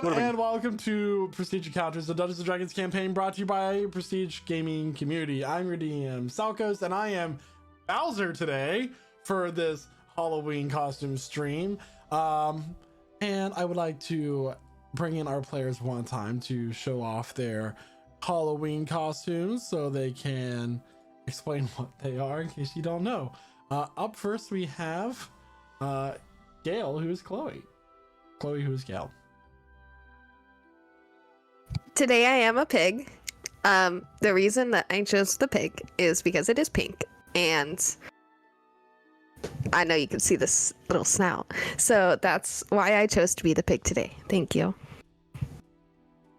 Hello and welcome to Prestige Encounters, the Dungeons & Dragons campaign brought to you by Prestige Gaming Community. I'm your DM, Salkos, and I am Bowser today for this Halloween costume stream. And I would like to bring in our players one time to show off their Halloween costumes so they can explain what they are in case you don't know. Up first we have Gail, who is Chloe. Chloe, who is Gail. Today I am a pig. The reason that I chose the pig is because it is pink, and I know you can see this little snout, so that's why I chose to be the pig today. Thank you.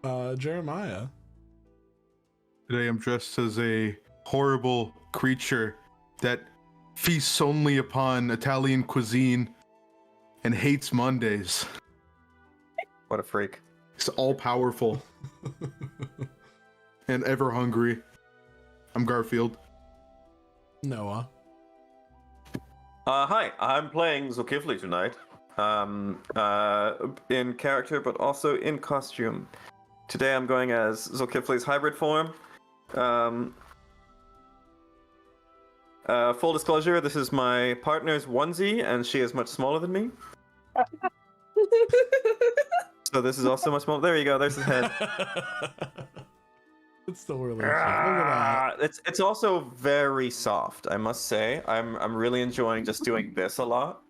Jeremiah. Today I'm dressed as a horrible creature that feasts only upon Italian cuisine and hates Mondays. What a freak. He's all powerful and ever hungry. I'm Garfield. Noah. Hi, I'm playing Zulkifli tonight. In character, but also in costume. Today I'm going as Zulkifli's hybrid form. Full disclosure, this is my partner's onesie, and she is much smaller than me. So this is also much smaller. There you go, there's his head. It's still really cute. Look at that. It's also very soft, I must say. I'm really enjoying just doing this a lot.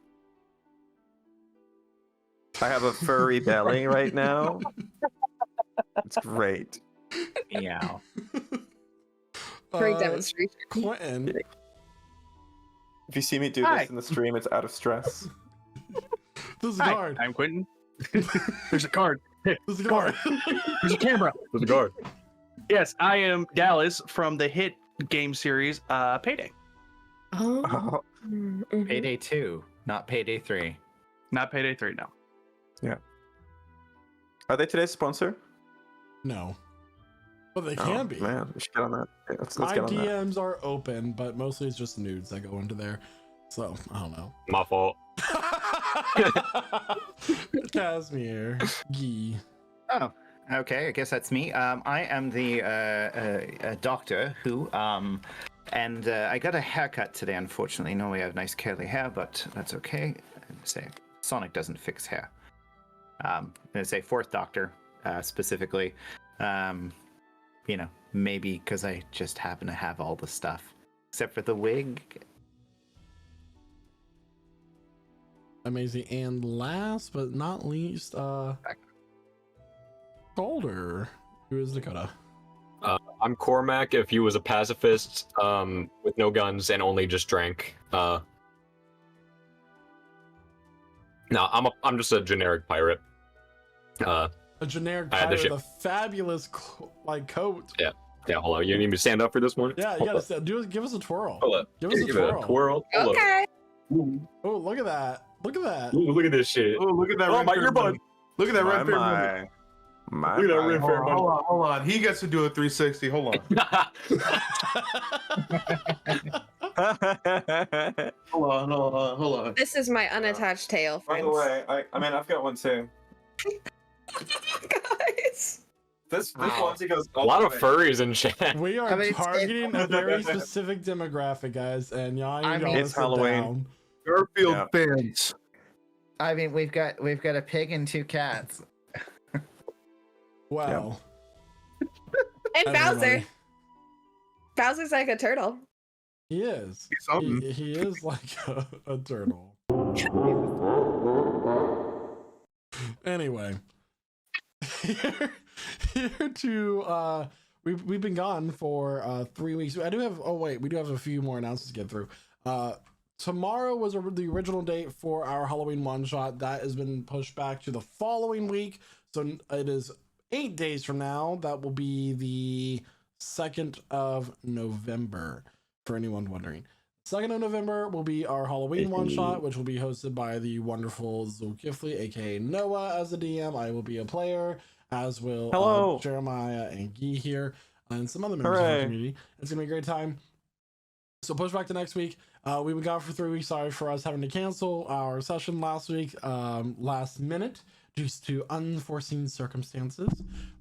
I have a furry belly right now. It's great. Meow. Great demonstration. Quentin. If you see me do this in the stream, it's out of stress. This is a Hi, guard. I'm Quentin. There's a card. This is a guard. There's a camera. There's a guard. Yes, I am Dallas from the hit game series Payday. Oh. Payday 2, not Payday 3. Not Payday 3, no. Yeah. Are they today's sponsor? No. But they can be. Man, we should get on that. Yeah, let's My get on that. DMs are open, but mostly it's just nudes that go into there. So, I don't know. My fault. Casimir. Gee. Oh, okay. I guess that's me. I am the doctor who, and I got a haircut today. Unfortunately, normally I have nice curly hair, but that's okay. Say Sonic doesn't fix hair. I'm gonna say fourth doctor, specifically. You know, maybe because I just happen to have all the stuff, except for the wig. Amazing. And last but not least, Boulder, who is Dakota. I'm Cormac if he was a pacifist with no guns and only just drank. No, I'm just a generic pirate. A generic pirate with a fabulous coat. Yeah, hold on. You need me to stand up for this one? Yeah, you gotta give us a twirl. Hold up. Give us a Give twirl. it a twirl. Hold Okay. Oh, look at that. Look at that. Ooh, look at this shit. Oh, look at that. Oh, my earbud. Look at that red fair My. Look at that red fair Hold on. He gets to do a 360. Hold on. Hold on. This is my unattached tail, By friends. the way, I mean, I've got one too. Guys. This onesie goes A lot of furries in chat. We are I mean, targeting a very specific demographic, guys, and y'all need to it's Halloween. down. Garfield fans. I mean, we've got a pig and two cats. Wow. And Bowser. Everybody. Bowser's like a turtle. He is. He's something. He is like a turtle. Anyway. Here to we've been gone for 3 weeks. We do have a few more announcements to get through. Tomorrow was the original date for our Halloween one shot. That has been pushed back to the following week. So it is 8 days from now. That will be the 2nd of November, for anyone wondering. 2nd of November will be our Halloween one shot, which will be hosted by the wonderful Zulkifli, aka Noah, as the DM. I will be a player, as will Jeremiah and Guy here, and some other members of the community. It's gonna be a great time. So push back to next week. We've been gone for 3 weeks. Sorry for us having to cancel our session last week, last minute, due to unforeseen circumstances.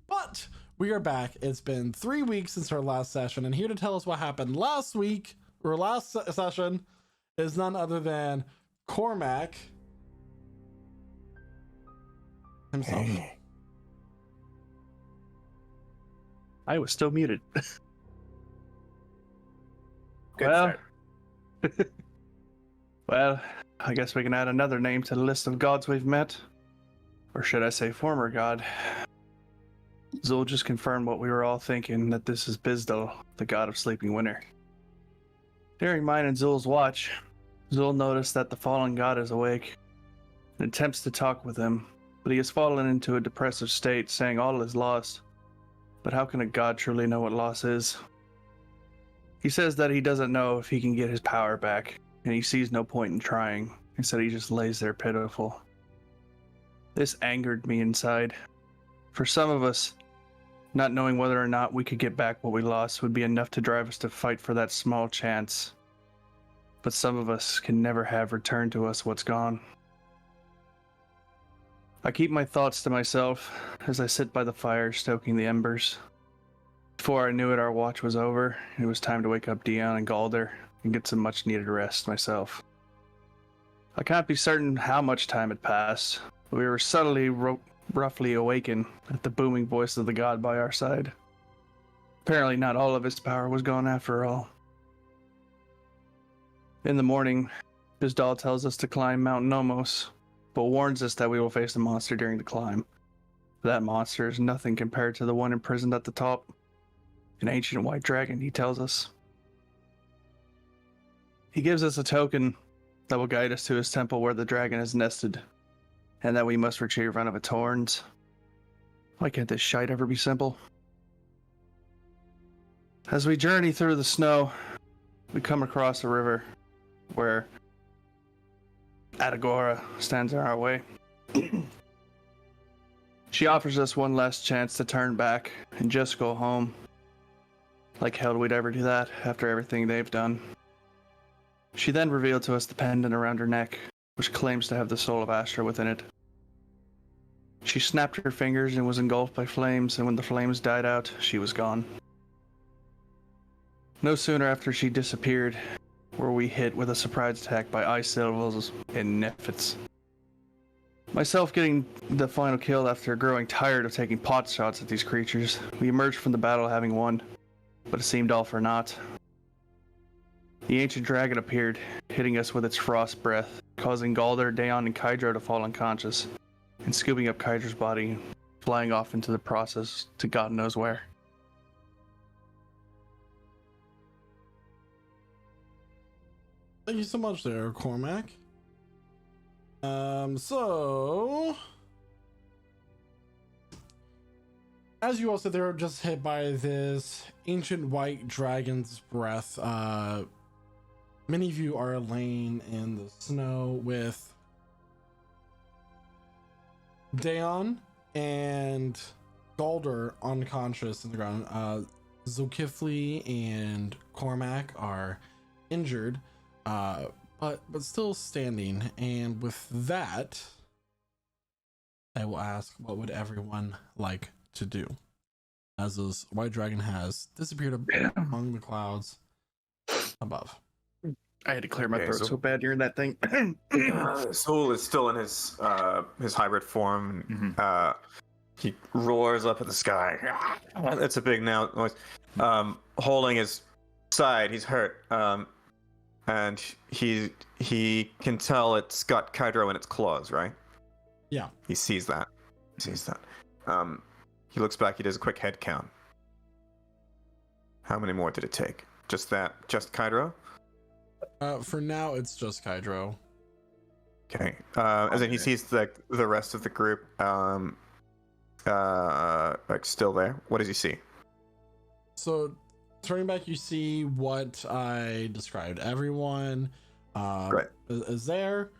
But we are back. It's been 3 weeks since our last session, and here to tell us what happened last week, or last session, is none other than Cormac himself. I was still muted. Good Well, start. well, I guess we can add another name to the list of gods we've met. Or should I say former god? Zul just confirmed what we were all thinking, that this is Bizdal, the god of sleeping winter. During mine and Zul's watch, Zul noticed that the fallen god is awake and attempts to talk with him, but he has fallen into a depressive state, saying all is lost. But how can a god truly know what loss is? He says that he doesn't know if he can get his power back, and he sees no point in trying. Instead, he just lays there pitiful. This angered me inside. For some of us, not knowing whether or not we could get back what we lost would be enough to drive us to fight for that small chance. But some of us can never have returned to us what's gone. I keep my thoughts to myself as I sit by the fire stoking the embers. Before I knew it, our watch was over, and it was time to wake up Dion and Galder and get some much needed rest myself. I can't be certain how much time had passed, but we were subtly roughly awakened at the booming voice of the god by our side. Apparently not all of his power was gone after all. In the morning, Bizdal tells us to climb Mount Nomos, but warns us that we will face a monster during the climb. That monster is nothing compared to the one imprisoned at the top. An ancient white dragon, he tells us. He gives us a token that will guide us to his temple where the dragon is nested, and that we must retrieve one of its horns. Why can't this shite ever be simple? As we journey through the snow, we come across a river where Atagora stands in our way. She offers us one last chance to turn back and just go home. Like hell we'd ever do that after everything they've done. She then revealed to us the pendant around her neck, which claims to have the soul of Astra within it. She snapped her fingers and was engulfed by flames, and when the flames died out, she was gone. No sooner after she disappeared were we hit with a surprise attack by ice silvers and nephits. Myself getting the final kill after growing tired of taking pot shots at these creatures, we emerged from the battle having won, but it seemed all for naught. The ancient dragon appeared, hitting us with its frost breath, causing Galder, Daon, and Kydro to fall unconscious, and scooping up Kydro's body, flying off into the process to God knows where. Thank you so much there, Cormac. So as you all said, they were just hit by this ancient white dragon's breath. Many of you are laying in the snow with Daon and Galder unconscious in the ground. Zulkifli and Cormac are injured, but still standing. And with that, I will ask, what would everyone like to do, as this white dragon has disappeared among the clouds above? I had to clear my Okay, throat so bad during that thing. Soul is still in his hybrid form. He roars up at the sky. It's a big noise. Holding his side, he's hurt. And he can tell it's got Kydro in its claws, right? Yeah. He sees that. He looks back. He does a quick head count. How many more did it take? Just that? Just Kydro? For now, it's just Kydro. Okay. As in, he sees the rest of the group, like still there. What does he see? So, turning back, you see what I described. Everyone Right. is there,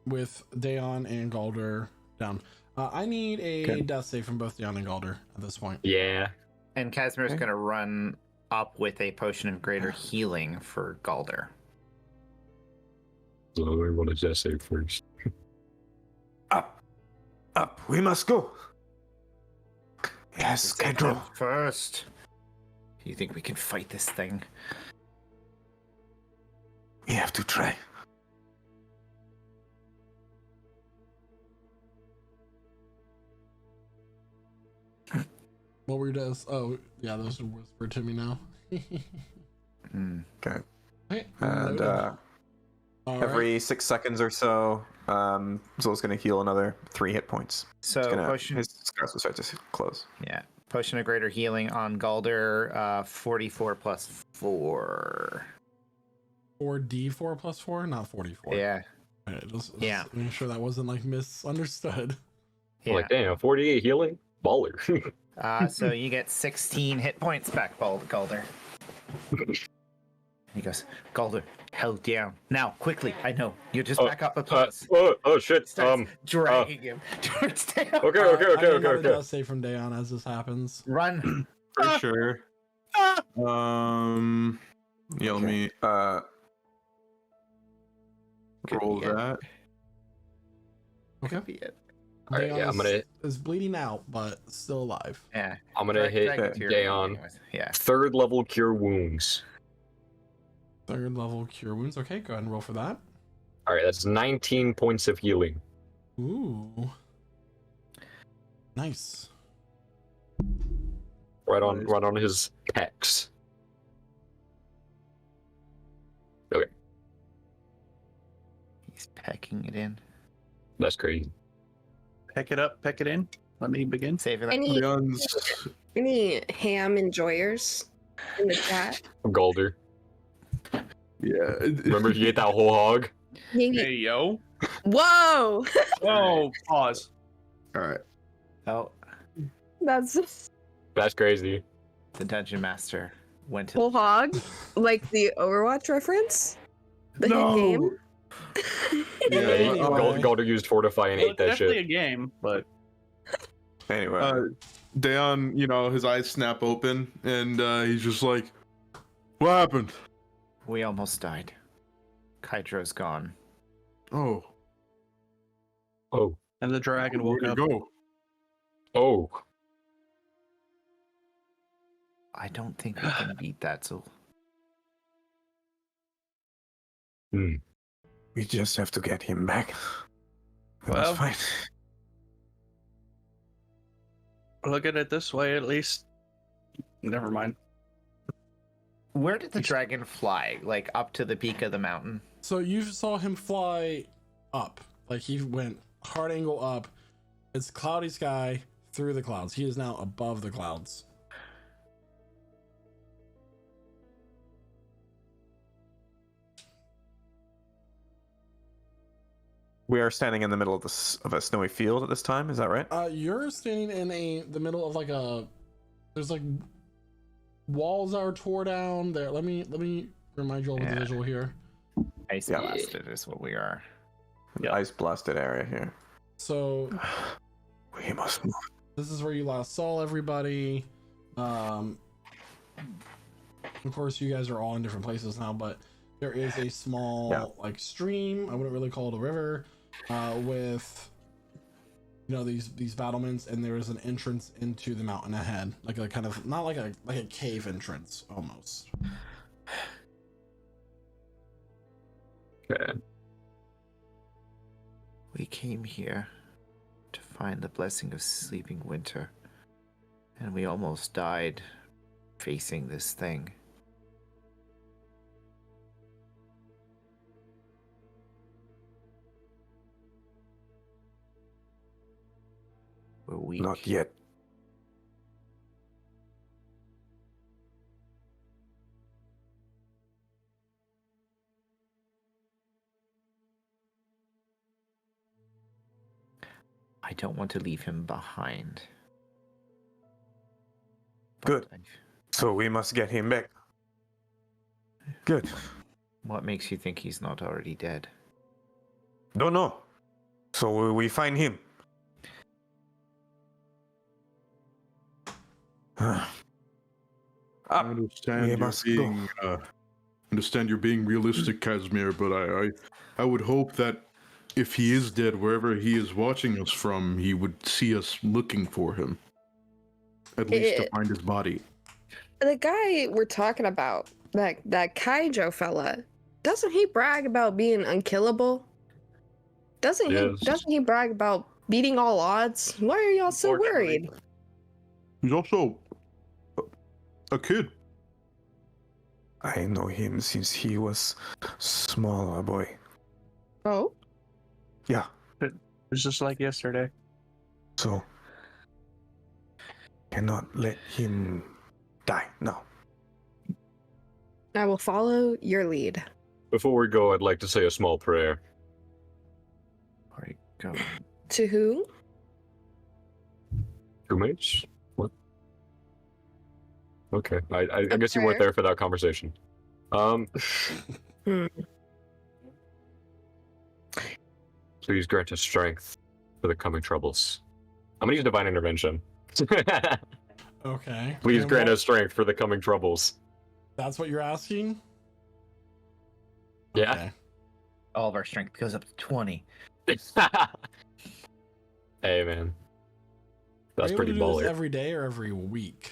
with Daon and Galder down. I need a death save from both Daon and Galder at this point. Yeah. And Casimir's Okay. going to run up with a potion of greater healing for Galder. So I want to just say first. We must go. Yes, Say Pedro. them first. You think we can fight this thing? We have to try. What were your guys? Oh, yeah, those are whispered to me now. Okay. Okay, And All right. every 6 seconds or so, Zol's going to heal another 3 hit points. So His scars will start to close. Yeah. Potion of Greater Healing on Galder, 44 plus 4. 4d4 plus 4, not 44. Yeah. Okay, just Yeah. make sure that wasn't like misunderstood. Yeah. Like, damn, 48 healing? Baller. So you get 16 hit points back, Galder. He goes, Galder, held down. Now, quickly. I know. You just back up a plus. Oh, shit. Starts dragging him towards down. Okay. I need another death save from Dayon as this happens. Run. For sure. Yeah, let me roll be it. that. Okay. Be it. All right, yeah, I'm gonna. is bleeding out, but still alive. Yeah. I'm gonna hit Drag it to your Dayon. anyways. Yeah. 3rd level cure wounds. 3rd level cure wounds. Okay, go ahead and roll for that. All right, that's 19 points of healing. Ooh. Nice. Right on his pecs. Okay, He's pecking it in. that's crazy. Pick it up, pick it in. Let me begin. Saving that. Any ham enjoyers in the chat? Galder. Yeah. Remember you ate that whole hog? Hey, yo. Whoa! Whoa, pause. All right. Oh, That's That's crazy. the dungeon master went to whole hog, like the Overwatch reference. The hit game. Yeah, anyway. Galder used Fortify and Well, ate that it's definitely shit. a game, but Anyway. Dayon, his eyes snap open, and he's just like, "What happened?" We almost died. Kydro's gone. Oh, Oh. and the dragon woke where'd up. he go? Oh. I don't think we can beat that, so Hmm. we just have to get him back. Well- That's fine. Look at it this way, at least. Never mind. where did the dragon fly? Like up to the peak of the mountain? So you saw him fly up. Like he went hard angle up. It's cloudy sky through the clouds. He is now above the clouds. We are standing in the middle of a snowy field at this time. Is that right? You're standing in the middle of like there's like walls are tore down there. Let me remind you all of the visual here. Ice Yeah. blasted is what we are. Yep. Ice blasted area here. So We must move. this is where you last saw everybody. Of course, you guys are all in different places now, but there is a small like stream. I wouldn't really call it a river, with these battlements, and there is an entrance into the mountain ahead, like a kind of not like a cave entrance almost. Okay. We came here to find the blessing of sleeping winter, and we almost died facing this thing. We're weak. Not yet. I don't want to leave him behind. Good. But So we must get him back. Good. what makes you think he's not already dead? Don't know. So we find him. I Up. understand We you're must being understand you're being realistic, Casimir, but I would hope that if he is dead, wherever he is watching us from, he would see us looking for him. At least to find his body. The guy we're talking about, that Kaijo fella, doesn't he brag about being unkillable? Doesn't he brag about beating all odds? Why are y'all so worried? He's also a kid. I know him since he was smaller boy. Oh? Yeah. It was just like yesterday. So cannot let him die. No. I will follow your lead. Before we go, I'd like to say a small prayer. All right, go. To who? Roommates? What? Okay, I A guess you weren't prayer? there for that conversation. Please grant us strength for the coming troubles. I'm gonna use divine intervention. Okay. Please And grant what- us strength for the coming troubles. That's what you're asking? Yeah. Okay. All of our strength goes up to 20. Hey man, that's Are you pretty able to do this baller. every day or every week?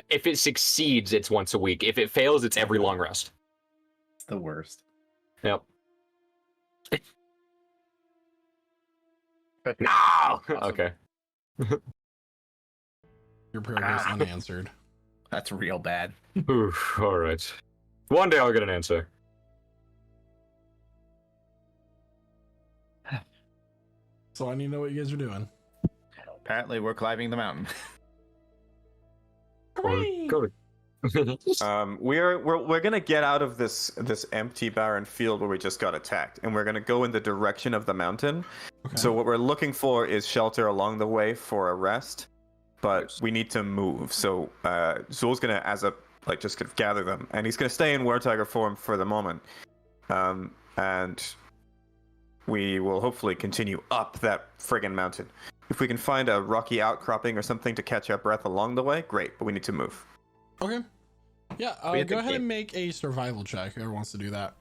If it succeeds, it's once a week. If it fails, it's every long rest. It's the worst. Yep. But No. Awesome. Okay. Your prayer goes unanswered. That's real bad. Oof, all right. One day I'll get an answer. So I need to know what you guys are doing. Apparently, we're climbing the mountain. Go to. We're gonna get out of this empty barren field where we just got attacked, and we're gonna go in the direction of the mountain. Okay. So what we're looking for is shelter along the way for a rest, but we need to move. So Zul's gonna just kind of gather them, and he's gonna stay in War Tiger form for the moment, and we will hopefully continue up that friggin' mountain. If we can find a rocky outcropping or something to catch our breath along the way, great. But we need to move. Okay. Yeah, We have go to ahead get- and make a survival check. Whoever wants to do that.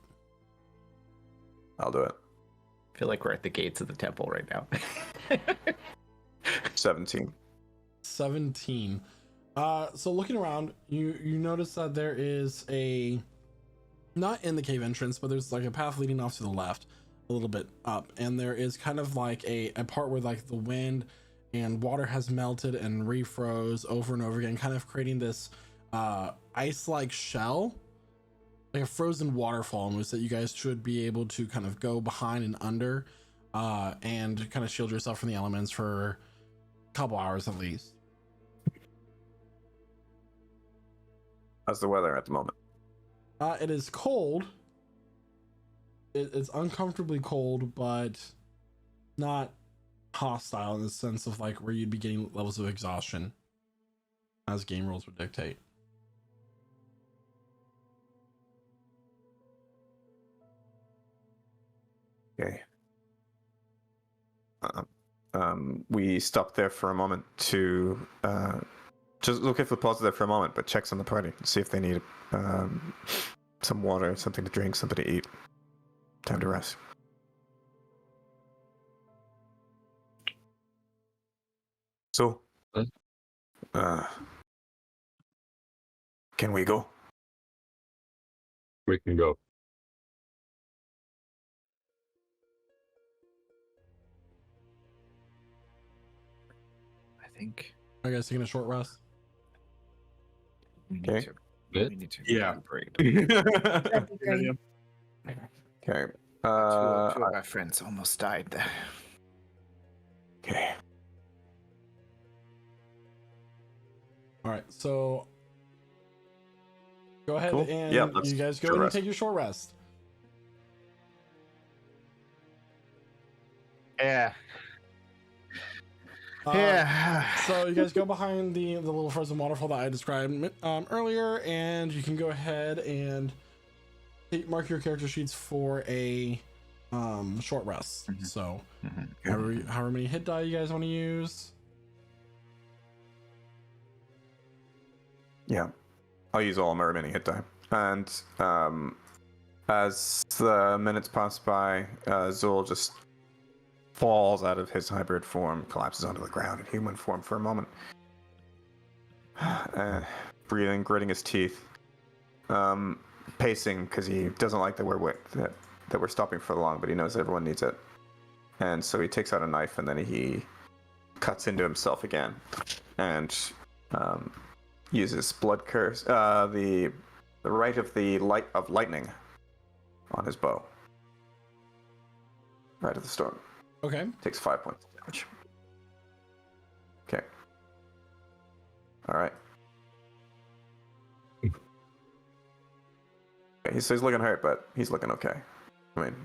I'll do it. I feel like we're at the gates of the temple right now. 17. 17. So looking around, you notice that there is not in the cave entrance, but there's like a path leading off to the left, a little bit up, and there is kind of like a part where like the wind and water has melted and refroze over and over again, kind of creating this ice-like shell, like a frozen waterfall almost, that you guys should be able to kind of go behind and under, and kind of shield yourself from the elements for a couple hours at least. How's the weather at the moment? It is cold. It's uncomfortably cold, but not hostile in the sense of like where you'd be getting levels of exhaustion, as game rules would dictate. Okay. We stopped there for a moment to just look if we pause there for a moment, but checks on the party, see if they need some water, something to drink, something to eat. Time to rest. So, can we go? We can go. I think Are you guys taking a short rest? we need Okay. to. Yeah. We need to Yeah. recuperate. That'd be great. Okay. Two of our friends almost died there. Okay. All right, so go ahead Cool. and Yeah, let's you guys go short and rest. take your short rest. Yeah. So you guys go behind the little frozen waterfall that I described earlier, and you can go ahead and mark your character sheets for a short rest. Mhm. So Mhm. however many hit die you guys want to use. Yeah, I'll use all my remaining hit die. And as the minutes pass by, Zul just falls out of his hybrid form, collapses onto the ground in human form for a moment. Breathing, gritting his teeth, pacing because he doesn't like that we're stopping for long, but he knows everyone needs it. And so he takes out a knife and then he cuts into himself again, and uses blood curse, the right of the light of lightning on his bow. Right of the storm. Okay. Takes 5 points of damage. Okay. All right. He's looking hurt, but he's looking okay. I mean,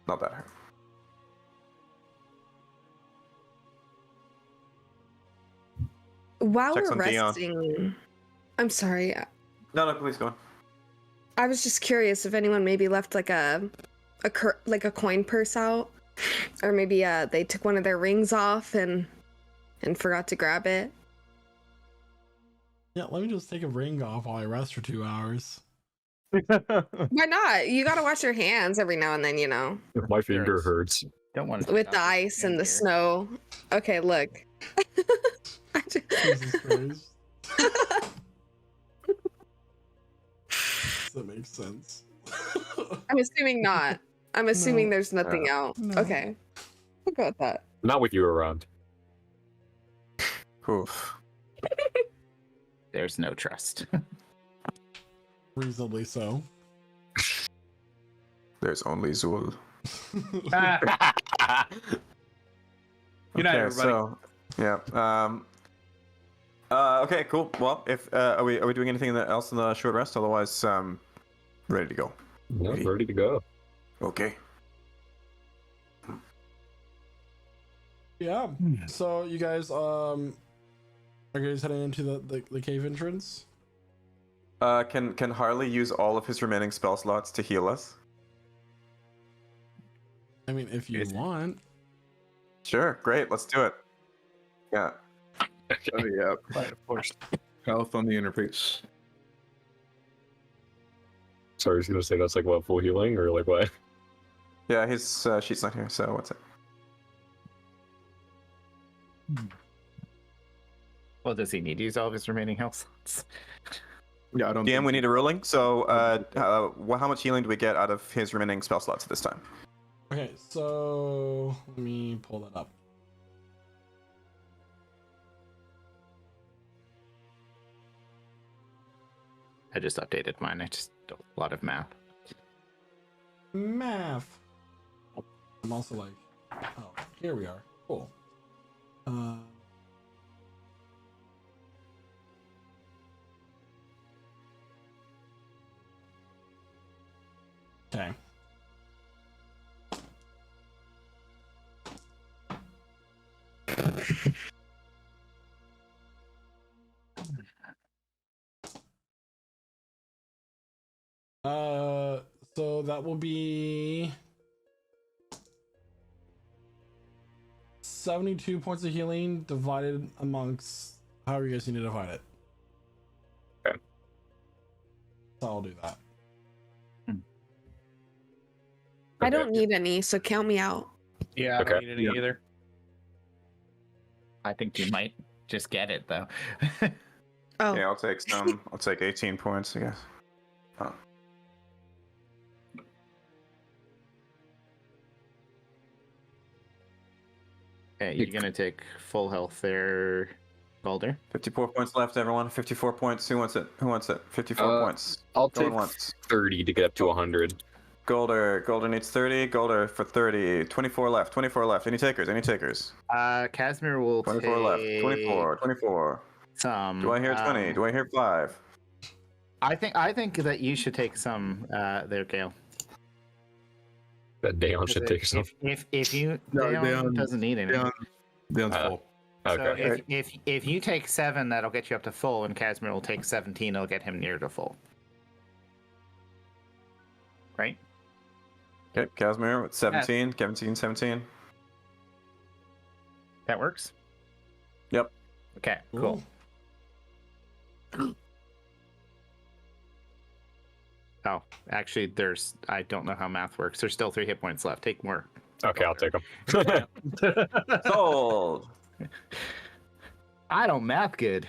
not that hurt. While Checks we're on Dion. resting, I'm sorry. No, please go on. I was just curious if anyone maybe left like a coin purse out, or maybe they took one of their rings off and forgot to grab it. Yeah, let me just take a ring off while I rest for 2 hours. Why not? You gotta wash your hands every now and then, you know. My finger hurts. Don't want to With the ice and the snow. Okay, look. Jesus Christ. That makes sense. I'm assuming not. I'm assuming No. there's nothing out. No. Okay. I'll go with that. Not with you around. Oof. There's no trust. Reasonably so. There's only Zul. Good night, Okay, everybody. so, yeah. Okay, cool. Well, if are we doing anything else in the short rest? Otherwise, ready to go. Yeah, ready to go. Okay. Yeah. So you guys are you guys heading into the cave entrance? Can Harley use all of his remaining spell slots to heal us? I mean, if you want. Sure. Great. Let's do it. Yeah. Oh yeah, Right, of course. health on the interface. Sorry, I was gonna say that's like what, full healing or like what? Yeah. His sheet's not here. So what's it? Well, does he need to use all of his remaining health slots? Yeah, I don't. DM, we need a ruling. So, how much healing do we get out of his remaining spell slots this time? Okay, so let me pull that up. I just updated mine. I just a lot of math. Math. I'm also like, oh, here we are. Cool. Okay. So that will be 72 points of healing divided amongst however you guys need to divide it. Okay. So I'll do that. I don't need any, so count me out. Yeah, I Okay. don't need any Yeah. either. I think you might just get it though. Oh, Yeah, I'll take some. I'll take 18 points, I guess. Oh. Okay, you're gonna take full health there, Balder. 54 points left, everyone. 54 points. Who wants it? Who wants it? 54 points. I'll Going take once. 30 to get up to 100. Golder needs 30. Golder for 30. 24 left. 24 left. Any takers? Any takers? Casimir will 24 take left. 24. 24. some. Do I hear 20? Do I hear 5? I think that you should take some there, Gale. That Dayon should take some. If you No, Dayon Dayon- doesn't need any. Dan's full. Okay. So if you take 7, that'll get you up to full, and Casimir will take 17, it'll get him near to full. Right? Okay, Casimir with 17. 17. That works? Yep. Okay, cool. Oh, actually, I don't know how math works. There's still 3 hit points left. Take more. Okay, I'll take them. Sold. I don't math good.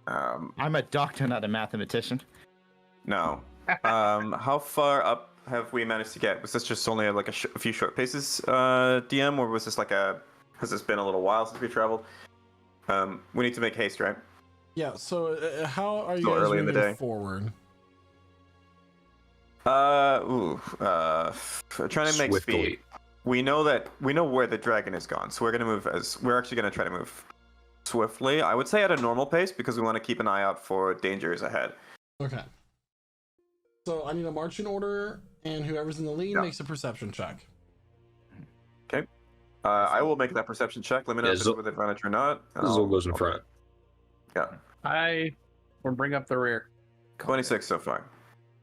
Um, I'm a doctor, not a mathematician. no. How far up have we managed to get? Was this just only like a few short paces, DM, or was this like has this been a little while since we traveled? We need to make haste, right? Yeah. So how are you Still guys early in the moving day. forward? Trying to make Swiftly. speed. We know where the dragon is gone, so we're actually gonna try to move swiftly. I would say at a normal pace because we want to keep an eye out for dangers ahead. Okay. So I need a marching order, and whoever's in the lead makes a perception check. Okay. I will make that perception check. Let me know if it's with advantage or not. Zul goes in front. Yeah. I will bring up the rear. 26 so far.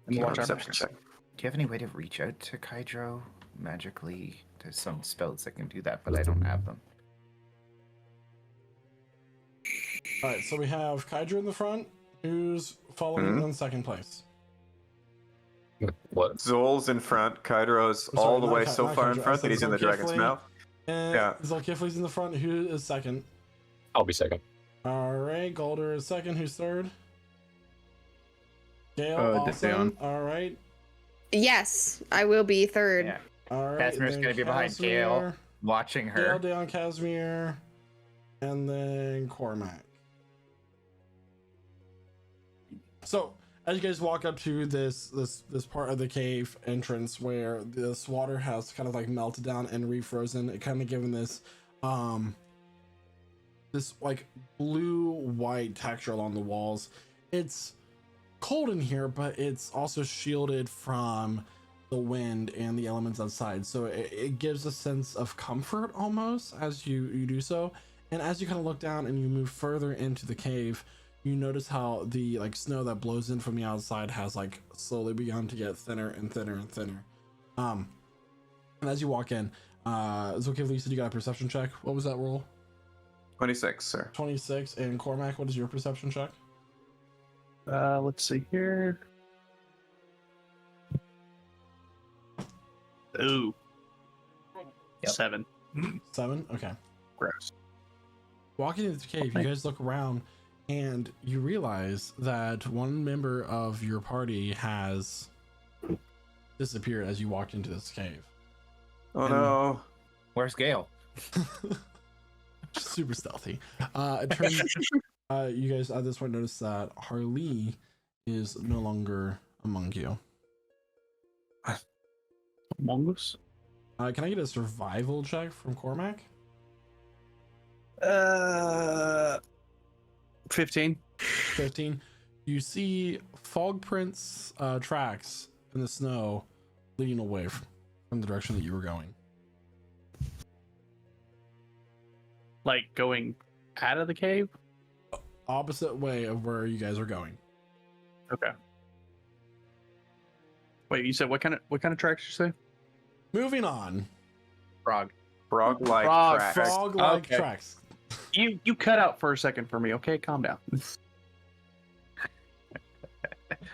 And watch our Perception backs. check. Do you have any way to reach out to Kydro magically? There's some spells that can do that, but I don't have them. All right. So we have Kydra in the front, who's following in second place. What? Zul's in front. Kaido's I'm sorry, all the not way Ky- so not far in Kydra. I front said that he's in the dragon's Zulkifli, mouth. And Yeah. Zulkifli's in the front. Who is second? I'll be second. All right. Galder is second. Who's third? Gale. Dayon. Awesome. All right. Yes, I will be third. Yeah. All right. Casimir's then gonna be behind Gale. Casimir, Watching her. Gale, Dayon, Casimir, and then Cormac. So as you guys walk up to this part of the cave entrance where this water has kind of like melted down and refrozen, it kind of given this this like blue white texture along the walls. It's cold in here, but it's also shielded from the wind and the elements outside, so it gives a sense of comfort almost as you do so. And as you kind of look down and you move further into the cave, you notice how the like snow that blows in from the outside has like slowly begun to get thinner and thinner and thinner. And as you walk in, it's okay if you said you got a perception check. What was that roll? 26, sir. 26. And Cormac, what is your perception check? Let's see here. Ooh. Yep. 7. 7. Okay. Gross. Walking into the cave, you guys look around and you realize that one member of your party has disappeared as you walked into this cave. Oh no. Where's Gale? Super stealthy. It turns you guys at this point notice that Harley is no longer among you. Among Us? Can I get a survival check from Cormac? 15. 15. You see fog prints tracks in the snow leading away from the direction that you were going. Like going out of the cave? Opposite way of where you guys are going. Okay. Wait, you said what kind of tracks you say? Moving on. Frog. Frog-like Frog, tracks. Frog-like Okay. tracks. You cut out for a second for me, okay? Calm down.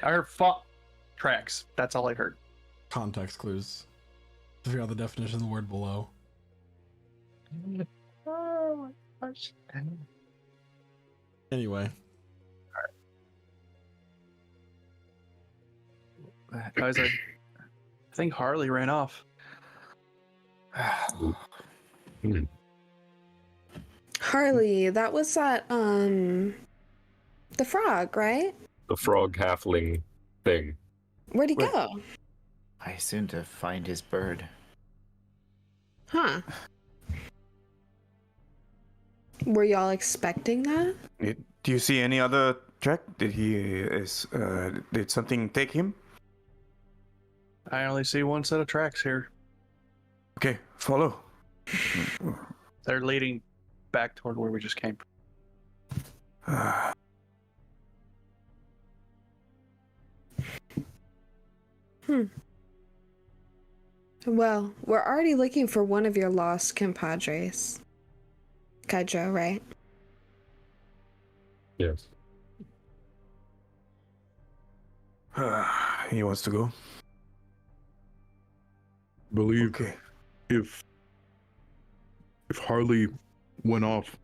I heard tracks. That's all I heard. Context clues. To figure out the definition of the word below. Oh my gosh. Anyway. Guys, I think Harley ran off. Harley, that was that the frog, right? The frog halfling thing. Where'd he go? I assumed to find his bird. Huh. Were y'all expecting that? Do you see any other track? Did something take him? I only see one set of tracks here. Okay, follow. They're leading back toward where we just came from. Well, we're already looking for one of your lost compadres. Kydro, right? Yes. He wants to go. Believe Okay. if Harley went off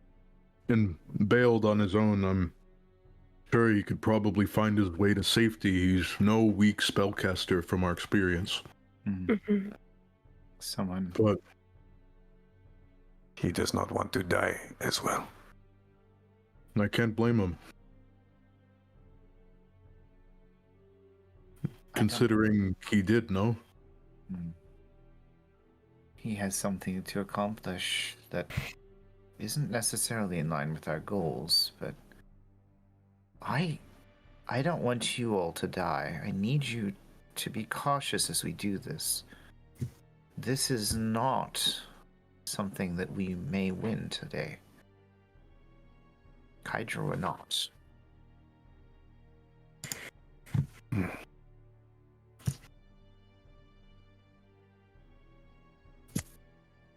and bailed on his own, I'm sure he could probably find his way to safety. He's no weak spellcaster from our experience. Someone. But He does not want to die as well. I can't blame him. Considering he did, no? He has something to accomplish that isn't necessarily in line with our goals, but I don't want you all to die. I need you to be cautious as we do this. This is not something that we may win today. Hydra or not.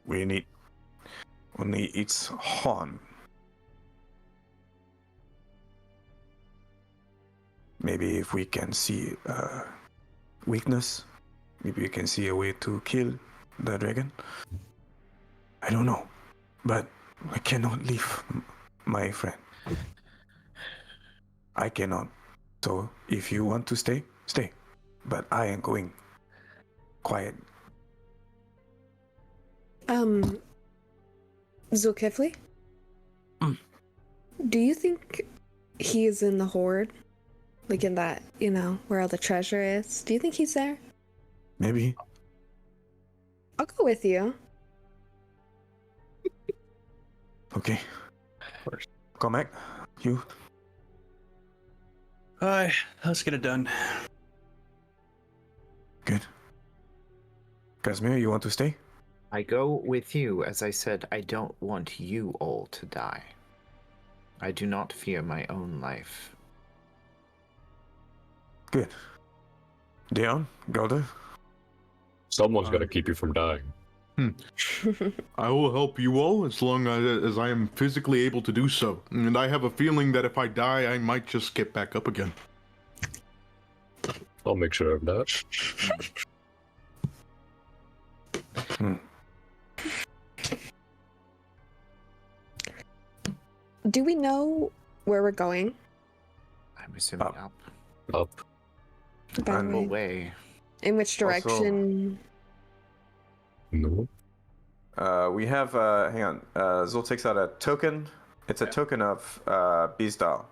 We need only its horn. Maybe if we can see weakness, maybe we can see a way to kill the dragon. I don't know, but I cannot leave my friend. I cannot. So if you want to stay, stay. But I am going quiet. Zulkifli? Do you think he is in the Horde? Like in that, where all the treasure is? Do you think he's there? Maybe. I'll go with you. Okay. Come back. You. Alright, let's get it done. Good. Casimir, you want to stay? I go with you. As I said, I don't want you all to die. I do not fear my own life. Good. Dion, Golda. Someone's gonna keep you from dying. I will help you all as long as I am physically able to do so. And I have a feeling that if I die, I might just get back up again. I'll make sure of that. Do we know where we're going? I'm assuming Up. up. Up. By And the way? Away. In which direction? No. We have, hang on. Zul takes out a token. It's a token of Beasdal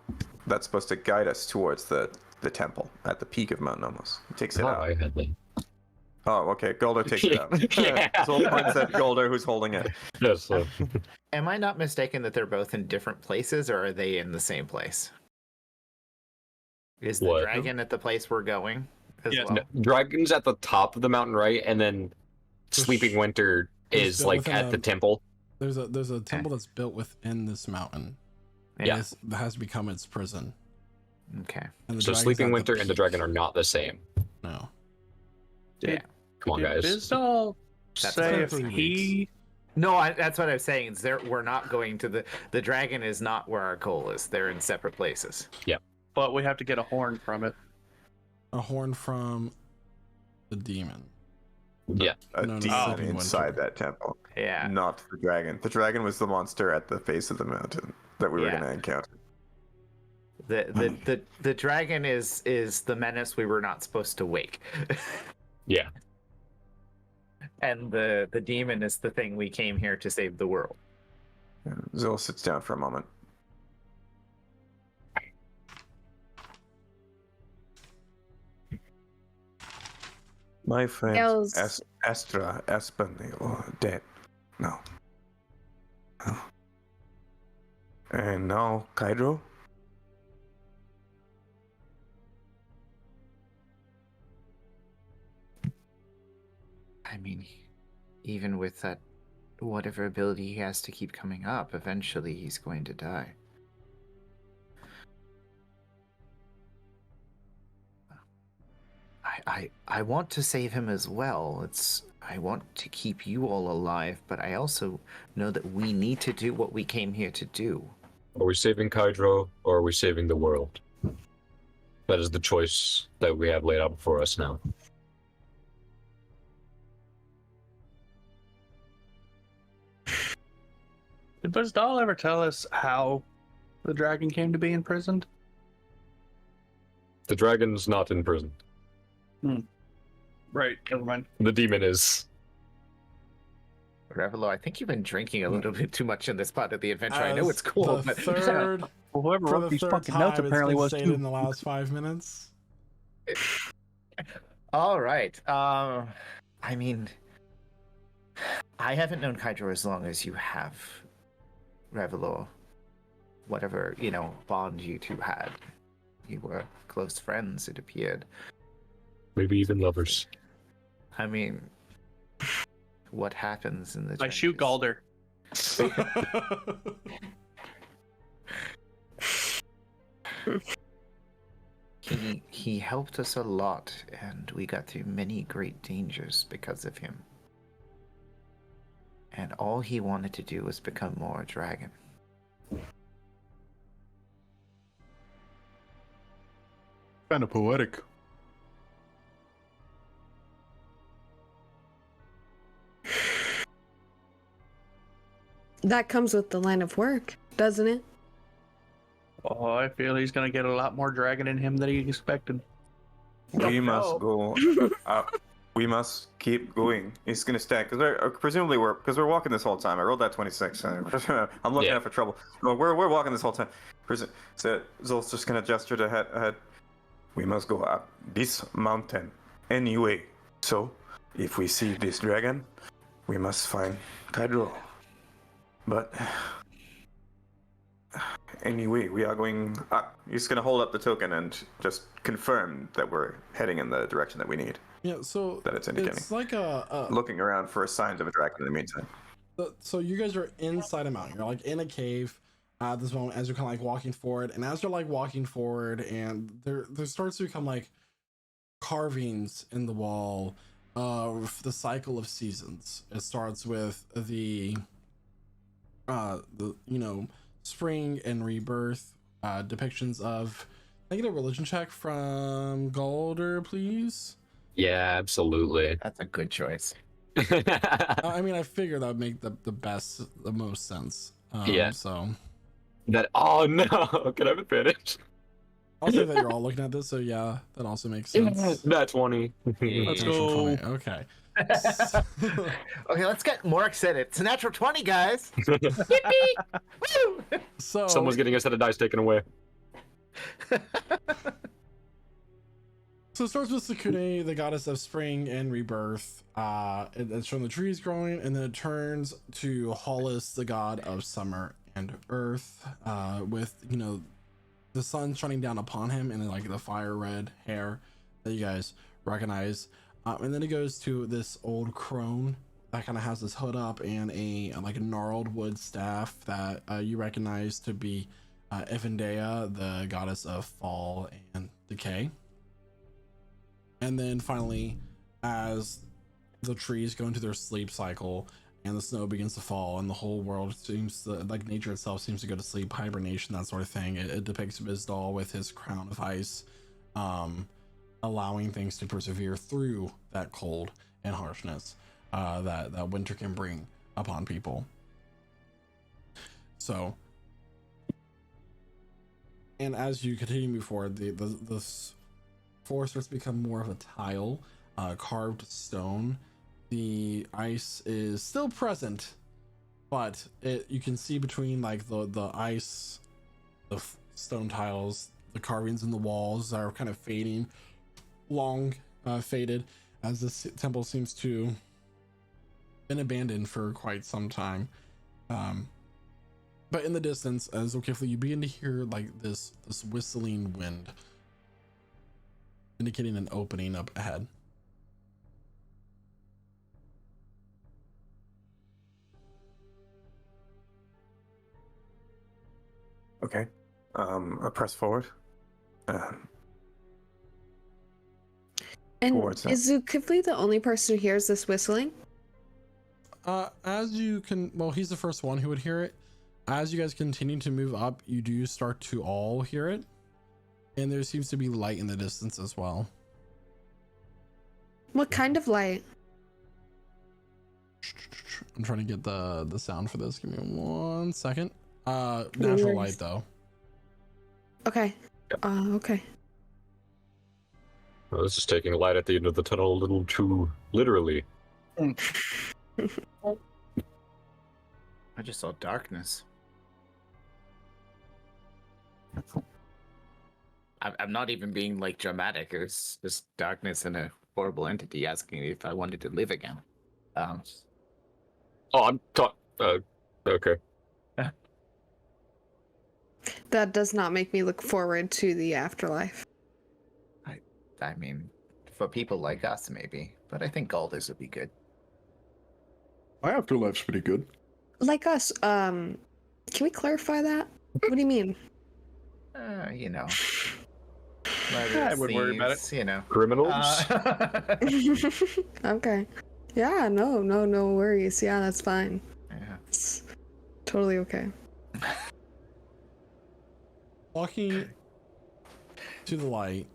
that's supposed to guide us towards the temple at the peak of Mount Nomos. He takes it Oh, out. I had that. Oh, okay. Golder takes it out. Yeah. Zul points at Golder, who's holding it. Yes. Am I not mistaken that they're both in different places, or are they in the same place? Is the What? dragon at the place we're going as Yes. well? No, Dragon's at the top of the mountain, right? And then Sleeping Winter There's is still like within at a- the temple. There's a temple that's built within this mountain. Yeah. That has become its prison. Okay. And the So dragon's Sleeping at Winter and the peak. dragon are not the same. No. Yeah. Come on, Did guys. Bizdal That's say been if 3 he... No, that's what I'm saying. Is we're not going to the dragon is not where our goal is. They're in separate places. But we have to get a horn from it. A horn from the demon. Yeah. A No, no, demon Sleeping inside Winter. that temple. Yeah. Not the dragon. The dragon was the monster at the base of the mountain that we were Yeah. going to encounter. The dragon is the menace we were not supposed to wake. Yeah. And the demon is the thing we came here to save the world. Zul sits down for a moment. My friend Els- Astra Aspen dead. No. No. And now Kydro? I mean, even with that, whatever ability he has to keep coming up, eventually he's going to die. I want to save him as well. I want to keep you all alive, but I also know that we need to do what we came here to do. Are we saving Kydro or are we saving the world? That is the choice that we have laid out before us now. Did Bizdal ever tell us how the dragon came to be imprisoned? The dragon's not in prison. Right, never mind. The demon is. Revelo, I think you've been drinking a little bit too much in this part of the adventure. I know As it's cool, the but third, Well, whoever for wrote the these third fucking time, notes it's apparently been was stated too. in the last 5 minutes. all right. I mean, I haven't known Kydro as long as you have, Revelor. Whatever, bond you two had. You were close friends, it appeared. Maybe even lovers. I mean, what happens in the I shoot trenches? Galder. He helped us a lot, and we got through many great dangers because of him. And all he wanted to do was become more a dragon. Kind of poetic. That comes with the line of work, doesn't it? Oh, I feel he's gonna get a lot more dragon in him than he expected. We must no. go up. We must keep going. He's gonna stack because presumably we're walking this whole time. I rolled that 26. I'm looking out for trouble. No, we're walking this whole time. So Zol's just gonna gesture to head. We must go up this mountain anyway. So if we see this dragon, we must find Kydro. But anyway, we are going up. He's gonna hold up the token and just confirm that we're heading in the direction that we need. Yeah, so That it's indicating. it's like a Looking around for signs of a dragon in the meantime. so you guys are inside a mountain. You're like in a cave at this moment as you're kind of like walking forward, and as you're like walking forward, and there starts to become like carvings in the wall of the cycle of seasons. It starts with the spring and rebirth depictions of. Can I get a religion check from Galder, please? Yeah, absolutely. That's a good choice. I mean, I figured that would make the most sense. Yeah. So Oh no! Can I have advantage? I'll say that you're all looking at this, so yeah, that also makes sense. That's 20. Let's Natural go. 20, okay. Okay, let's get more excited. It's a natural 20, guys. So Someone's getting a set of dice taken away. So it starts with Sukune, the goddess of spring and rebirth. It's showing the trees growing, and then it turns to Hollis, the god of summer and earth, with the sun shining down upon him, and then like the fire red hair that you guys recognize. And then it goes to this old crone that kind of has this hood up and a gnarled wood staff that you recognize to be Evandea, the goddess of fall and decay. And then finally, as the trees go into their sleep cycle and the snow begins to fall and the whole world seems to, like nature itself seems to go to sleep, hibernation, that sort of thing, it depicts Bizdal with his crown of ice, allowing things to persevere through that cold and harshness that winter can bring upon people. So, and as you continue to move forward, the floor starts to become more of a tile, carved stone. The ice is still present, but you can see between like the ice, the stone tiles, the carvings in the walls are kind of fading, faded, as this temple seems to been abandoned for quite some time. But in the distance, as Okifli, you begin to hear like this whistling wind, indicating an opening up ahead. Okay. I press forward. And Towards that. is Zukifli the only person who hears this whistling? As you can, well, he's the first one who would hear it. As you guys continue to move up, you do start to all hear it. and there seems to be light in the distance as well. What kind of light? I'm trying to get the sound for this. Give me 1 second. Natural light though. Okay. Okay. Well, this is taking light at the end of the tunnel a little too literally. I just saw darkness. I'm not even being like dramatic. It was just darkness and a horrible entity asking me if I wanted to live again. Oh, I'm okay. That does not make me look forward to the afterlife. I mean, for people like us, maybe. But I think Alders would be good. My afterlife's pretty good. Like us, can we clarify that? What do you mean? You know. I wouldn't worry about it. You know. Criminals? Okay. Yeah, no worries. Yeah, that's fine. Yeah. It's totally okay. Walking to the light,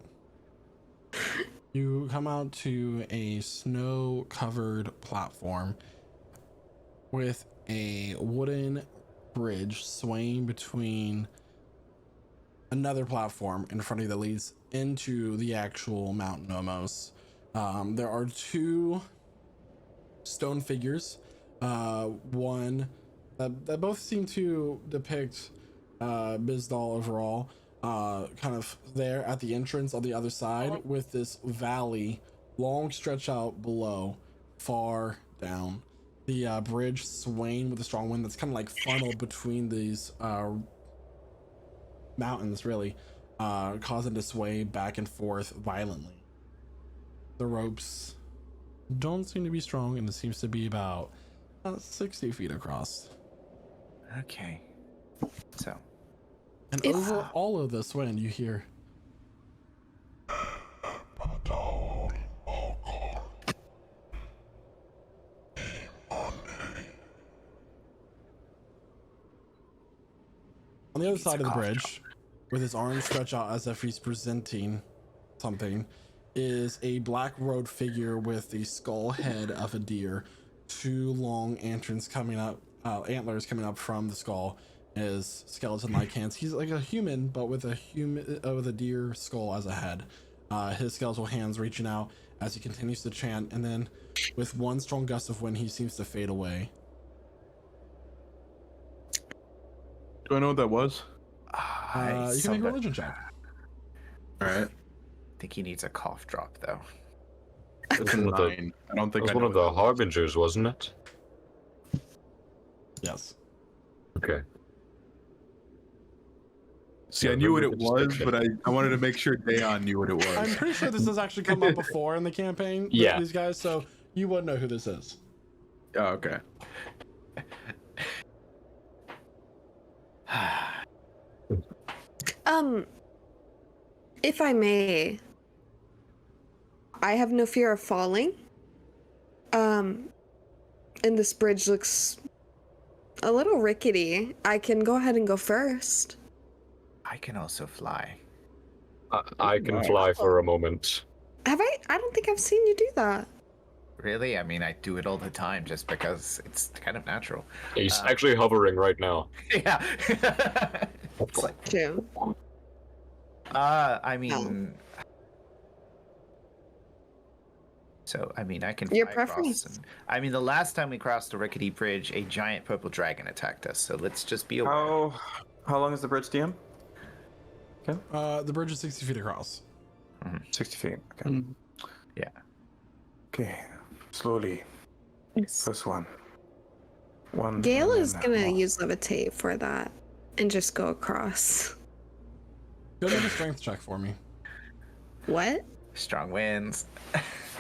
you come out to a snow-covered platform with a wooden bridge swaying between another platform in front of you that leads into the actual mountain almost. There are 2 stone figures, one that both seem to depict Bizdal overall, kind of there at the entrance on the other side with this valley long stretch out below, far down. The bridge swaying with a strong wind that's kind of like funneled between these mountains, really, causing it to sway back and forth violently. The ropes don't seem to be strong, and it seems to be about 60 feet across. Okay. So. And over all of this wind, you hear. On the other side of the bridge, with his arms stretched out as if he's presenting something, is a black-robed figure with the skull head of a deer, 2 long antlers coming up from the skull, his skeleton-like hands. He's like a human, but with a deer skull as a head. His skeletal hands reaching out as he continues to chant, and then with one strong gust of wind, he seems to fade away. Do I know what that was? You can make a religion check. All right. I think he needs a cough drop, though. It's a 9. I don't think That was I one know of the what that was. harbingers, wasn't it? Yes. Okay. See, I knew what it was, but I wanted to make sure Dayon knew what it was. I'm pretty sure this has actually come up before in the campaign. Yeah. These guys, so you would know who this is. Oh, okay. If I may, I have no fear of falling. And this bridge looks a little rickety. I can go ahead and go first. I can also fly. I can fly for a moment. Have I? I don't think I've seen you do that. Really? I mean, I do it all the time just because it's kind of natural. He's actually hovering right now. Yeah. Jim. I mean... So, I mean, I can fly Your across. preference. I mean, the last time we crossed the rickety bridge, a giant purple dragon attacked us. So let's just be aware. How long is the bridge, DM? The bridge is 60 feet across. 60 feet. Okay. Yeah. Okay. Slowly. First one. Gale is gonna use levitate for that and just go across. Go make a strength check for me. What? Strong winds.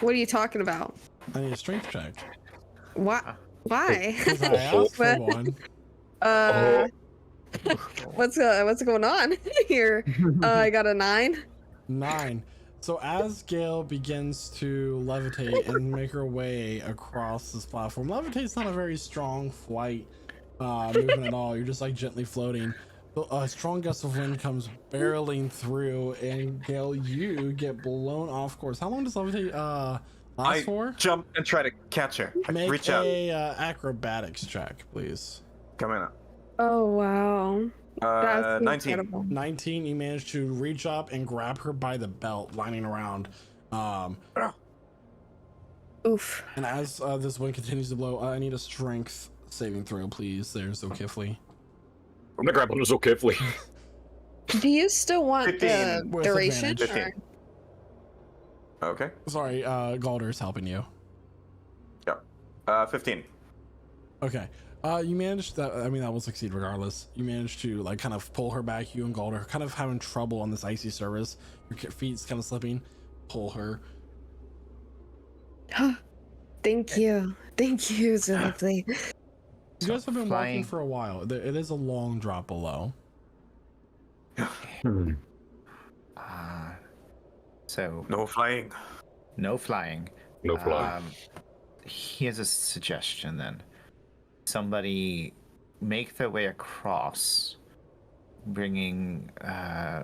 What are you talking about? I need a strength check. Why? Why? 'Cause I asked for What? one. What's going on here? I got a 9. 9. So as Gale begins to levitate and make her way across this platform, levitate's not a very strong flight movement at all. You're just like gently floating. A strong gust of wind comes barreling through, and Gale, you get blown off course. How long does levity last I for? jump and try to catch her. I Make reach out. a acrobatics check, please. Come in. Oh wow. That's 19. incredible. 19. You manage to reach up and grab her by the belt, lining around. Oof. And as this wind continues to blow, I need a strength saving throw, please. There's O'Kifley. I'm gonna grab him so carefully. Do you still want 15 the with duration? advantage. Or... Okay. Sorry, Galder's helping you. Yeah. 15. Okay. You managed that. I mean, that will succeed regardless. You managed to like kind of pull her back. You and Galder are kind of having trouble on this icy surface. Your feet's kind of slipping. Pull her. Thank you. Thank you, so lovely. You guys have been flying. walking for a while. It is a long drop below. So No flying. no flying. No flying. Here's a suggestion then. Somebody make their way across, bringing.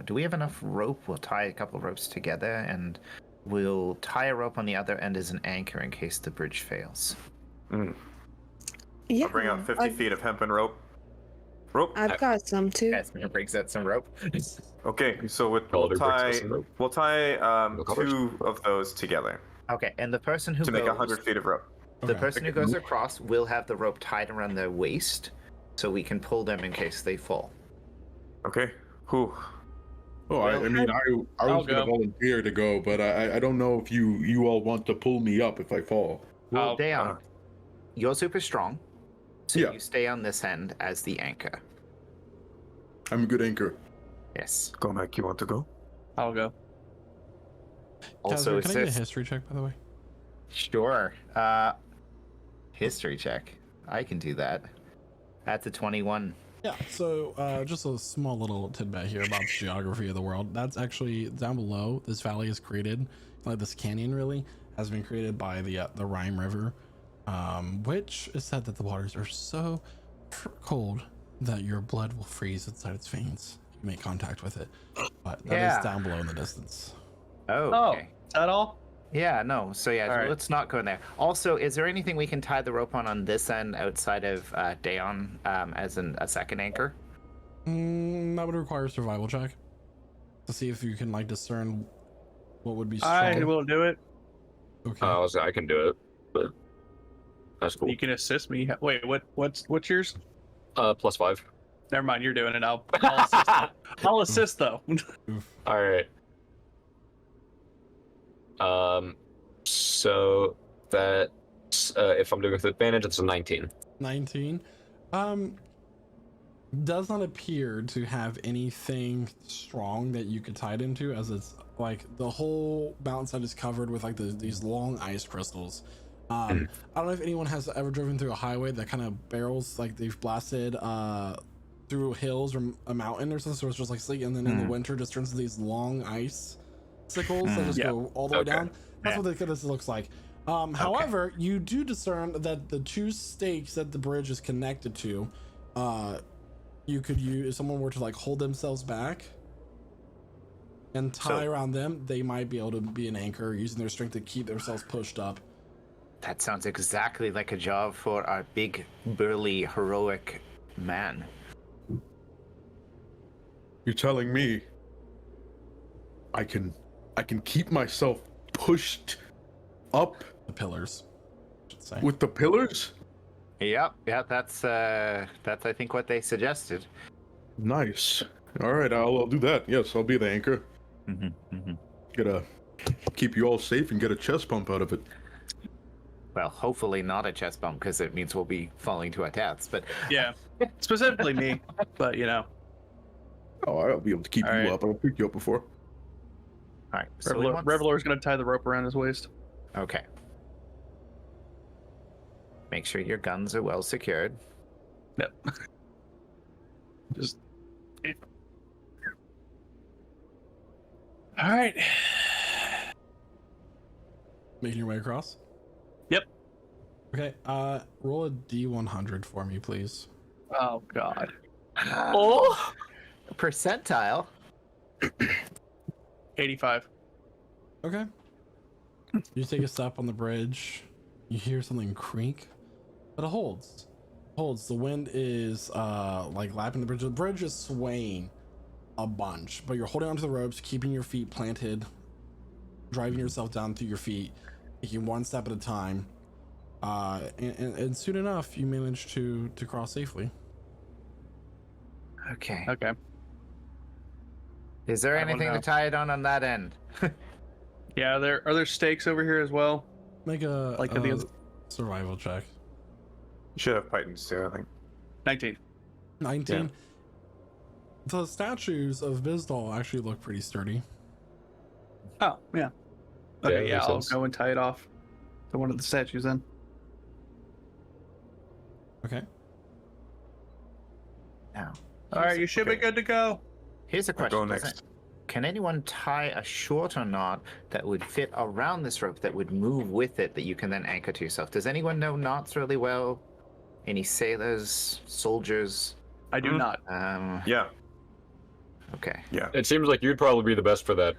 Do we have enough rope? We'll tie a couple ropes together, and we'll tie a rope on the other end as an anchor in case the bridge fails. Yeah. I'll bring out 50 feet of hempen rope. I've got some too. That's gonna break out some rope. Okay, so we'll Calder brings us tie No covers. 2 of those together Okay, and the person who to goes, make 100 feet of rope. the Okay. person who goes across will have the rope tied around their waist, so we can pull them in case they fall. Okay. Whew. Oh, I mean, I I'll was gonna go. volunteer to go, but I don't know if you all want to pull me up if I fall. Well, Oh, Dayon, you're super strong, so Yeah. you stay on this end as the anchor. I'm a good anchor. Yes. Cormac, you want to go? I'll go. Also, Casper, can I get a assist. history check, by the way? Sure. History check. I can do that. That's a 21. Yeah, so just a small little tidbit here about the geography of the world. That's actually down below. This valley is created, like this canyon really, has been created by the Rhine River, which is said that the waters are so cold that your blood will freeze inside its veins. You make contact with it, but that Yeah. is down below in the distance. Oh, Oh, okay. is that all? Yeah, no. So yeah, All right. let's not go in there. Also, is there anything we can tie the rope on this end outside of Dayon as a second anchor? That would require a survival check to see if you can like discern what would be strong. I will do it. Okay. I can do it, but that's cool. You can assist me. Wait, what's yours? +5. Never mind, you're doing it. I'll assist. I'll assist though. All right. So that if I'm doing it with advantage, it's a 19. 19 does not appear to have anything strong that you could tie it into, as it's like the whole mountainside is covered with like these long ice crystals. I don't know if anyone has ever driven through a highway that kind of barrels, like they've blasted through hills or a mountain or something, so it's just like sleek, and then in the winter just turns into these long ice sickles that just Yeah. go all the way Okay. down. That's Yeah. what this looks like. However, you do discern that the 2 stakes that the bridge is connected to, you could use, if someone were to like hold themselves back and tie So- around them, they might be able to be an anchor using their strength to keep themselves pushed up. That sounds exactly like a job for our big, burly, heroic man. You're telling me I can keep myself pushed up The pillars, I should say. with the pillars? Yep, yeah, that's I think what they suggested. Nice. All right, I'll do that. Yes, I'll be the anchor. Gotta keep you all safe and get a chest pump out of it. Well, hopefully not a chest bump because it means we'll be falling to our deaths. But Yeah, specifically me, but you know, Oh, I'll be able to keep All you right. up. I'll pick you up before. all right, so we want- Reveler's gonna tie the rope around his waist. Okay. Make sure your guns are well secured. Yep. Just. All right. Making your way across. Yep. Okay. Roll a D100 for me, please. Oh God. Oh. percentile. 85. Okay. You take a step on the bridge. You hear something creak, but it holds. The wind is like lapping the bridge. The bridge is swaying a bunch, but you're holding onto the ropes, keeping your feet planted, driving yourself down through your feet, taking one step at a time. And soon enough, you manage to cross safely. Okay. Okay. Is there I wanna anything to know. tie it on that end? Yeah, are there stakes over here as well? Make a Like the other- survival check. You should have Pythons too, I think. 19. 19. The statues of Bizdal actually look pretty sturdy. Oh, yeah. Yeah, Okay, yeah, makes I'll sense. go and tie it off to one of the statues then. Okay. Now. All right, you should be Okay. good to go. Here's a I'll go question. Does next. it- Can anyone tie a shorter knot that would fit around this rope that would move with it that you can then anchor to yourself? Does anyone know knots really well? Any sailors, soldiers? I do not. Yeah, Okay. yeah. It seems like you'd probably be the best for that.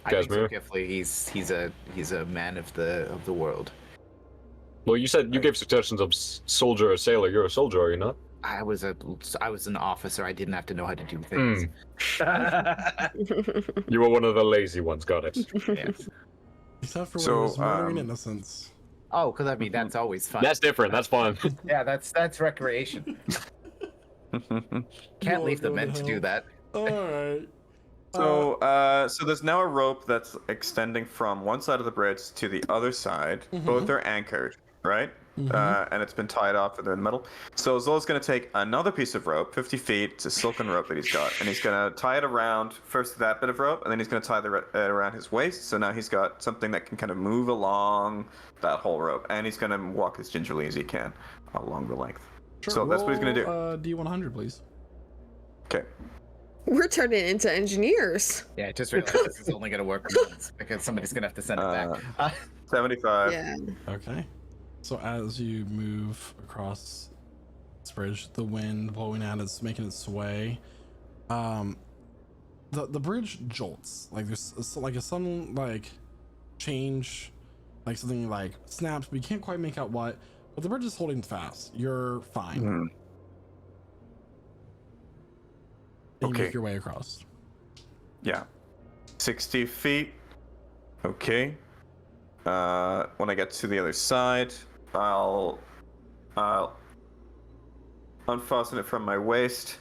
I think so, Casimir? Gifley. He's a man of the world. Well, you said you gave suggestions of soldier or sailor. You're a soldier, are you not? I was an officer. I didn't have to know how to do things. You were one of the lazy ones. Got it. Yeah. Except for when So, it was murdering um, innocents. Oh, because I mean that's always fun. That's different. That's fun. Yeah, that's recreation. Can't leave the Go men to do hell. that. All right. So there's now a rope that's extending from one side of the bridge to the other side. Both are anchored, right? And it's been tied off with the metal. So Zol's going to take another piece of rope, 50 feet. It's a silken rope that he's got, and he's going to tie it around first that bit of rope, and then he's going to tie it around his waist. So now he's got something that can kind of move along that whole rope, and he's going to walk as gingerly as he can along the length. Sure, so that's what he's going to do. D100, please. Okay. We're turning into engineers. Yeah, I just realized this is only gonna work once because somebody's gonna have to send it back. 75. Yeah. Okay. So as you move across this bridge, the wind blowing at it's making it sway. The bridge jolts. Like there's like a sudden like change, like something like snaps, but you can't quite make out what. But the bridge is holding fast. You're fine. Mhm. And you Okay. make your way across. Yeah. 60 feet. Okay. When I get to the other side, I'll unfasten it from my waist,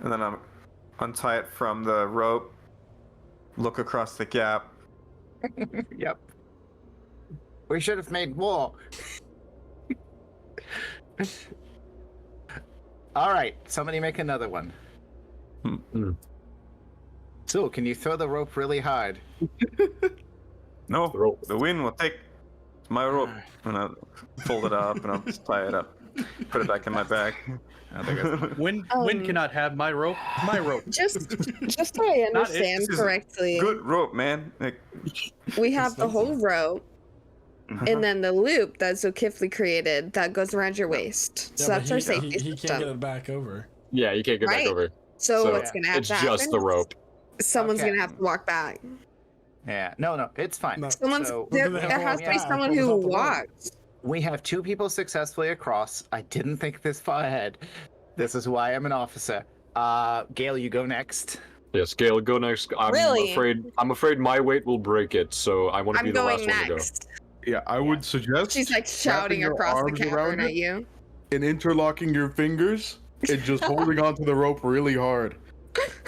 and then I'll untie it from the rope, look across the gap. Yep. We should have made more. All right, somebody make another one. So, can you throw the rope really hard? No, The rope. the wind will take my rope, and I'll fold it up, and I'll just tie it up, put it back in my bag. Oh, there goes. Wind cannot have my rope. My rope. Just so I Not it, understand this is correctly, Good rope, man. Like, we have the whole rope, and then the loop that Zulkifli created that goes around your waist. So Yeah, that's but our he safety can't get system. it back over. Yeah, you can't get Right. back over. So, So what's gonna have It's to happen? just the rope. Someone's Okay. gonna have to walk back. Yeah, no, it's fine. No. Someone's So- there. We're gonna There have has to to be walk someone back who without the rope. walks. We have two people successfully across. I didn't think this far ahead. This is why I'm an officer. Gail, you go next. Yes, Gail, go next. Really? I'm afraid my weight will break it, so I want to be I'm the going last one to go. next. Yeah, I would suggest She's like shouting your across the arms cavern around at it. you. and interlocking your fingers and just holding onto the rope really hard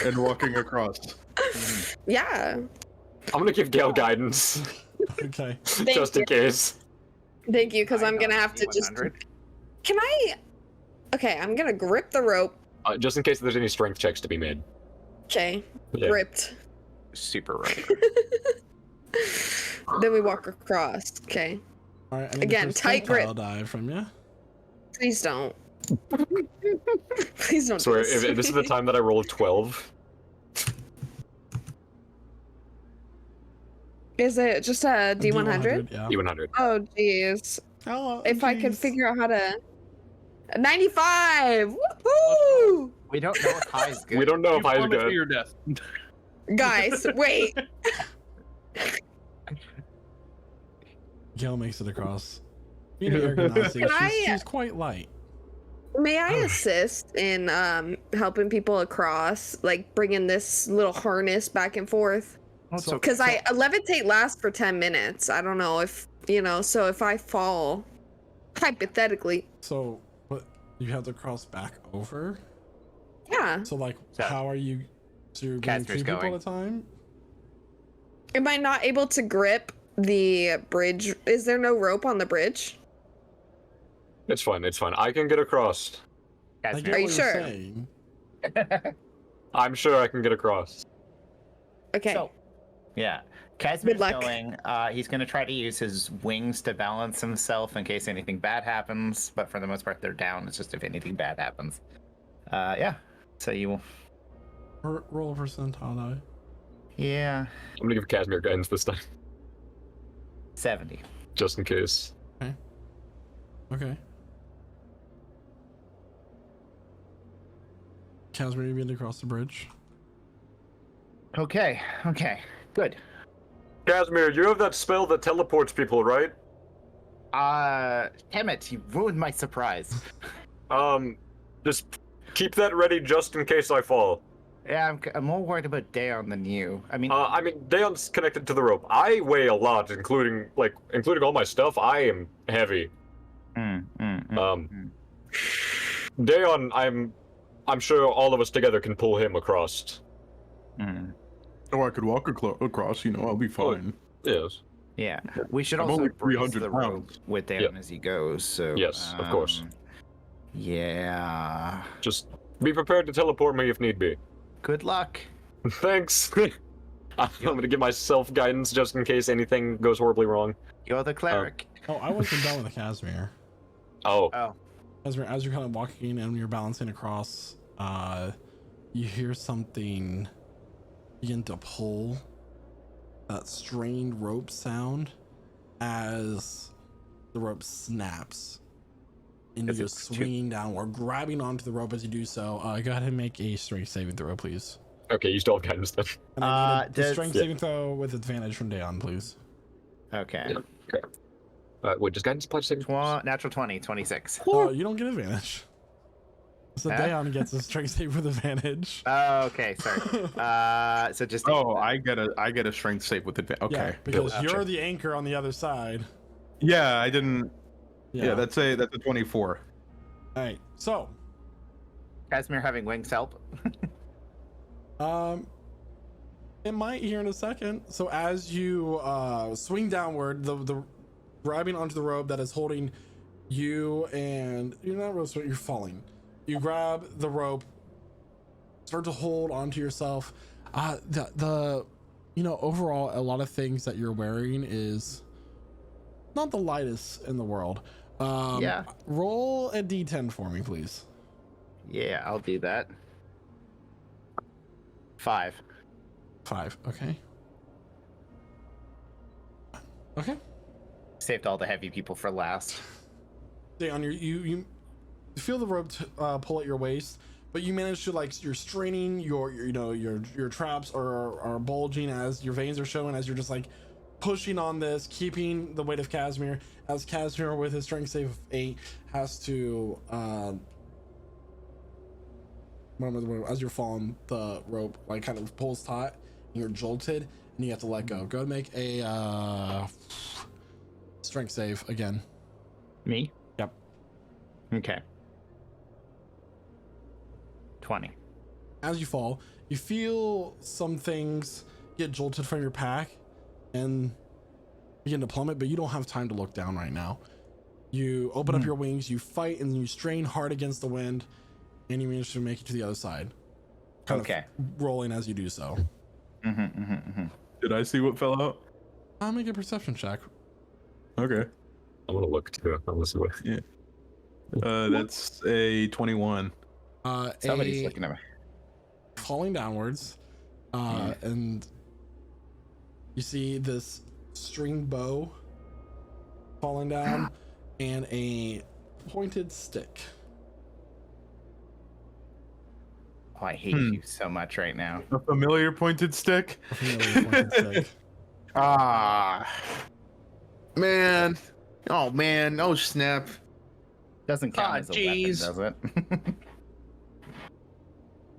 and walking across. Yeah. I'm gonna give Gail guidance, Okay. just in you. case. Thank you, because I I'm know, gonna have to just. D100. Can I? Okay, I'm gonna grip the rope. Just in case there's any strength checks to be made. Okay, Yeah. gripped. Super right. Then we walk across. Okay. All right. I need Again, the first tight grip. percentile die from you. Please don't. Please don't. So do if this is the time that I roll a 12, Is it just a D100? Yeah. D100. Oh, jeez. Oh, If I could jeez. figure out how to. 95! Woohoo! We don't know if high is good. We don't know if You I is plummet to good. your death. Guys, wait. Gail makes it across. You know, Eric and Nancy, she's quite light. May I assist in helping people across, like bringing this little harness back and forth? So- Because I levitate lasts for 10 minutes. I don't know if so if I fall, hypothetically, So, but you have to cross back over. yeah. So, like, So- how are you? So you're getting Casper's 2 people going. at a time. Am I not able to grip the bridge? Is there no rope on the bridge? It's fine. It's fine. I can get across. I get Are you what sure? you're saying. I'm sure I can get across. Okay. So, yeah. Casimir's luck. going. He's going to try to use his wings to balance himself in case anything bad happens. But for the most part, they're down. It's just if anything bad happens. Yeah. So you. Roll a percentile die. Yeah. I'm gonna give Casimir guidance this time, 70. just in case. Okay. Casimir, you being to cross the bridge. Okay. Good. Casimir, you have that spell that teleports people, right? Damn it, you ruined my surprise. Just keep that ready just in case I fall. Yeah, I'm more worried about Dayon than you. I mean, Daon's connected to the rope. I weigh a lot, including all my stuff. I am heavy. Daon, I'm sure all of us together can pull him across. Or I could walk across. I'll be fine. Yes. Yeah, we should I'm also only brace 300 the rope pounds. with Dayon Yep. as he goes. So Yes, of course. Yeah. Just be prepared to teleport me if need be. Good luck. Thanks. I'm gonna give myself guidance just in case anything goes horribly wrong. You're the cleric. Oh, I wasn't done with the Casimir. Oh. Casimir, as you're kind of walking and you're balancing across, you hear something begin to pull. That strained rope sound as the rope snaps. And you go swinging downward, grabbing onto the rope as you do so. Go ahead and make a strength saving throw, please. Okay, you still have guidance then. And I need a does- strength saving throw with advantage from Dayon, please. Okay. Yeah. Okay. Wait, does guidance apply to saving throws? Natural 20, 26. You don't get advantage. So Huh? Dayon gets a strength save with advantage. Okay, sorry. So just. Oh, I get a strength save with advantage. Okay. Yeah, because Gotcha. you're the anchor on the other side. Yeah, I didn't. Yeah, that's a 24. All right. So, Casimir having wings help. it might here in a second. So as you swing downward, the grabbing onto the rope that is holding you, and you're not really swinging, you're falling. You grab the rope, start to hold onto yourself. The overall, a lot of things that you're wearing is not the lightest in the world. Yeah. Roll a d10 for me, please. Yeah, I'll do that. 5. 5. Okay. Okay. Saved all the heavy people for last. Stay on you feel the rope pull at your waist, but you manage to, you're straining your traps are bulging as your veins are showing, as you're just pushing on this, keeping the weight of Casimir, as Casimir with his strength save of 8 has to as you're falling, the rope kind of pulls taut and you're jolted and you have to let go. Go and make a strength save again. Me? Yep. Okay. 20. As you fall, you feel some things get jolted from your pack and begin to plummet, but you don't have time to look down right now. You open up your wings, you fight, and you strain hard against the wind, and you manage to make it to the other side. Kind of rolling as you do so. Did I see what fell out? I'll make a perception check. Okay. I'm gonna look too. I'm gonna see what. Yeah. That's a 21. Somebody's looking at me. Falling downwards, and you see this string bow falling down and a pointed stick. Oh, I hate you so much right now. A familiar pointed stick. Familiar pointed stick. Ah, man. Oh man. Oh snap. Doesn't count as a weapon, does it?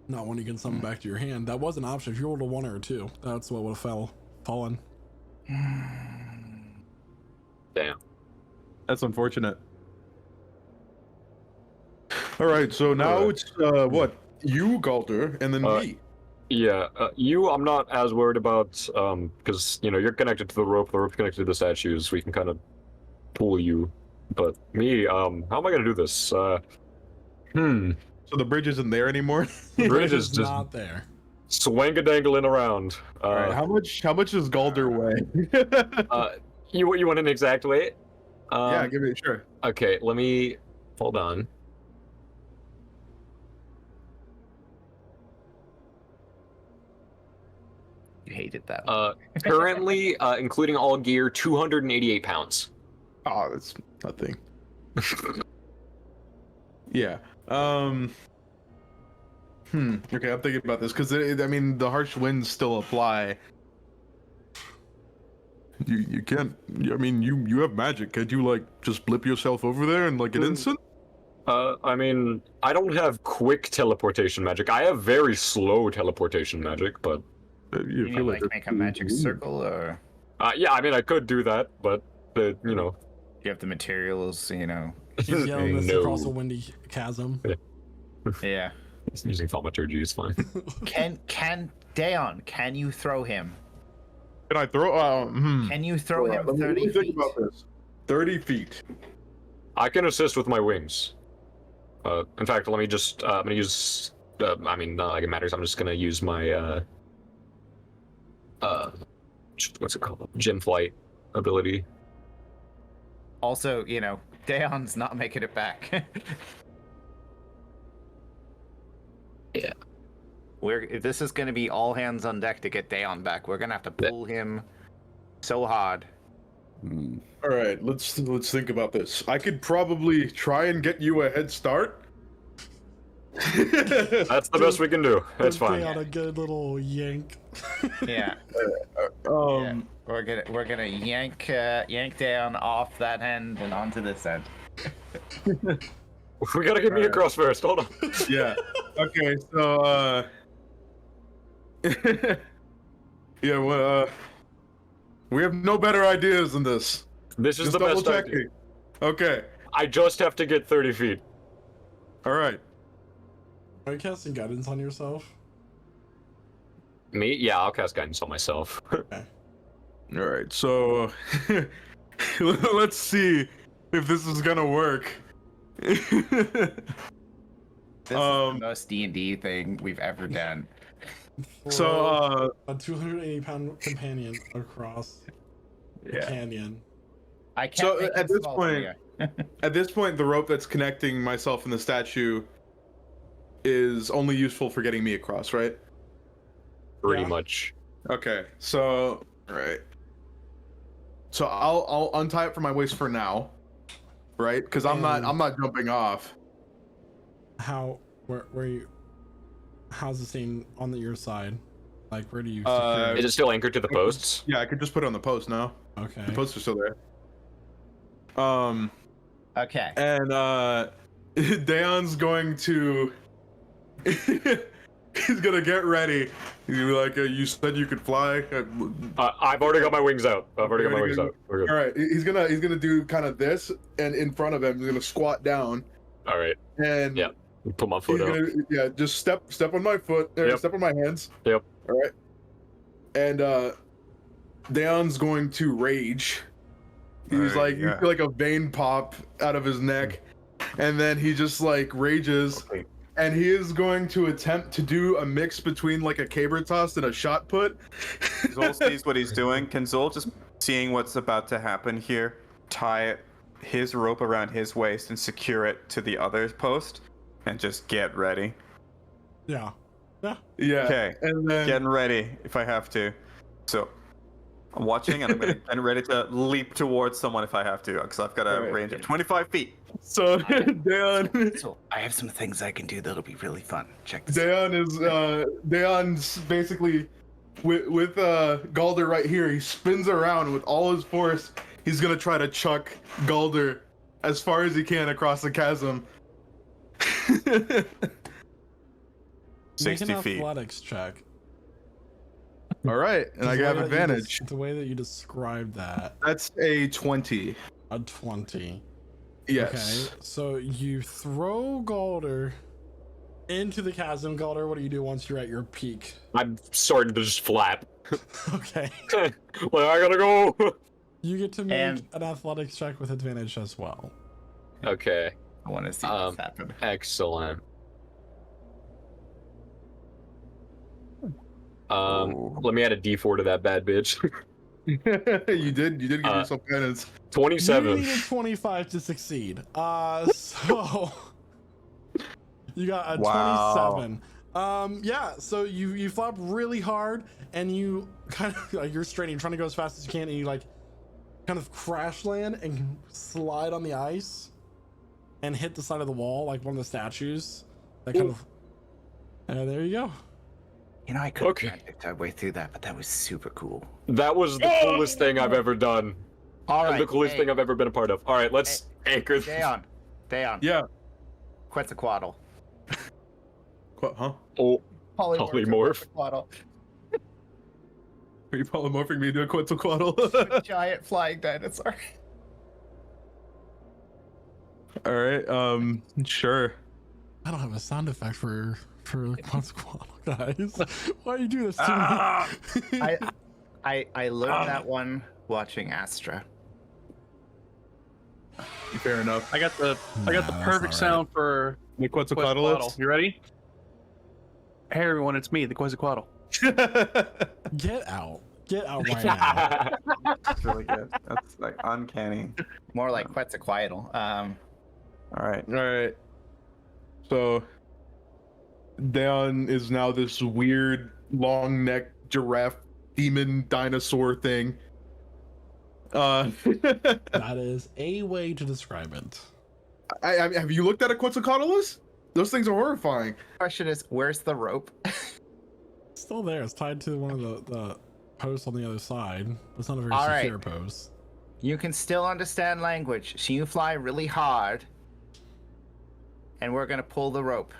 Not one you can summon back to your hand. That was an option. If you rolled a 1 or a 2, that's what would have fallen. Damn. That's unfortunate. All right, so now it's what? You, Galter, and then me. Yeah, you, I'm not as worried about, because, you know, you're connected to the rope's connected to the statues, we can kind of pull you. But me, how am I gonna do this? So the bridge isn't there anymore? The bridge It's is just not there. swang-a-dangling around. All right, how much does Galter weigh? You want an exact weight? Yeah, give me sure. Okay, let me, hold on. You hated that. Currently, including all gear, 288 pounds. Oh, that's nothing. Yeah. Okay, I'm thinking about this because I mean the harsh winds still apply. You can't. I mean, you have magic. Could you like just blip yourself over there in like an instant? I mean, I don't have quick teleportation magic. I have very slow teleportation magic, but you mean like make a magic circle, or? yeah, I mean, I could do that, but you know. You have the materials, you know. He's yelling this No. across a windy chasm. Yeah. Using thaumaturgy is fine. Can Daon? Can you throw him? Can I throw? Can you throw him Let me 30 think feet? about this. 30 feet. I can assist with my wings. In fact, let me just. I'm gonna use. I mean, not like it matters. I'm just gonna use my. What's it called? Gym flight ability. Also, you know, Daon's not making it back. Yeah. If this is going to be all hands on deck to get Daon back. We're going to have to pull him so hard. All right, let's think about this. I could probably try and get you a head start. That's the best we can do. That's Give fine. Daon a good little yank. Yeah. Um, We're gonna yank Daon off that end and onto this end. We gotta get me across first. Hold on. yeah. Okay, so yeah, well, we have no better ideas than this. This is Just the best double idea. checking. Okay. I just have to get 30 feet. All right. Are you casting guidance on yourself? Me? Yeah, I'll cast guidance on myself. Okay. All right. So let's see if this is gonna work. This is the most D&D thing we've ever done. So A 280-pound companion across the canyon. I can't So make at it this smaller, point- yeah. at this point, the rope that's connecting myself and the statue is only useful for getting me across, right? Pretty Yeah. much. Okay. So all right. So I'll untie it from my waist for now, right? Because I'm not jumping off. Where you? How's the scene on your side? Like, where do you? Is it still anchored to the posts? Yeah, I could just put it on the post now. Okay. The posts are still there. Okay. And Daon's going to he's gonna get ready. He's gonna be like, you said you could fly. I've already got my wings out. We're good. All right, he's gonna do kind of this, and in front of him, he's gonna squat down. All right. And Yeah. Put my foot he's up. gonna, just step on my foot, Yep. step on my hands. Yep. All right. And Daon's going to rage. He's Alright, like, yeah. you feel like a vein pop out of his neck, and then he just like rages, Okay. and he is going to attempt to do a mix between like a caber toss and a shot put. Zol sees what he's doing. Can Zol, just seeing what's about to happen here, tie his rope around his waist and secure it to the other post, and just get ready? Yeah. Yeah. Yeah. Okay. And then Getting ready if I have to. So, I'm watching, and I'm ready to leap towards someone if I have to, because I've got a Alright. range of 25 feet. So Dayon, So I have some things I can do that'll be really fun. Check this. Dayon's basically with Galder right here. He spins around with all his force. He's gonna try to chuck Galder as far as he can across the chasm. Make 60 an feet. athletics check. All right, and I The have way that you advantage. the way that you described that, That's a 20. a 20. Yes. Okay, so you throw Galder into the chasm. Galder, what do you do once you're at your peak? I'm starting to just flap. Okay, Like, I gotta go. you get to make And- an athletics check with advantage as well. Okay, I want to see Um, this happen. excellent. Ooh. Let me add a D4 to that bad bitch. you did give yourself penance. 27. You needed 25 to succeed. So you got a Wow. 27. Yeah. So you flop really hard, and you kind of like you're straining, trying to go as fast as you can, and you like kind of crash land and slide on the ice, and hit the side of the wall like one of the statues. That kind of. And there you go. You know, I could Okay. have magicked our way through that, but that was super cool. That was the coolest thing I've ever done. All And right, the coolest thing I've ever been a part of. All right, let's anchor. Dayon. Yeah. Quetzalcoatl. Huh? Oh, Polymorph. Quetzalcoatl. Are you polymorphing me to a Quetzalcoatl? Giant flying dinosaur. All right. Sure. I don't have a sound effect for Quetzalcoatl, guys. Why you do this to me? I learned that one watching Astra. Fair enough. I got the Nah, that's perfect not sound for The Quetzalcoatl. Quetzalcoatl. You ready? Hey everyone, it's me, the Quetzalcoatl. Get out. Get out right now. That's really good. That's like uncanny. More like Quetzalcoatl. All right. All right. So, Dayon is now this weird, long-necked giraffe demon dinosaur thing. That is a way to describe it. Have you looked at a Quetzalcoatlus? Those things are horrifying. Question is, where's the rope? It's still there. It's tied to one of the posts on the other side. It's not a very All right. secure post. You can still understand language, so you fly really hard, and we're gonna pull the rope.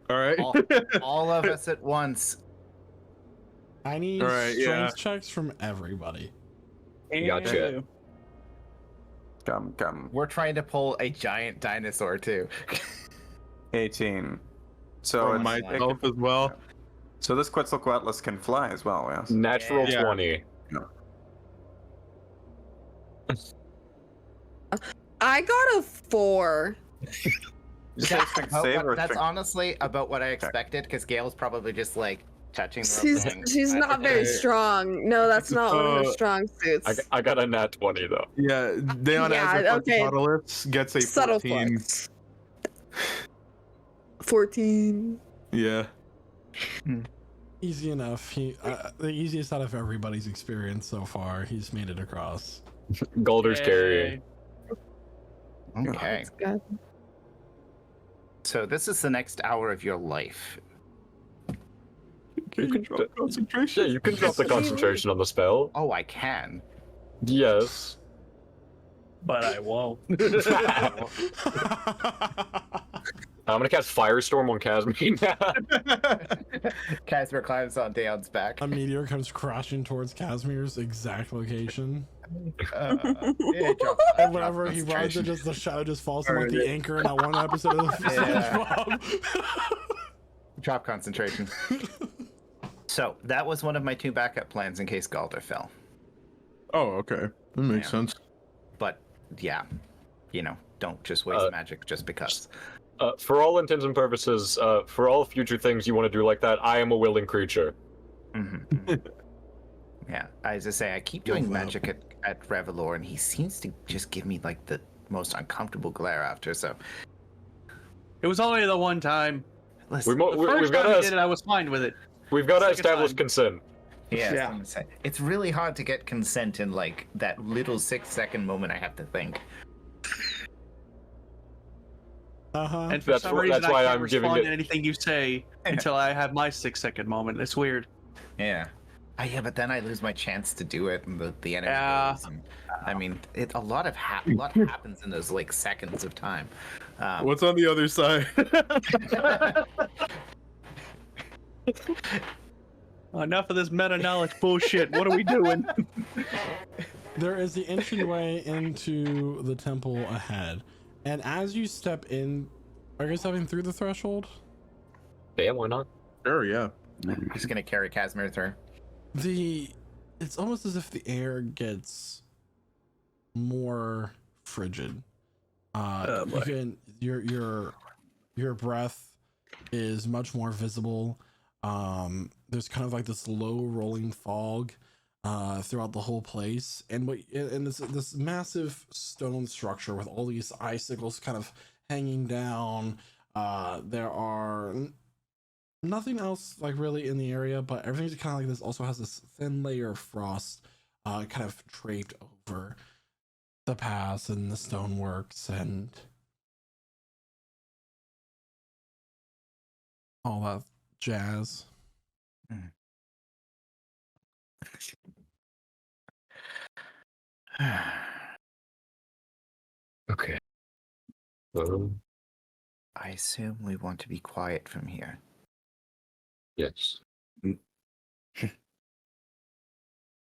All right. All of us at once. I need All right, strength yeah. checks from everybody. Gotcha. Come. We're trying to pull a giant dinosaur too. 18. So For it's, myself as well. so this Quetzalcoatlus can fly as well, yes. Natural Yeah. 20. I got a 4. Strength save or That's strength- honestly about what I expected, because Gail's probably just like touching the She's thing. she's not very strong. No, that's not one of her strong suits. I got a nat 20 though. Yeah, Dayon Yeah, as a okay. Quetzalcoatlus gets a Subtle 14. flex. 14. Yeah. Easy enough. The easiest out of everybody's experience so far. He's made it across. Galder's carrying. Okay. That's good. So this is the next hour of your life. You can drop concentration. Yeah, you can drop the concentration on the spell. Oh, I can. Yes. But I won't. I'm gonna cast Firestorm on Casimir. Casimir climbs on Dayon's back. A meteor comes crashing towards Casimir's exact location. Yeah, drop And whenever he rides concentration. it, the shadow just falls on like the anchor in that one episode of SpongeBob. Drop concentration. So that was one of my 2 backup plans in case Galder fell. Oh, okay. That makes Yeah. sense. But yeah, don't just waste Uh, magic just because. For all intents and purposes, for all future things you want to do like that, I am a willing creature. Mhm. Yeah, as I say, I keep doing Love that. magic at Revelor, and he seems to just give me like the most uncomfortable glare after. So It was only the one time. listen, The first We've time got I to did it, I was fine with it. we've got to Second establish time. consent. Yes, Yeah. I'm gonna say. It's really hard to get consent in like that little 6-second moment I have to think. And for That's some wh- reason, that's I why can't I'm giving respond it- to anything you say until I have my 6-second moment. It's weird. Yeah. Yeah, but then I lose my chance to do it, and the enemy Yeah. goes. And, I mean, a lot happens in those like seconds of time. What's on the other side? Enough of this meta knowledge bullshit. What are we doing? There is the entryway into the temple ahead, and as you step in, are you stepping through the threshold? Yeah, why not? Sure, yeah. I'm just gonna carry Casimir through. It's almost as if the air gets more frigid. You can your breath is much more visible. There's kind of like this low rolling fog throughout the whole place, and this massive stone structure with all these icicles kind of hanging down. There are nothing else like really in the area, but everything's kind of like this. Also has this thin layer of frost, kind of draped over the paths and the stoneworks and all that jazz. Okay. I assume we want to be quiet from here. Yes.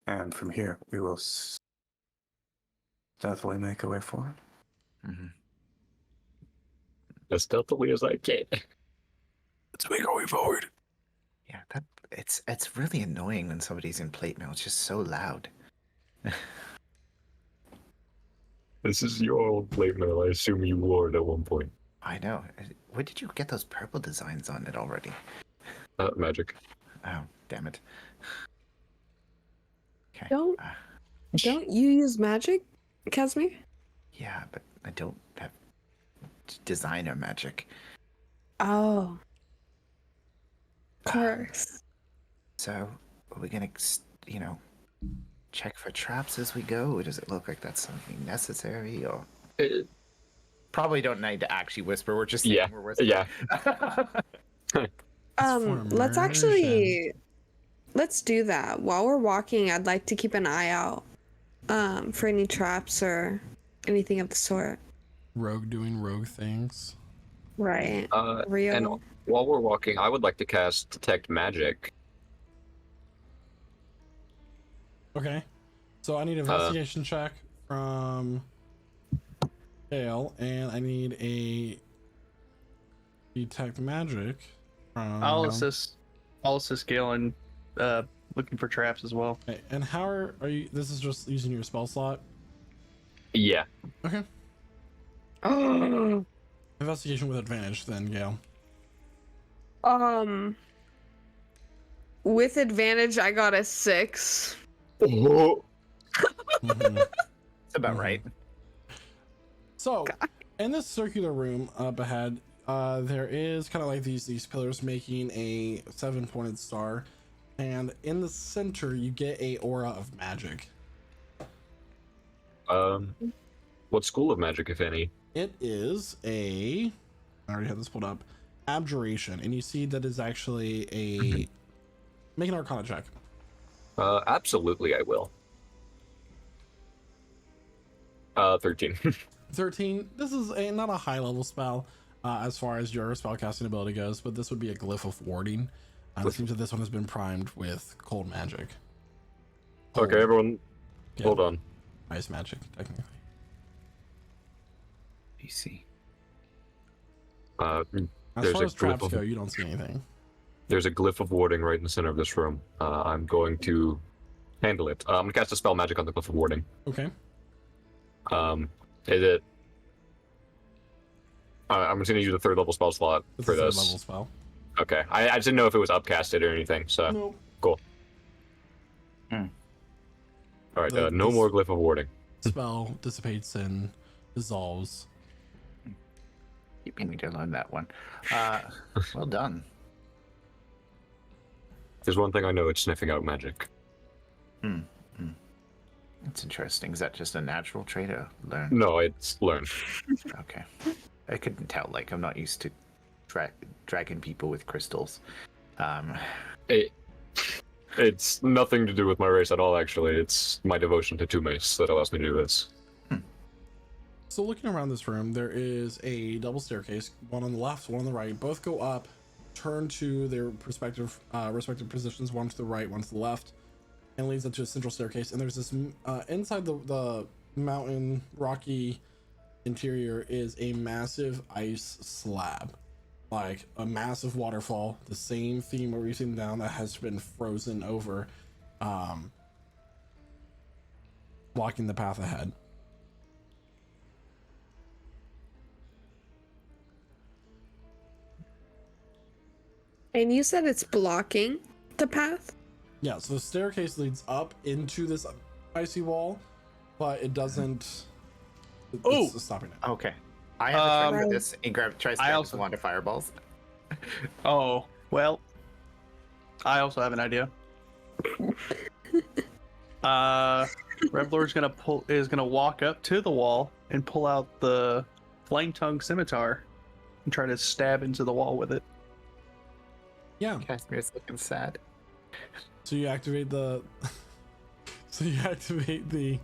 And from here, we will definitely make our way forward. Mm-hmm. As stealthily as I can. Let's make our way forward. Yeah, it's really annoying when somebody's in plate mail. It's just so loud. This is your old plate mail. I assume you wore it at one point. I know. Where did you get those purple designs on it already? Magic. Oh, damn it. Okay. Don't you use magic, Casimir? Yeah, but I don't have designer magic. Oh. Of course. So, are we gonna, check for traps as we go? Or does it look like that's something necessary? Or probably don't need to actually whisper. We're just saying we're whispering. Yeah. Let's do that. While we're walking, I'd like to keep an eye out for any traps or anything of the sort. Rogue doing rogue things. Right. And while we're walking, I would like to cast Detect Magic. Okay. So I need an investigation check from Gale, and I need a Detect Magic from... I'll assist Gale in looking for traps as well. Okay. And how are you... This is just using your spell slot? Yeah. Okay. Investigation with advantage then, Gale. With advantage, I got a 6. Oh. Mhm. It's about right. So, in this circular room up ahead, there is kind of like these pillars making a 7-pointed star, and in the center you get a aura of magic. What school of magic, if any? It is I already had this pulled up, abjuration, and you see that is actually a make an arcana check. Absolutely, I will. 13. 13. This is not a high level spell as far as your spellcasting ability goes, but this would be a glyph of warding. It seems that this one has been primed with cold magic. Okay, everyone, hold on. Ice magic, technically. PC. As There's far a as traps glyph go, of, you don't see anything. there's a glyph of warding right in the center of this room. I'm going to handle it. I'm gonna cast a spell magic on the glyph of warding. Okay. Is it? I'm just gonna use a 3rd level spell slot It's for a 3rd this. level spell. Okay, I just didn't know if it was upcasted or anything. So No. cool. Hmm. All right, no more glyph of warding. Spell dissipates and dissolves. You need me to learn that one. Well done. There's one thing I know: it's sniffing out magic. That's interesting. Is that just a natural trait to learn? No, it's learned. Okay. I couldn't tell. Like, I'm not used to dragging people with crystals. It's nothing to do with my race at all, actually. It's my devotion to two mace that allows me to do this. So looking around this room, there is a double staircase, one on the left, one on the right. Both go up, turn to their respective positions, one to the right, one to the left, and leads up to a central staircase. And there's this inside the mountain rocky interior is a massive ice slab, like a massive waterfall, the same theme where we've seen down that has been frozen over, blocking the path ahead. And you said it's blocking the path? Yeah, so the staircase leads up into this icy wall, but it doesn't. It's stopping it. Okay. I have a trick for this and tries to grab also- some water fireballs. Oh, well, I also have an idea. Revlor's gonna walk up to the wall and pull out the flame tongue scimitar and try to stab into the wall with it. Yeah. Casimir's looking sad. So you activate the. So you activate the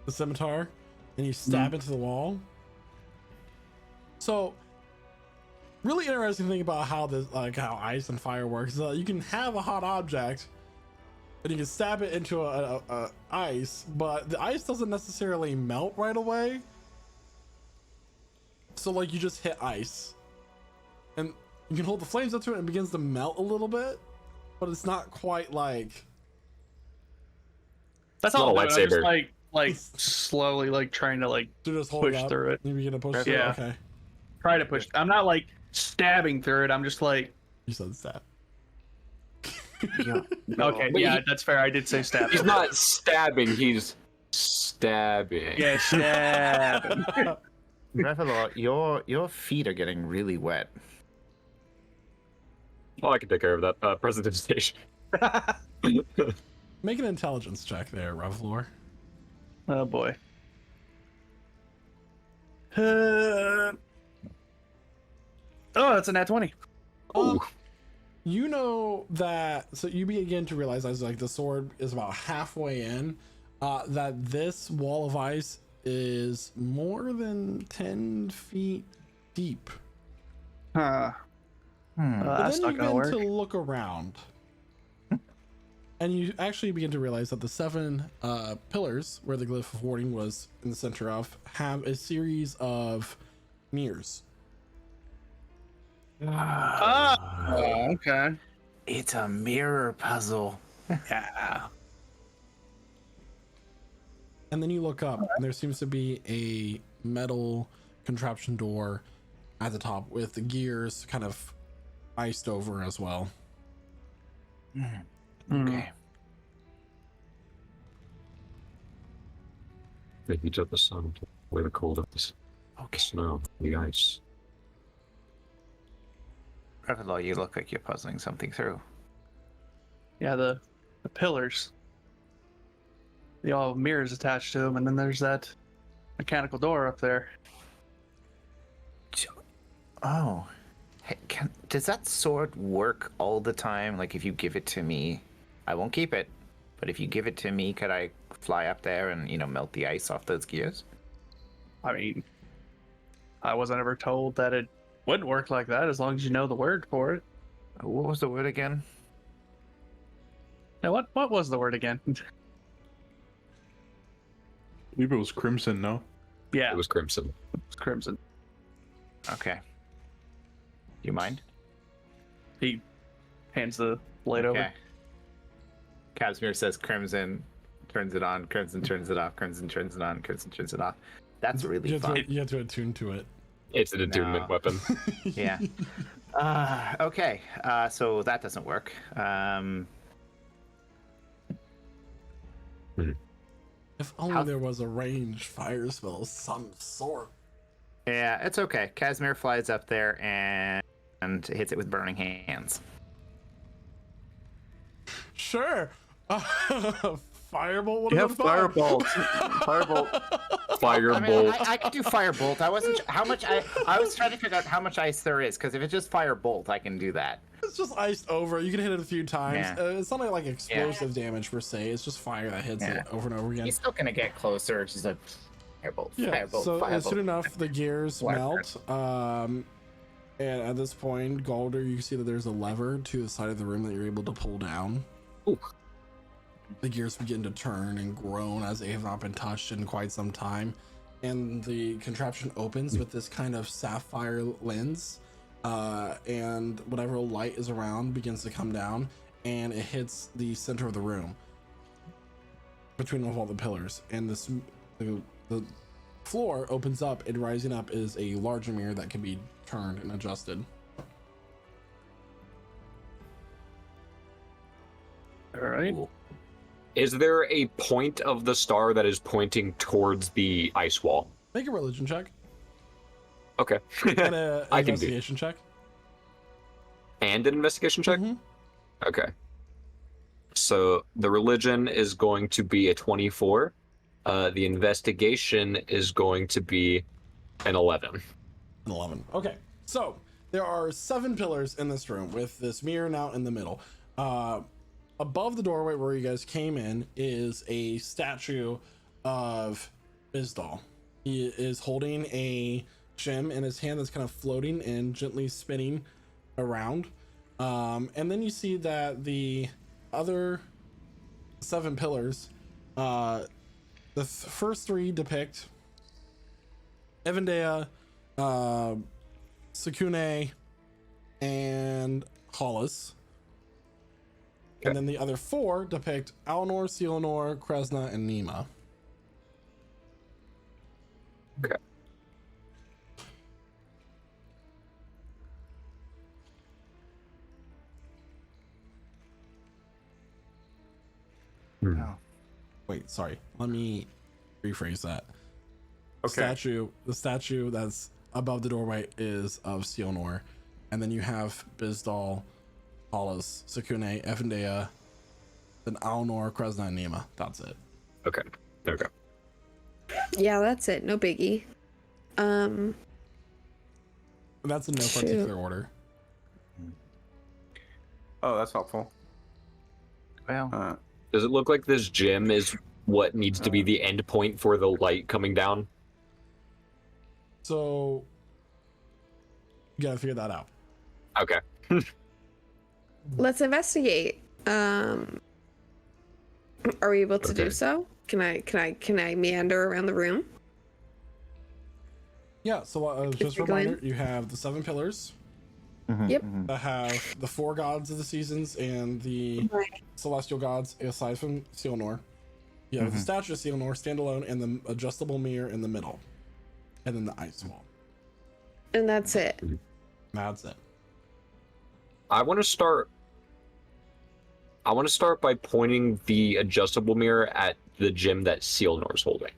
scimitar, and you stab into the wall. So, really interesting thing about how how ice and fire works is that you can have a hot object, and you can stab it into a ice, but the ice doesn't necessarily melt right away. So like you just hit ice, and you can hold the flames up to it and it begins to melt a little bit, but it's not quite like. That's Not all a I'm doing. I'm just lightsaber. like slowly trying to To just hold push it up. through it. You begin to push through. Yeah. Okay. Try to push. I'm not like stabbing through it. I'm just like, You said stab. okay, But yeah, he- that's fair. I did say stab. He's not stabbing, he's stabbing. Yeah, stabbing. Revelor, your feet are getting really wet. Oh, I can take care of that. President Station. Make an intelligence check there, Revlor. Oh boy. Oh, that's a nat 20. You know that, so you begin to realize as like the sword is about halfway in, that this wall of ice is more than 10 feet deep. Huh. But That's then you not gonna begin work. to look around. And you actually begin to realize that the 7 pillars where the glyph of warding was in the center of have a series of mirrors. Oh, okay. It's a mirror puzzle. Yeah. And then you look up, and there seems to be a metal contraption door at the top with the gears kind of iced over as well. Okay. The heat of the sun, away the cold of the snow, the ice. Revelor, you look like you're puzzling something through. Yeah, the pillars. They all have mirrors attached to them, and then there's that mechanical door up there. Oh. Hey, does that sword work all the time? Like, if you give it to me, I won't keep it. But if you give it to me, could I fly up there and, melt the ice off those gears? I mean, I wasn't ever told that it wouldn't work like that as long as you know the word for it. What was the word again? Now, what was the word again? I believe it was crimson, no? Yeah, It was crimson. it's crimson. Okay. You mind? He hands the blade over. Okay. Casimir says crimson, turns it on, crimson turns it off, crimson turns it on, crimson turns it off. That's really You fun. have to attune to it. It's an attunement No. weapon. Yeah. Okay. So that doesn't work. If only How- there was a ranged fire spell of some sort. Yeah, it's okay. Casimir flies up there and hits it with burning hands. Sure. Firebolt would You have have been fine. Firebolt. Firebolt. I mean, Firebolt. I could do firebolt. I wasn't how much I was trying to figure out how much ice there is, because if it's just firebolt, I can do that. It's just iced over. You can hit it a few times. Yeah. It's not like explosive damage per se. It's just fire that hits Yeah. it over and over again. He's still gonna get closer. Just a firebolt. Yeah. Firebolt. So firebolt. soon enough, the gears Whatever. melt. And at this point, Galder, you can see that there's a lever to the side of the room that you're able to pull down. Ooh. The gears begin to turn and groan as they have not been touched in quite some time. And the contraption opens with this kind of sapphire lens. And whatever light is around begins to come down, and it hits the center of the room between all the pillars. And the floor opens up, and rising up is a larger mirror that can be turned and adjusted. All right. Is there a point of the star that is pointing towards the ice wall? Make a religion check Okay. and a I can do. investigation check. And an investigation check? Mhm. Okay. So the religion is going to be a 24. The investigation is going to be an 11. An 11. Okay, so there are 7 pillars in this room with this mirror now in the middle. Above the doorway where you guys came in is a statue of Bizdal. He is holding a gem in his hand that's kind of floating and gently spinning around. And then you see that the other 7 pillars, the first 3 depict Evandea, Sakune, and Hollis. And then the other 4 depict Alnor, Selenor, Kresna, and Nima. Okay. Wait, sorry. Let me rephrase that. Okay. The statue that's above the doorway is of Selenor. And then you have Bizdal, Hollis, Sakune, Evandea, then Alnor, Kresna, and Nima. That's it. Okay. Okay. Yeah, that's it. No biggie. And that's in no Shoot. particular order. Oh, that's helpful. Well, Does it look like this gem is what needs to be the end point for the light coming down? So you gotta figure that out. Okay. Let's investigate. Are we able to do Okay. so? Can I meander around the room? Yeah, so just a we go in? reminder, you have the 7 pillars Yep. that have the 4 gods of the seasons and the Right. celestial gods aside from Selenor. You have the statue of Selenor standalone and the adjustable mirror in the middle. And then the ice wall. And that's it. That's it. I want to start by pointing the adjustable mirror at the gem that Sealnor's holding.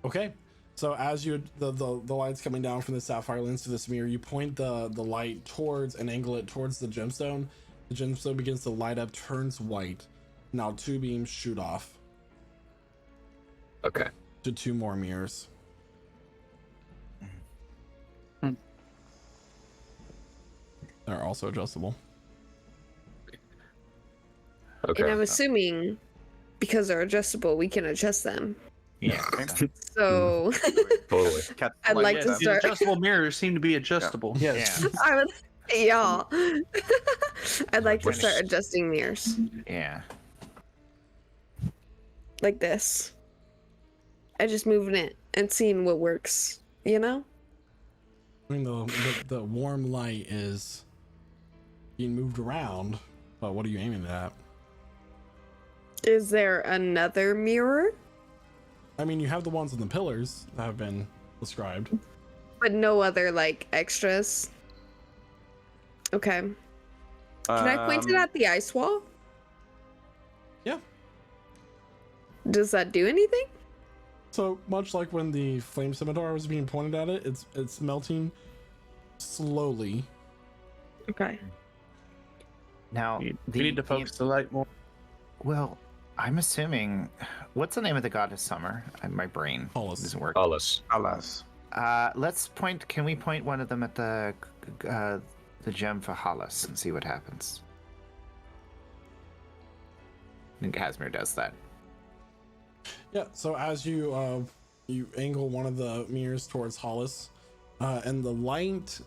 Okay. So as you the light's coming down from the sapphire lens to this mirror, you point the light towards and angle it towards the gemstone. The gemstone begins to light up, turns white. Now 2 beams shoot off Okay. to 2 more mirrors. They're also adjustable. Okay. And I'm assuming because they're adjustable, we can adjust them. yeah. So Totally. I'd like Yeah, to the start. adjustable mirrors seem to be adjustable. Yes. Yeah. I would, y'all. I'd like to Which- start adjusting mirrors Yeah. like this. I just moving it and seeing what works. You know? I mean, the warm light is being moved around, but what are you aiming at? Is there another mirror? I mean, you have the ones on the pillars that have been described. But no other like extras. Okay. Can I point it at the ice wall? Yeah. Does that do anything? So much like when the flame scimitar was being pointed at it, it's melting slowly. Okay. Now We need to focus the light more. Well, I'm assuming. What's the name of the goddess summer? My brain Hollis. doesn't work. Alice. Alas. Let's point. Can we point one of them at the gem for Hollis and see what happens? I think Casimir does that. Yeah. So as you you angle one of the mirrors towards Hollis, and the light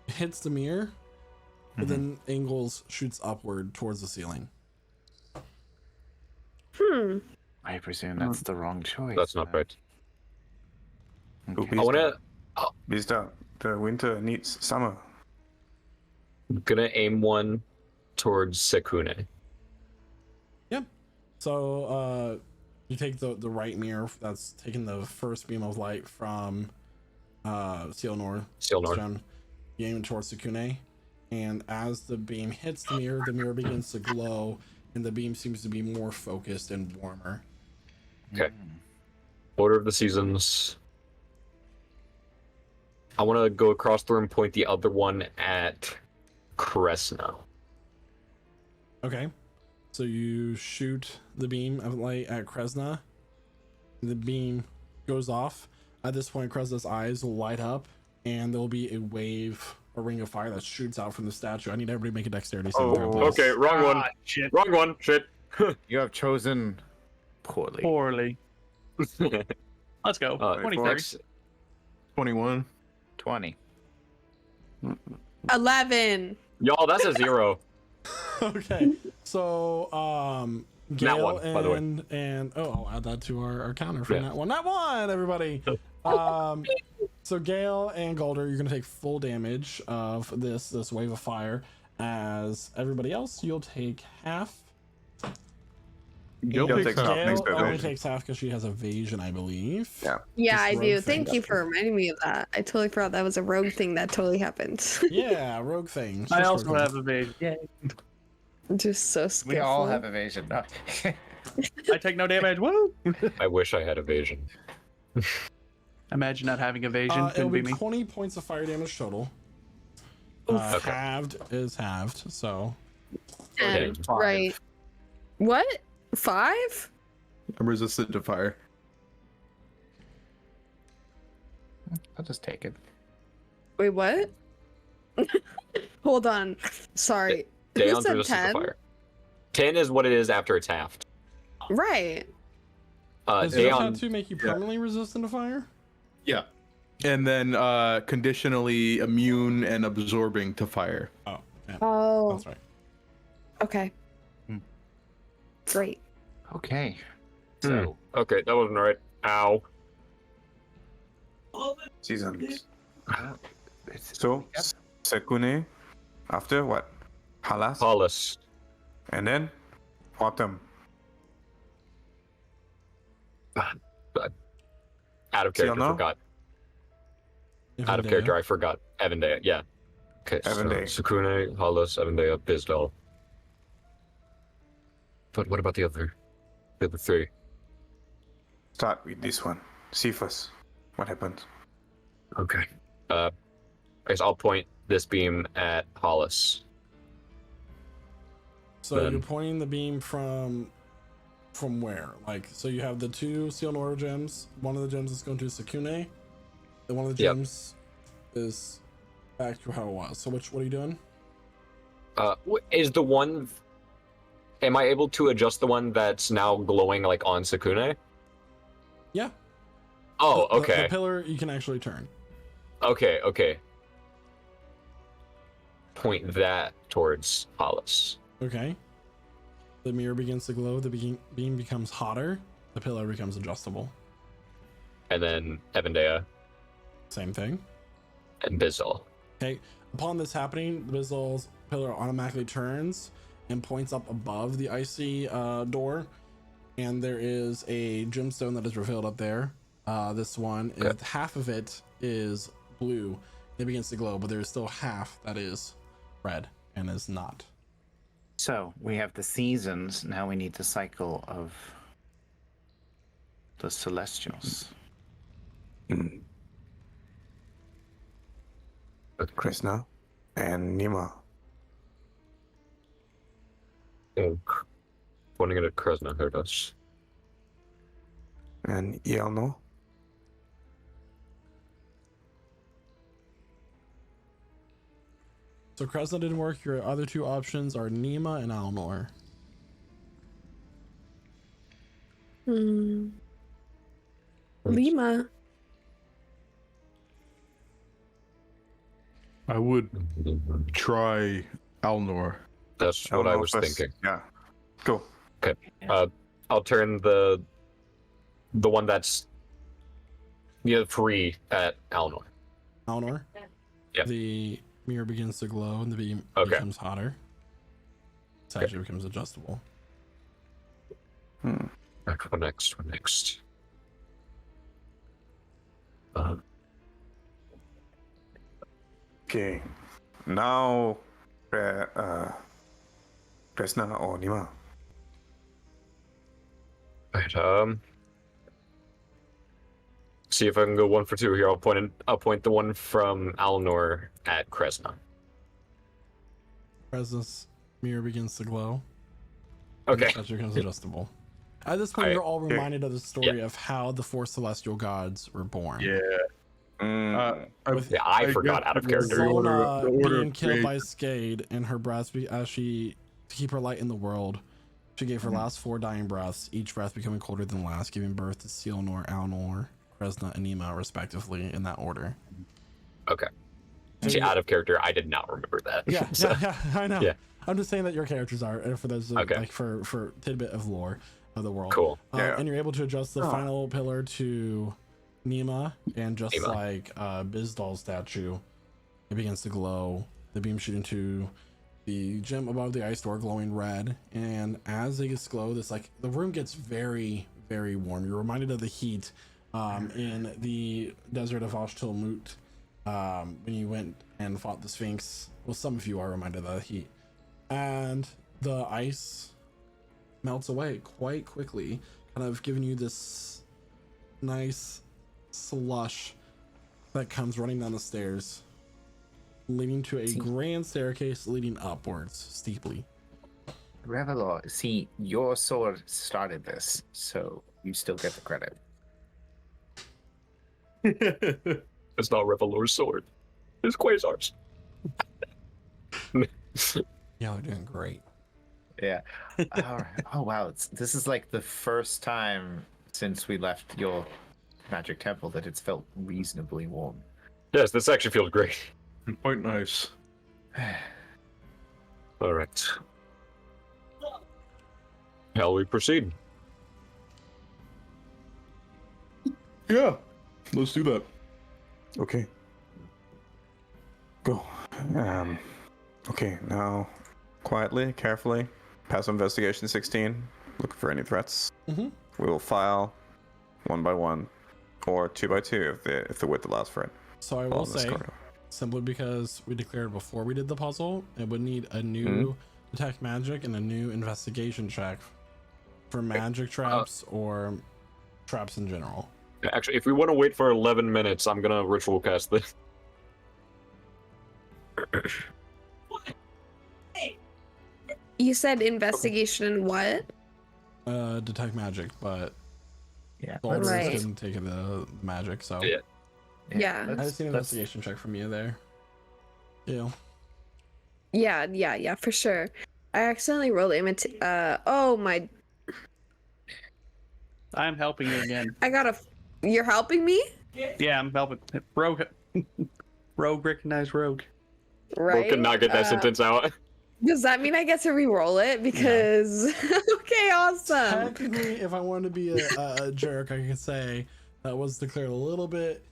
hits the mirror, but then angles shoots upward towards the ceiling. I presume that's the wrong choice. That's not right. Okay. I wanna. Vista, the winter needs summer. Gonna aim one towards Sekune. Yep. So you take the right mirror that's taking the first beam of light from Sealnor. Sealnor. You aim it towards Sukune, and as the beam hits the mirror begins to glow, and the beam seems to be more focused and warmer. Okay. Order of the Seasons. I want to go across the room, point the other one at Kresna. Okay. So you shoot the beam of light at Kresna. The beam goes off. At this point, Kresna's eyes will light up, and there'll be a ring of fire that shoots out from the statue. I need everybody to make a dexterity saving throw, please. Okay, wrong one. Shit. Wrong one. Shit. You have chosen poorly. Poorly. Let's go. 23. Dex- 21. 20. 11. Y'all, that's a 0. Okay. So Nat Gale one, by the way. and I'll add that to our counter for Yeah. Nat 1, everybody. So Gale and Galder, you're gonna take full damage of this wave of fire. As everybody else, you'll take half. Gil Gil takes takes half. half. Thanks, Gale only Evasion. takes half because she has evasion, I believe. Yeah. Yeah, This I rogue do. thing. Thank you for reminding me of that. I totally forgot that was a rogue thing that totally happened. Yeah, rogue thing. I Just also rogue have evasion. Yay. Just so skillful. We all have evasion. No. I take no damage. Woo! I wish I had evasion. Imagine not having evasion. It'll Couldn't be be me. 20 points of fire damage total. Okay. Halved is halved, so 10, Okay. right. What? 5? I'm resistant to fire. I'll just take it. Wait, what? Hold on. Sorry. Who Daeon's said resistant to 10? fire. 10 is what it is after it's halved. Right. does the Daeon, tattoo make you permanently resistant to fire? Yeah. And then conditionally immune and absorbing to fire. Oh, yeah, Oh, that's right. okay. Great. Okay. Hmm. So, okay, that wasn't right. Ow. Seasons. it's, So, Yep. Sekune, after what? Halas, Hollis. and then autumn. Out of character, Sealnor? forgot. If Out of I did. character, I forgot. Evandea, yeah. Okay, Evandea. so Sukune, Hollis, Evandea, Bizdal. But what about the other three? Start with this one. See first. What happened? Okay. I guess I'll point this beam at Hollis. So Then- you're pointing the beam from where? Like, so you have the two Sealnor gems. One of the gems is going to Sakune, and one of the Yep. gems is back to how it was. So what are you doing? Is the one... Am I able to adjust the one that's now glowing, like, on Sakune? Yeah. Oh, The okay. pillar you can actually turn. Okay. Point that towards Hollis. Okay. The mirror begins to glow. The beam becomes hotter. The pillar becomes adjustable. And then Evandea Same thing. and Bizdal. Okay. Upon this happening, the Bizzle's pillar automatically turns and points up above the icy door, and there is a gemstone that is revealed up there. This one, Okay. half of it is blue. It begins to glow, but there is still half that is red and is not. so we have the seasons. Now we need the cycle of the celestials. Krishna and Nima. pointing it at Kresna. There it is. And Yelno. So Kresna didn't work. Your other two options are Nima and Alnor. Lima. I would try Alnor. That's what I was thinking. Yeah. Cool. I'll turn the one that's free at Alnor. Alnor. Yep. The mirror begins to glow and the beam Okay. becomes hotter. It actually becomes adjustable. What next? What next? Okay. Now, Kresna or Nima. Right. See if I can go 1 for 2 here. I'll point the one from Alnor at Kresna. Kresna's mirror begins to glow. Okay. It actually becomes adjustable. At this point, Alright. you're all reminded of the story of how the four celestial gods were born. Yeah. With I forgot out of character. Zona The order being of killed by creation. Skade and her breaths as she to keep her light in the world. She gave her last 4 dying breaths, each breath becoming colder than last, giving birth to Sealnor, Alnor, Kresna, and Nima, respectively, in that order. Okay. See, out of character, I did not remember that. Yeah, So- yeah, I know. Yeah. I'm just saying that your characters are for those Okay. like for tidbit of lore of the world. Cool. Yeah. And you're able to adjust the final pillar to Nima, and just Nima. like Bizdal's statue, it begins to glow. The beam shoot into the gem above the ice door, glowing red. And as it gets glow, this like the room gets very, very warm. You're reminded of the heat in the desert of Ashtilmut when you went and fought the Sphinx. Well, some of you are reminded of the heat, and the ice melts away quite quickly, kind of giving you this nice slush that comes running down the stairs, leading to a grand staircase leading upwards steeply. Revelor, see, your sword started this, so you still get the credit. It's not Revelor's sword. It's Quasar's. Yeah, they're doing great. Yeah. All right. Oh wow, this is like the first time since we left your magic temple that it's felt reasonably warm. Yes, this actually feels great. Quite nice. All right. Shall we proceed? Yeah. Let's do that. Okay. Go. Okay, now quietly, carefully, pass investigation 16. Look for any threats. Mm-hmm. We will file 1 by 1 or 2 by 2 if the width allows for it. So I All will in this say, corridor. simply because we declared before we did the puzzle, it would need a new detect magic and a new investigation check for magic traps or traps in general. Actually, if we want to wait for 11 minutes, I'm gonna ritual cast this. You said investigation and what? Detect magic, but Yeah. Gold Right. didn't take the magic, so Yeah. Yeah. I just need an investigation check from you there. Yeah. Yeah, for sure. I accidentally rolled oh my, I'm helping you again. you're helping me? Yeah, I'm helping. Rogue. Rogue, recognize rogue. Right? We could not get that sentence out. Does that mean I get to re-roll it? Because, okay, awesome. Technically, if I wanted to be a jerk, I could say that was declared a little bit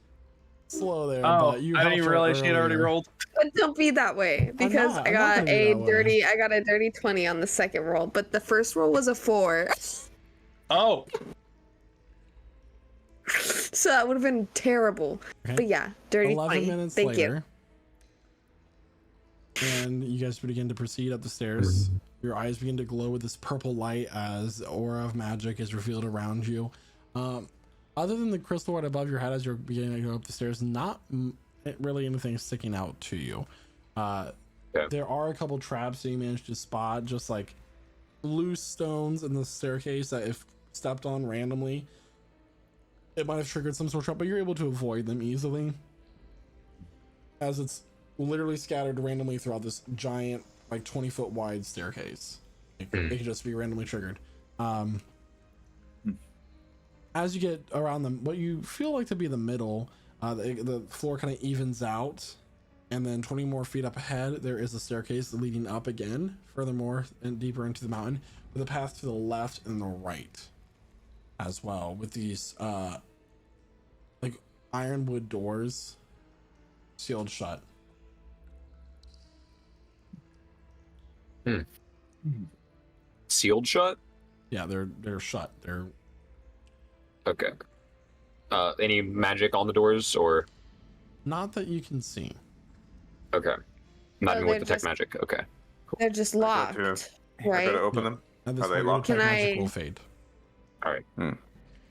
slow there. Oh, but you I didn't helped even her realize she had already earlier. rolled. But don't be that way, because not. I I'm not got gonna be a that way. dirty 20 on the second roll, but the first roll was a 4. Oh, So that would have been terrible. Okay. But yeah, dirty 11 20. minutes Thank later, and you guys begin to proceed up the stairs. Your eyes begin to glow with this purple light as the aura of magic is revealed around you. Other than the crystal right above your head as you're beginning to go up the stairs, not really anything sticking out to you. Okay. There are a couple traps that you managed to spot, just like loose stones in the staircase that if stepped on randomly, it might have triggered some sort of trap, but you're able to avoid them easily, as it's literally scattered randomly throughout this giant, like 20-foot wide staircase. It could just be randomly triggered. As you get around them, what you feel like to be the middle, the floor kind of evens out, and then 20 more feet up ahead, there is a staircase leading up again, furthermore and deeper into the mountain, with a path to the left and the right as well, with these like ironwood doors sealed shut. Sealed shut? Yeah, they're shut. They're Okay. Any magic on the doors, or? not that you can see. Okay. Not Oh, even with they're the tech just- magic. Okay. They're just I locked, go to right? open them. At this Are they point, your locked? detect Can magic I- will fade. All right.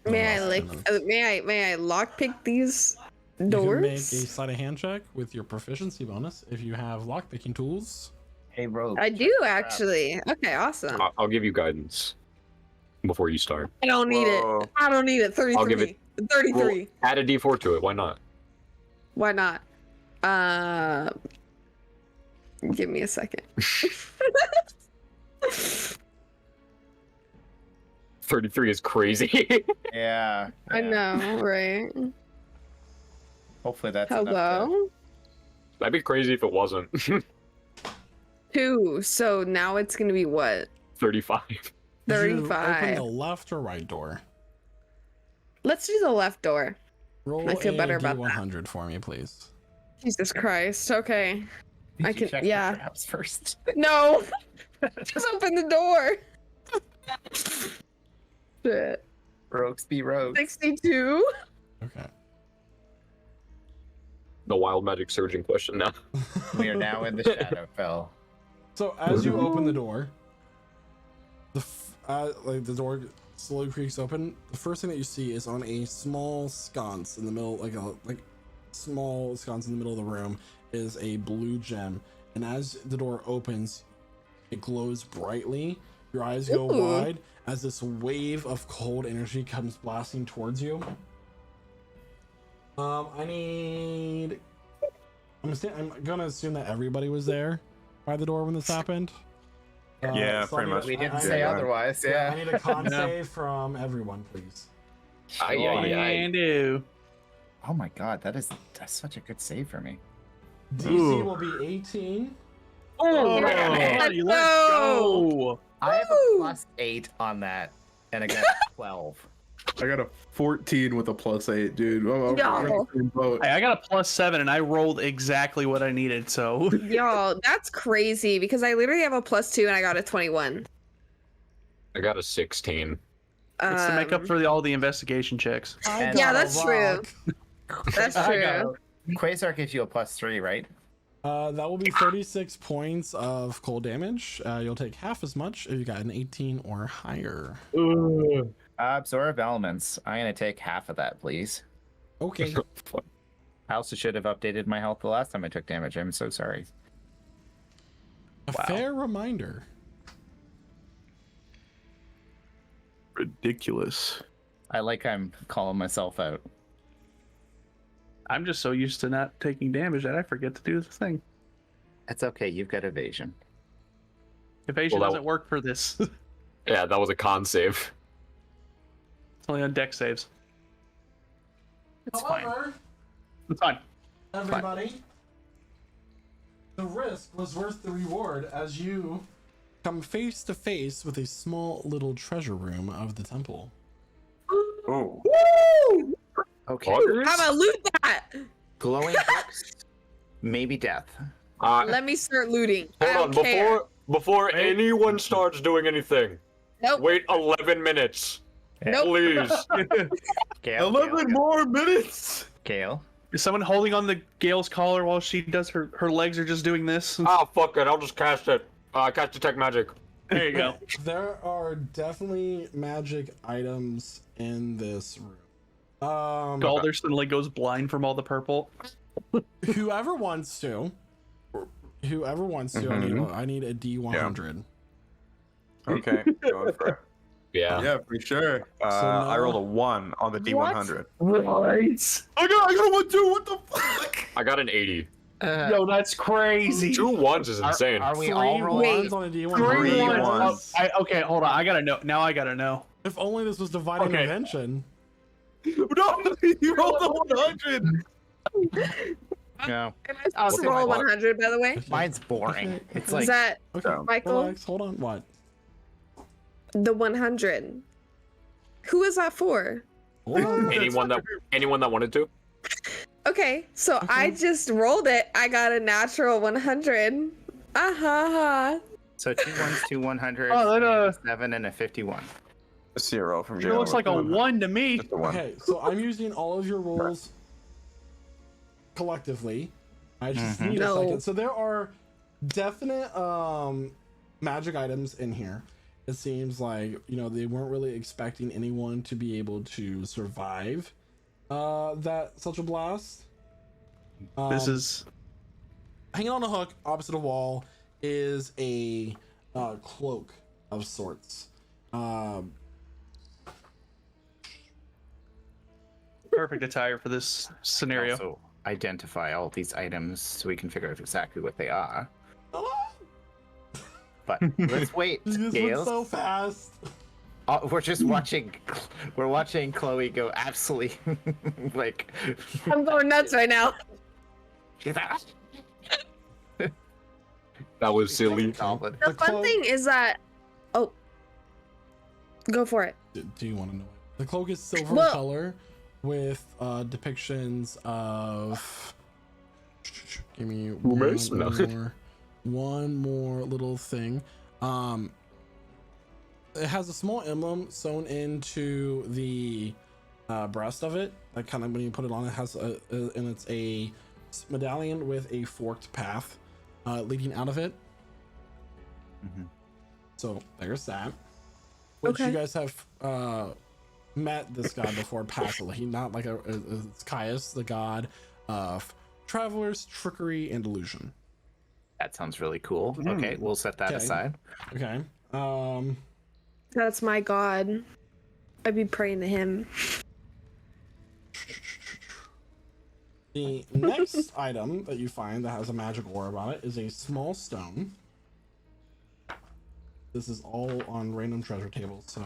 May I Lost like? in them. May I lockpick these You can make a doors? sleight of hand check with your proficiency bonus if you have lockpicking tools. Hey, Rogue. I do actually. Okay, awesome. I'll give you guidance before you start. I don't need Whoa. it. I don't need it. 33. I'll give it- 33. Well, add a D4 to it. Why not? Why not? Give me a second. 33 is crazy. Yeah. I know, right? Hopefully that's enough to- Hello? That'd be crazy if it wasn't. 2. So now it's gonna be what? 35. Did you open 35. the left or right door? Let's do the left door. Roll I feel a better about that. D100 for me, please. Jesus Christ. Okay. Did I you can- check the yeah. traps first. No! Just open the door. Shit. Rogues be rogues. 62. Okay. The wild magic surgeon question now. We are now in the Shadowfell. So as you open the door, like the door slowly creaks open. The first thing that you see is on a small sconce in the middle, like small sconce in the middle of the room, is a blue gem. And as the door opens, it glows brightly. Your eyes go Ooh. wide as this wave of cold energy comes blasting towards you. I'm gonna assume that everybody was there by the door when this happened. Yeah, so pretty I need- much. We didn't I say need- otherwise. I Yeah. need a con No. save from everyone, please. Can do. Oh my god, that's such a good save for me. DC Ooh. will be 18. Oh, man. buddy, Let's let's go. go. I have Woo! a +8 on that, and I got 12. I got a 14 with a +8, dude. I'm Yo. in the same boat. Hey, I got a +7 and I rolled exactly what I needed. So Yo, that's crazy because I literally have a +2 and I got a 21. I got a 16. it's to make up for all the investigation checks. I Yeah, got a that's true. rock. That's I got true. it. Quasar gives you a +3, right? That will be 36 points of cold damage. You'll take half as much if you got an 18 or higher. Absorb elements. I'm gonna take half of that, please. Okay. I also should have updated my health the last time I took damage. I'm so sorry. A fair reminder. Ridiculous. I'm calling myself out. I'm just so used to not taking damage that I forget to do the thing. It's okay. You've got evasion. Evasion Well, that- doesn't work for this. It's Yeah, that was a con save. only on deck saves. It's fine. However, It's fine. everybody, the risk was worth the reward as you come face to face with a small little treasure room of the temple. Oh, Okay. How about loot that? Glowing books. Maybe death. Let me start looting. I Hold don't on, care. before anyone starts doing anything, Nope. wait 11 minutes, Nope. please. Gale, 11 more minutes! Gale. Is someone holding on the Gale's collar while she does her legs are just doing this? Ah, fuck it, I'll just cast it. Cast detect magic. There you go. There are definitely magic items in this room. Galder suddenly goes blind from all the purple. Whoever wants to, I need a D100. Okay, going for it. Yeah. Yeah, for sure. I rolled a 1 on the D100. Right. I got a 1 too. What the fuck? I got an 80. Yo, that's crazy. 2 1s is insane. Are we Three all rolling? ones on a D100. Three Three ones. ones. Okay, hold on. I gotta know. Now I gotta know. If only this was dividing Okay. invention. No, you rolled a 100. No, I'll Okay, roll my- 100, by the way. mine's boring. Okay. It's Is like that Okay, Michael? relax. Hold on. What? The 100. Who is that for? Hold on. Anyone that wanted to? Okay, so I just rolled it. I got a natural 100. Uh-huh. so 2 ones, 2 100s, Oh, that, a 7 and a 51. A 0 from It jail. looks like a 1 to me. Just a 1. Okay, so I'm using all of your rolls collectively. I just need a No. second. So there are definite magic items in here. It seems like, you know, they weren't really expecting anyone to be able to survive that such a blast. This is Hanging on a hook opposite a wall is a cloak of sorts. perfect attire for this scenario. Also, identify all these items so we can figure out exactly what they are. But let's wait, This went Gales. so fast. We're just watching. We're watching Chloe go absolutely like. I'm going nuts right now. She's like, That was silly. Goblin. The The fun cloak- thing is that... Oh. Go for it. Do you want to know it? The cloak is silver Well- color with depictions of. Give me Boomers? No. one more little thing. It has a small emblem sewn into the breast of it. Like kind of when you put it on, it has and it's a medallion with a forked path leading out of it. Mhm. So there's that. Which Okay. you guys have met this god before passively. He's not like it's Caius, the god of travelers, trickery, and illusion. That sounds really cool. Okay, we'll set that Okay. aside. Okay. That's my god. I'd be praying to him. The next item that you find that has a magic aura about it is a small stone. This is all on random treasure tables, so.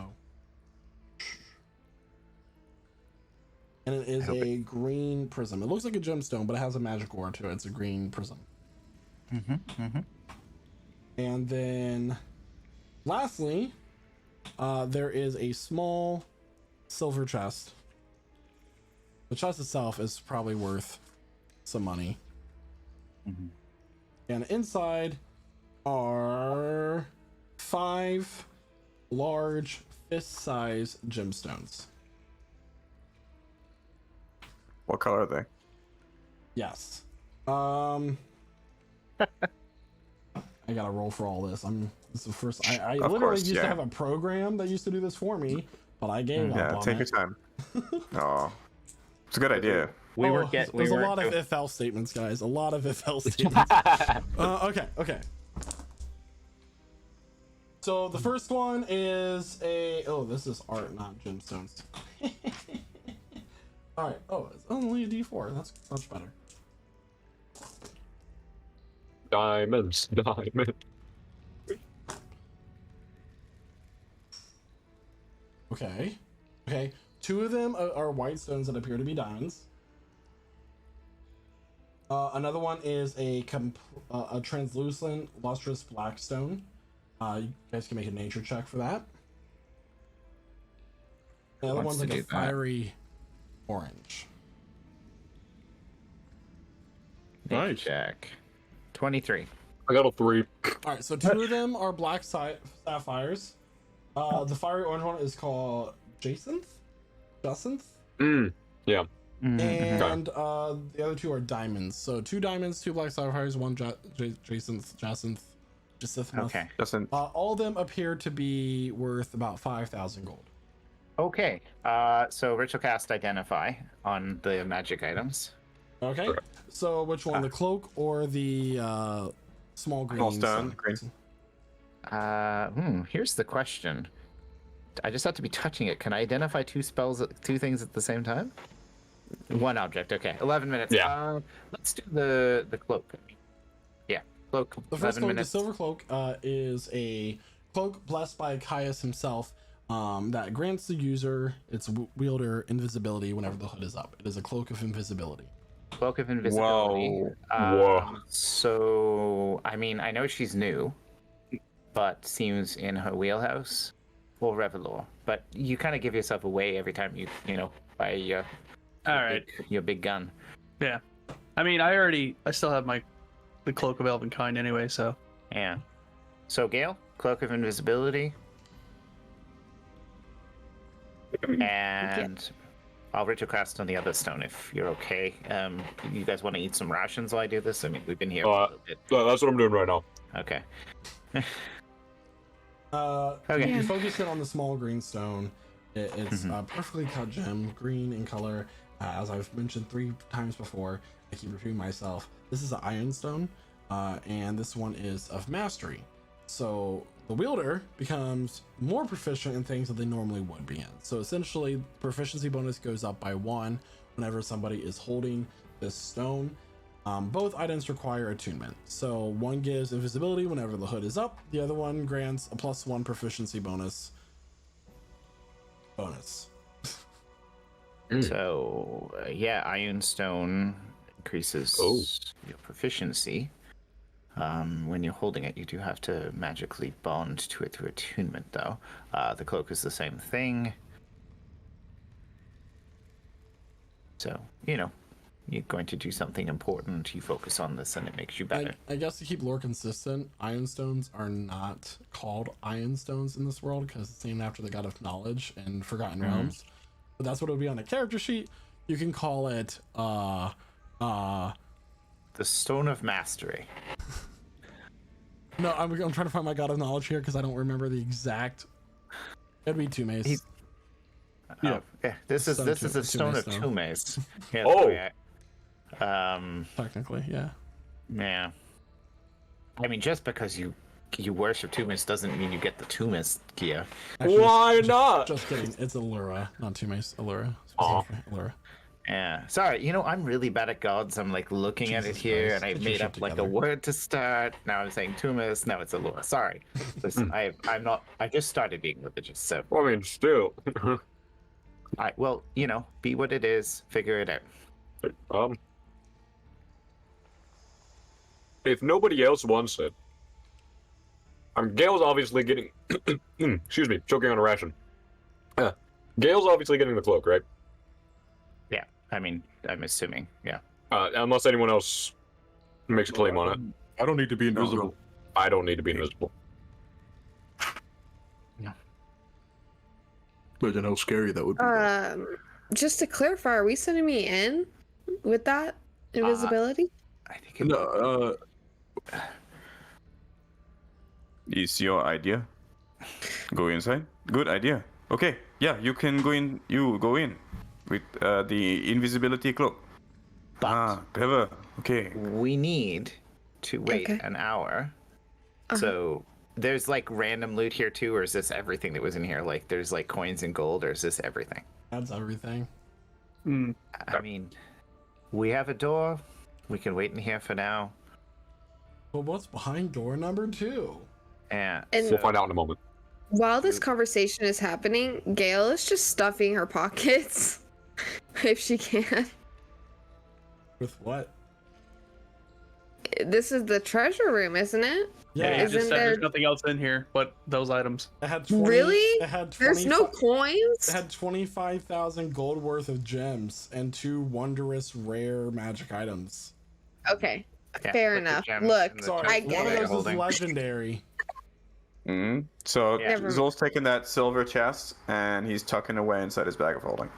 And it is a green prism. It looks like a gemstone, but it has a magic aura to it. It's a green prism. And then, lastly, there is a small silver chest. The chest itself is probably worth some money. And inside are 5 large fist-sized gemstones. What color are they? Yes. I gotta roll for all this. This is the first. I Of literally course, used to yeah. have a program that used to do this for me, but I gave up Yeah, on take your it. time. Oh, it's a good idea. There's a lot of if-else statements, guys. A lot of if-else statements. Okay. So the first one is this is art, not gemstones. All right. Oh, it's only a D4. That's much better. Diamonds. Okay. 2 of them are white stones that appear to be diamonds. Another one is a translucent, lustrous black stone. You guys can make a nature check for that. The other Wants one's to like a do that. fiery orange. Nice. Jack. 23. I got a 3. All right, so 2 of them are black sapphires. The fiery orange one is called jacinth. Yeah. And the other 2 are diamonds. So 2 diamonds, 2 black sapphires, 1 jacinth. Okay. Doesn't. All of them appear to be worth about 5,000 gold. Okay. So ritual cast identify on the magic items. Okay. Correct. So which one, the cloak or the small green Small stone, green. Here's the question. I just have to be touching it. Can I identify two things at the same time? One object. Okay. 11 minutes. Yeah. Let's do the cloak. Yeah, cloak. The first 11 cloak, minutes. the silver cloak, is a cloak blessed by Caius himself that grants the user, its wielder, invisibility whenever the hood is up. It is a cloak of invisibility. Cloak of invisibility. Whoa. So, I mean, I know she's new, but seems in her wheelhouse. Or Revelor. But you kind of give yourself away every time you buy your big gun. Yeah. I mean, I still have the Cloak of Elvenkind anyway, so. Yeah. So, Gale, Cloak of Invisibility. And I'll ritual cast on the other stone if you're okay. You guys want to eat some rations while I do this? I mean, we've been here for a little bit. That's what I'm doing right now. Okay. Okay. You focus it on the small green stone. It's a perfectly cut gem, green in color. As I've mentioned 3 times before, I keep repeating myself. This is an iron stone, and this one is of mastery. So the wielder becomes more proficient in things that they normally would be in. So essentially, proficiency bonus goes up by 1 whenever somebody is holding this stone. Both items require attunement. So one gives invisibility whenever the hood is up. The other one grants a +1 proficiency bonus. So, Iron Stone increases your proficiency. When you're holding it, you do have to magically bond to it through attunement, though. The cloak is the same thing. So, you're going to do something important, you focus on this and it makes you better. I guess to keep lore consistent, iron stones are not called iron stones in this world because it's named after the god of knowledge and Forgotten Realms. But that's what it would be on a character sheet. You can call it The Stone of Mastery. No, I'm trying to find my god of knowledge here because I don't remember the exact. It'd be two mace. Yeah. This is a Stone of Two-Mace Two Mace. Yeah, Technically, yeah. Yeah. I mean, just because you worship Tumis doesn't mean you get the Tumis gear. Actually, Why not? Just kidding. It's Allura, not two mace. Allura. Aw. Allura. Yeah. Sorry, I'm really bad at gods. I'm like looking at it Jesus here, Christ. and I Get your made shit up like a together. word to start. Now I'm saying Tumis. Now it's Allura. Sorry. Listen, I'm not. I just started being religious, so I mean, still. be what it is. Figure it out. If nobody else wants it, Gale's obviously getting. Excuse me, choking on a ration. Gale's obviously getting the cloak, right? Yeah. I mean, I'm assuming. Yeah. Unless anyone else makes a claim on it. I don't need to be invisible. I don't need to be invisible. Imagine how scary that would be. Just to clarify, are we sending me in with that invisibility? I think it. No, Is your idea? Go inside. Good idea. Okay, yeah, you can go in. You go in with the invisibility cloak. Clever. Okay. We need to wait an hour. So there's like random loot here too, or is this everything that was in here? Like there's like coins and gold, or is this everything? That's everything. I mean, we have a door. We can wait in here for now. But what's behind door number 2? Yeah. And- We'll find out in a moment. While this conversation is happening, Gail is just stuffing her pockets if she can. With what? This is the treasure room, isn't it? Yeah, you Isn't just said there- there's nothing else in here but those items. It had 20, Really? It had There's no 25 coins? It had 25,000 gold worth of gems and 2 wondrous rare magic items. Okay, Yeah, fair put the enough. gems Look, in the Sorry, I chest get one that of you're those is holding. legendary. So Yeah. Zol's taking that silver chest and he's tucking away inside his bag of holding.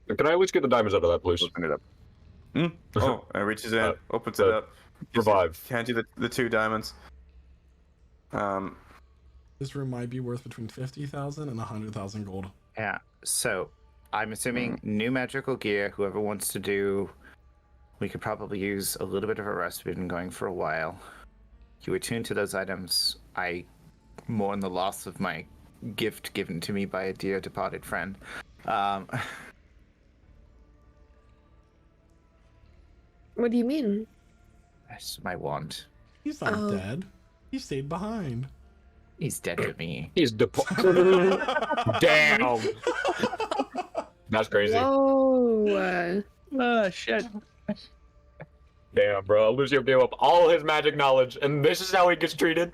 Can I at least get the diamonds out of that, please? Open it up. Oh, and reaches in, opens it uh, up. Revive. Hands you the 2 diamonds. This room might be worth between 50,000 and 100,000 gold. Yeah. So I'm assuming new magical gear. Whoever wants to do, we could probably use a little bit of a rest. We've been going for a while. You attune to those items. I mourn the loss of my gift given to me by a dear departed friend. What do you mean? That's my wand. He's not Oh. dead. He stayed behind. He's dead to me. He's Damn. That's crazy. Whoa. Oh, shit. Damn, bro. Lucio gave up all his magic knowledge, and this is how he gets treated.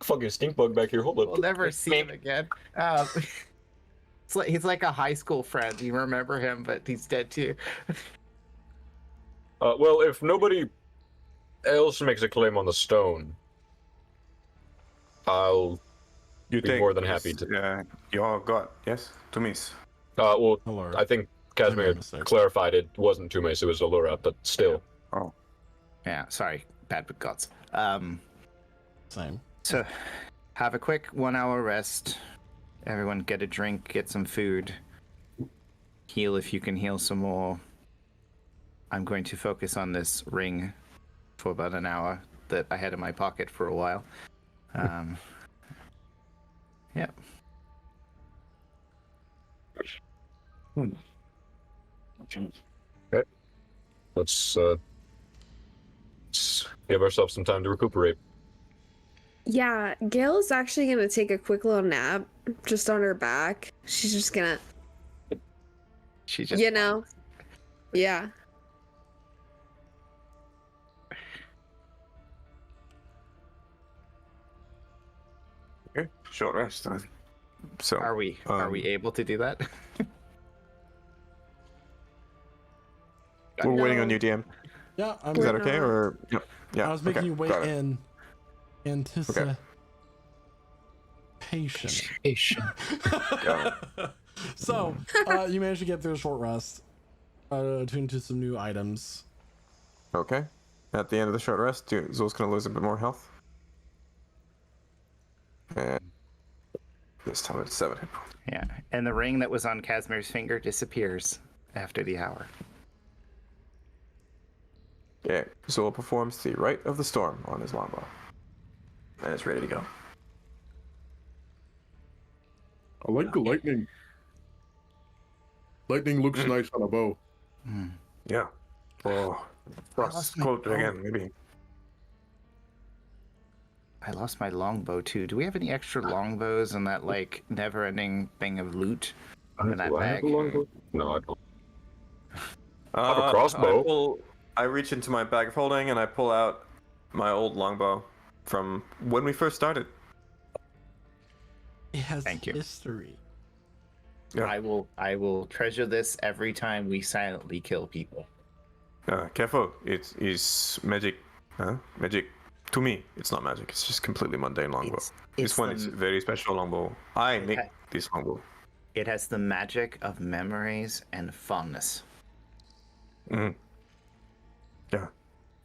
Fucking stink bug back here. Hold up. We'll never see him again. He's like a high school friend. You remember him, but he's dead too. Well, if nobody else makes a claim on the stone, I'll You be more than happy to. Your god, yes, to miss. Well, Allura. I think My Casimir mistake. clarified it wasn't Tumes, it was Allura, but still. Yeah, sorry, bad with gods. Same. So, have a quick 1 hour rest. Everyone get a drink, get some food. Heal if you can heal some more. I'm going to focus on this ring for about an hour that I had in my pocket for a while. Yeah. Okay. Let's give ourselves some time to recuperate. Yeah, Gail is actually gonna take a quick little nap just on her back. She's just gonna, She just you know, yeah. Okay, short rest. So Are we able to do that? we're waiting on No. you, DM. Yeah, I'm. Is that We're okay, not. or yeah? I was making okay, you wait got it. in anticipation. Got So, you managed to get through a short rest, tune to some new items. Okay. At the end of the short rest, Zol's gonna lose a bit more health. And this time it's 7 hit points. Yeah. And the ring that was on Casimir's finger disappears after the hour. Yeah, Zol performs the Rite of the Storm on his longbow. And it's ready to go. I like the lightning. Lightning looks nice on a bow. Yeah. Oh, frost lost my cloak bow. again, maybe. I lost my longbow too. Do we have any extra longbows and that like never-ending thing of loot in that Do I have bag? a longbow? No, I don't. I have a crossbow. I reach into my bag of holding and I pull out my old longbow from when we first started. It has Thank you. history. Yeah. I will treasure this every time we silently kill people. Careful, it is magic. Magic. To me, it's not magic. It's just completely mundane longbow. This one is a very special longbow. I make this longbow. It has the magic of memories and fondness. Mm. Yeah.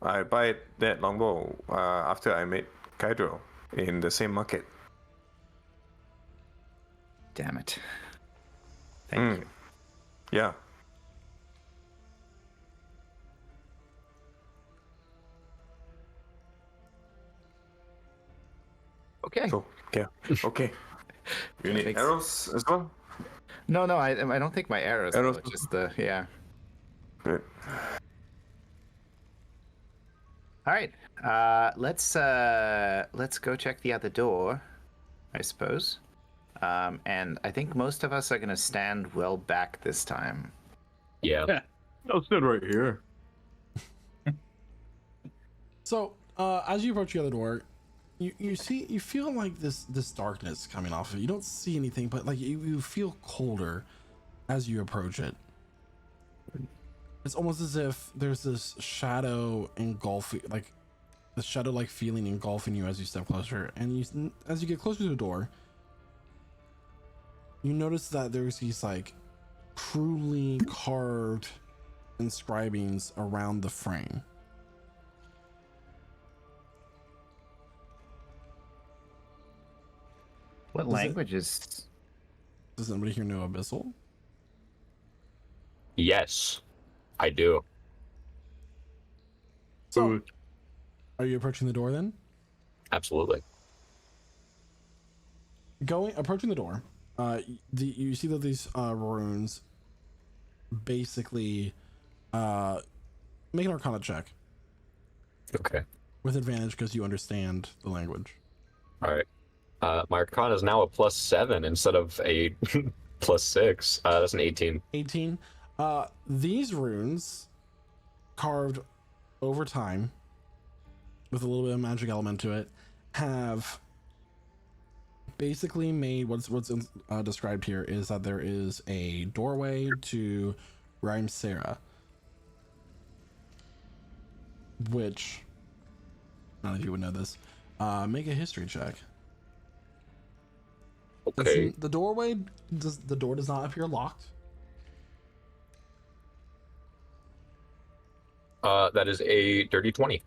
I buy that longbow after I met Kydro in the same market. Damn it. Thank you. Yeah. Okay. So, yeah. Okay. You need Thanks. arrows as well? No, I don't think my arrows. Arrows- Though, just the yeah. Good. All right. Let's go check the other door, I suppose. And I think most of us are gonna stand well back this time. Yeah. I'll stand right here. So, as you approach the other door, you feel like this darkness coming off of it. You don't see anything, but like you feel colder as you approach it. It's almost as if there's this shadow engulfing, like the shadow-like feeling engulfing you as you step closer. And as you get closer to the door, you notice that there's these like cruelly carved inscribings around the frame. What Is it- language is? Does anybody here know Abyssal? Yes, I do. So, are you approaching the door then? Absolutely. approaching the door, you see that these runes basically make an Arcana check Okay. with advantage because you understand the language. All right. My Arcana is now a +7 instead of a +6. That's an 18. 18. These runes carved over time with a little bit of magic element to it have basically made what's described here is that there is a doorway to Rhymesera, which none of you would know this. Make a history check. Okay. The door does not appear locked. That is a dirty 20.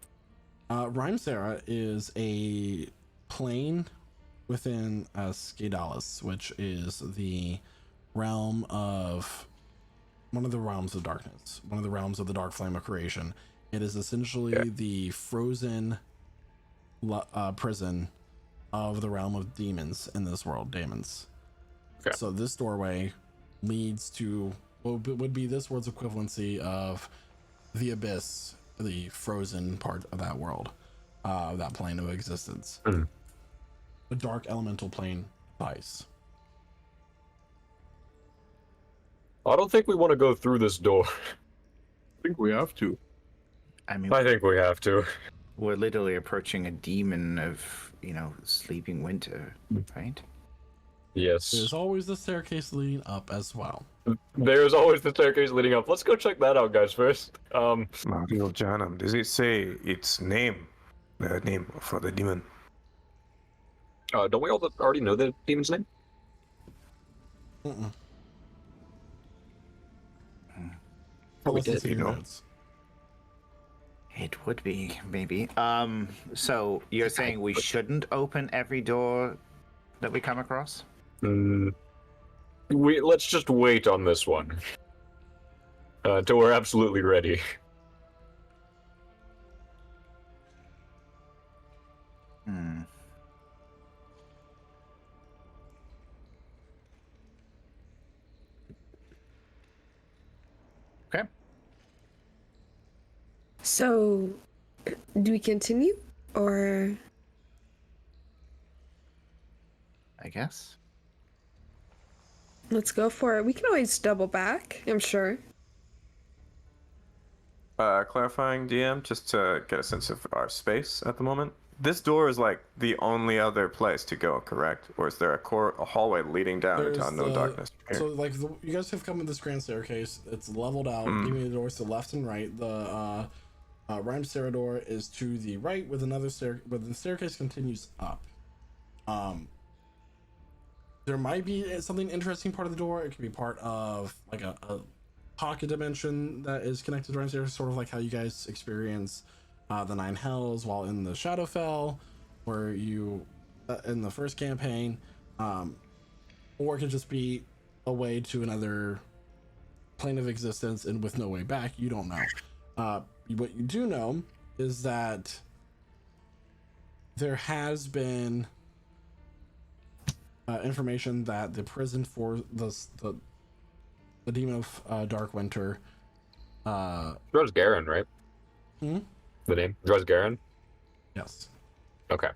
Rhymesera is a plane within Skedalis, which is the realm of one of the realms of darkness, one of the realms of the dark flame of creation. It is essentially the frozen prison of the realm of demons in this world, daemons. Okay. So this doorway leads to what would be this world's equivalency of the abyss, the frozen part of that world, that plane of existence. Mm. The dark elemental plane of ice. I don't think we want to go through this door. I think we have to. I mean, I think we have to. we're literally approaching a demon of, sleeping winter, right? Yes. There's always the staircase leading up as well. There's always the staircase leading up. Let's go check that out, guys, first. Mario Janam, does it say its name? The name for the demon? Don't we all already know the demon's name? Mm-mm. Oh, we Listen did, to you your know. notes. It would be, maybe. So you're saying we shouldn't open every door that we come across? Let's just wait on this one. Till we're absolutely ready. Hmm. Okay. So, do we continue or? I guess. Let's go for it. We can always double back, I'm sure. Clarifying DM, just to get a sense of our space at the moment. This door is like the only other place to go, correct? Or is there a hallway leading down into unknown darkness? Here? So, like, you guys have come in this grand staircase. It's leveled out, giving the doors to the left and right. The Rhymesera door is to the right, with another but the staircase continues up. There might be something interesting part of the door. It could be part of like a pocket dimension that is connected to Rhymesera, sort of like how you guys experience the Nine Hells while in the Shadowfell, where you in the first campaign, or it could just be a way to another plane of existence and with no way back. You don't know. What you do know is that there has been information that the prison for the demon of Dark Winter, Druz Garen, right? The name? Druz Garen? yes, Okay.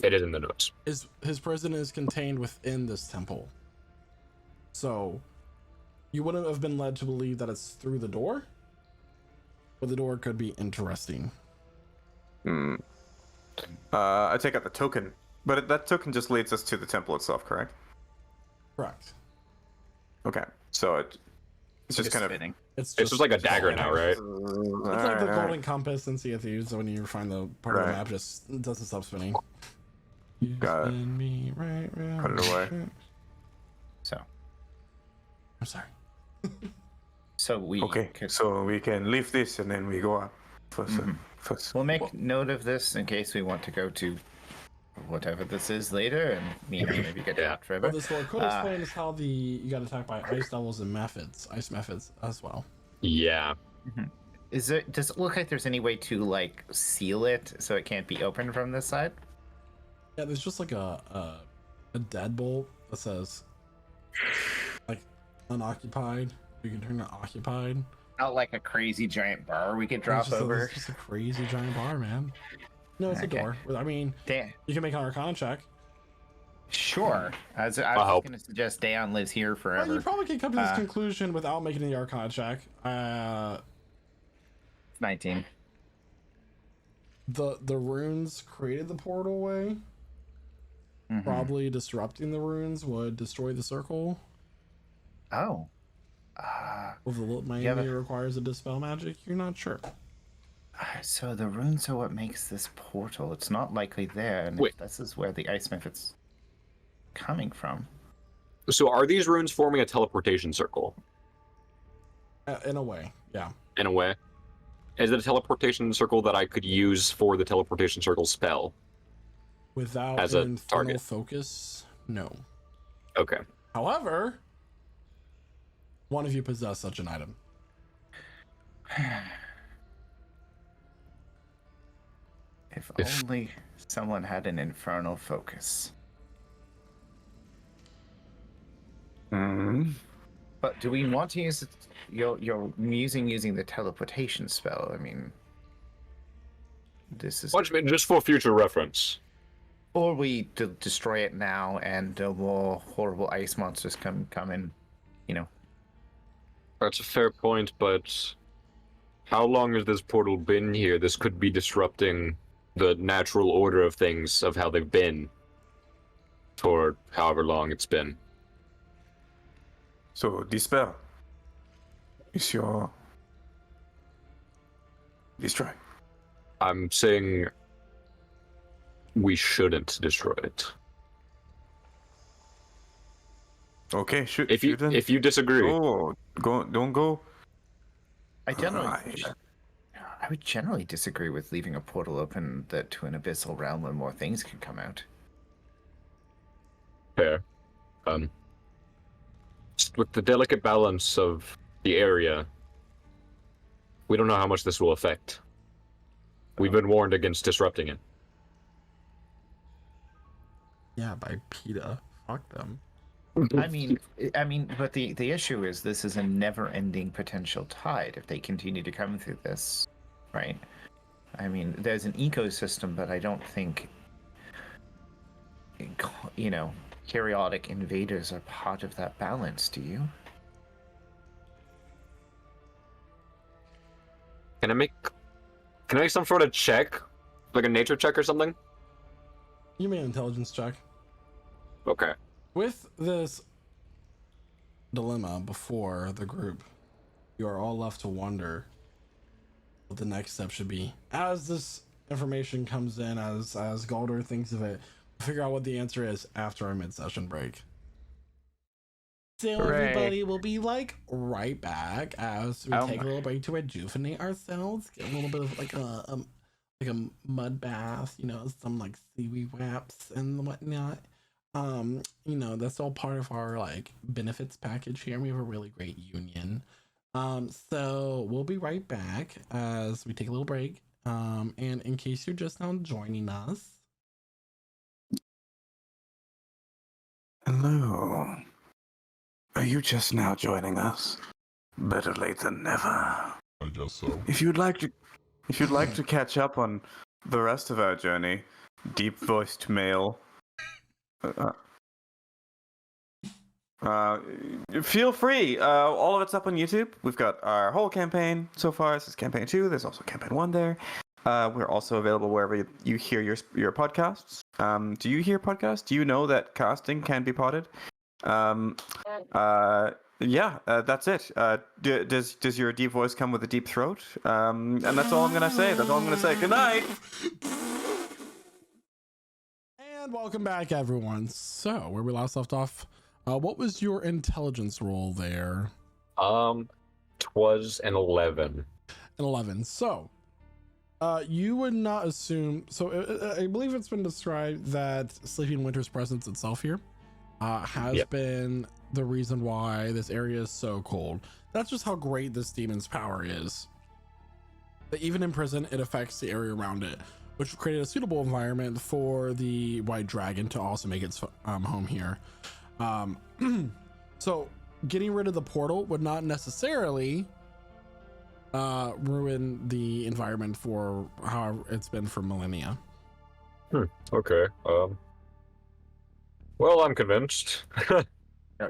It is in the notes. his prison is contained within this temple. So you wouldn't have been led to believe that it's through the door, but the door could be interesting. I take out the token, but that token just leads us to the temple itself, correct? Correct. Okay, so it's just kind of spinning. It's just like a dagger now, right? It's like the golden compass in Sea of Thieves. So when you find the part of the Right. map, just it doesn't stop spinning. Got it. Spin me right round. Put it away. So, I'm sorry. we Okay, could- so we can leave this and then we go up. First. we'll make note of this in case we want to go to whatever this is later, and maybe get out forever. What this door could explain is how you got attacked by ice devils and ice methods as well. Yeah. Does it look like there's any way to like seal it so it can't be opened from this side? Yeah, there's just like a a deadbolt that says like unoccupied. You can turn it occupied. Not like a crazy giant bar we could drop over. It's just a crazy giant bar, man. No, it's a door. I mean, Damn. you can make an Arcana check. Sure. I was help. going to suggest Dayon lives here forever. Well, you probably can come to this conclusion without making the Arcana check. 19. The runes created the portal way. Mhm. Probably disrupting the runes would destroy the circle. Oh. If the little have Miami requires a dispel magic, you're not sure. So the runes are what makes this portal. It's not likely there, and Wait. if this is where the ice method's coming from. So are these runes forming a teleportation circle? In a way, yeah. In a way? Is it a teleportation circle that I could use for the teleportation circle spell? Without As an a infernal target. focus, no. Okay. However, one of you possess such an item. If only someone had an infernal focus. But do we want to use you're using the teleportation spell? I mean, this is. What do you mean, just for future reference? Or we destroy it now, and more horrible ice monsters come in. You know. That's a fair point, but how long has this portal been here? This could be disrupting the natural order of things, of how they've been for however long it's been. So, dispel is your destroy. I'm saying we shouldn't destroy it. Okay, shoot. If you disagree, Don't go. I would generally disagree with leaving a portal open to an abyssal realm where more things can come out. fair. Just with the delicate balance of the area, we don't know how much this will affect. We've been warned against disrupting it. Yeah, by PETA. Fuck them. I mean, but the issue is this is a never-ending potential tide if they continue to come through this, right? I mean, there's an ecosystem, but I don't think, periodic invaders are part of that balance, do you? Can I make some sort of check? Like a nature check or something? You made an intelligence check. Okay. With this dilemma before the group, you are all left to wonder what the next step should be. As this information comes in, as Galder thinks of it, we'll figure out what the answer is after our mid-session break. So everybody will be right back as we take a little break to rejuvenate ourselves, get a little bit of like a mud bath, some seaweed wraps and whatnot. That's all part of our benefits package here. We have a really great union. So we'll be right back as we take a little break. And in case you're just now joining us. Hello. Are you just now joining us? Better late than never. I guess so. If you'd like to catch up on the rest of our journey, deep-voiced male. Feel free. All of it's up on YouTube. We've got our whole campaign so far. This is campaign 2. There's also campaign 1 there. We're also available wherever you hear your podcasts. Do you hear podcasts? Do you know that casting can be potted? That's it. Does your deep voice come with a deep throat? And that's all I'm gonna say. Good night. And welcome back, everyone. So, where we last left off, what was your intelligence roll there? Twas an 11. An 11. So, you would not assume. So, I believe it's been described that Sleeping Winter's presence itself here has been the reason why this area is so cold. That's just how great this demon's power is. That even in prison, it affects the area around it. which created a suitable environment for the white dragon to also make its home here. So getting rid of the portal would not necessarily ruin the environment for how it's been for millennia. Okay. Well, I'm convinced. I'm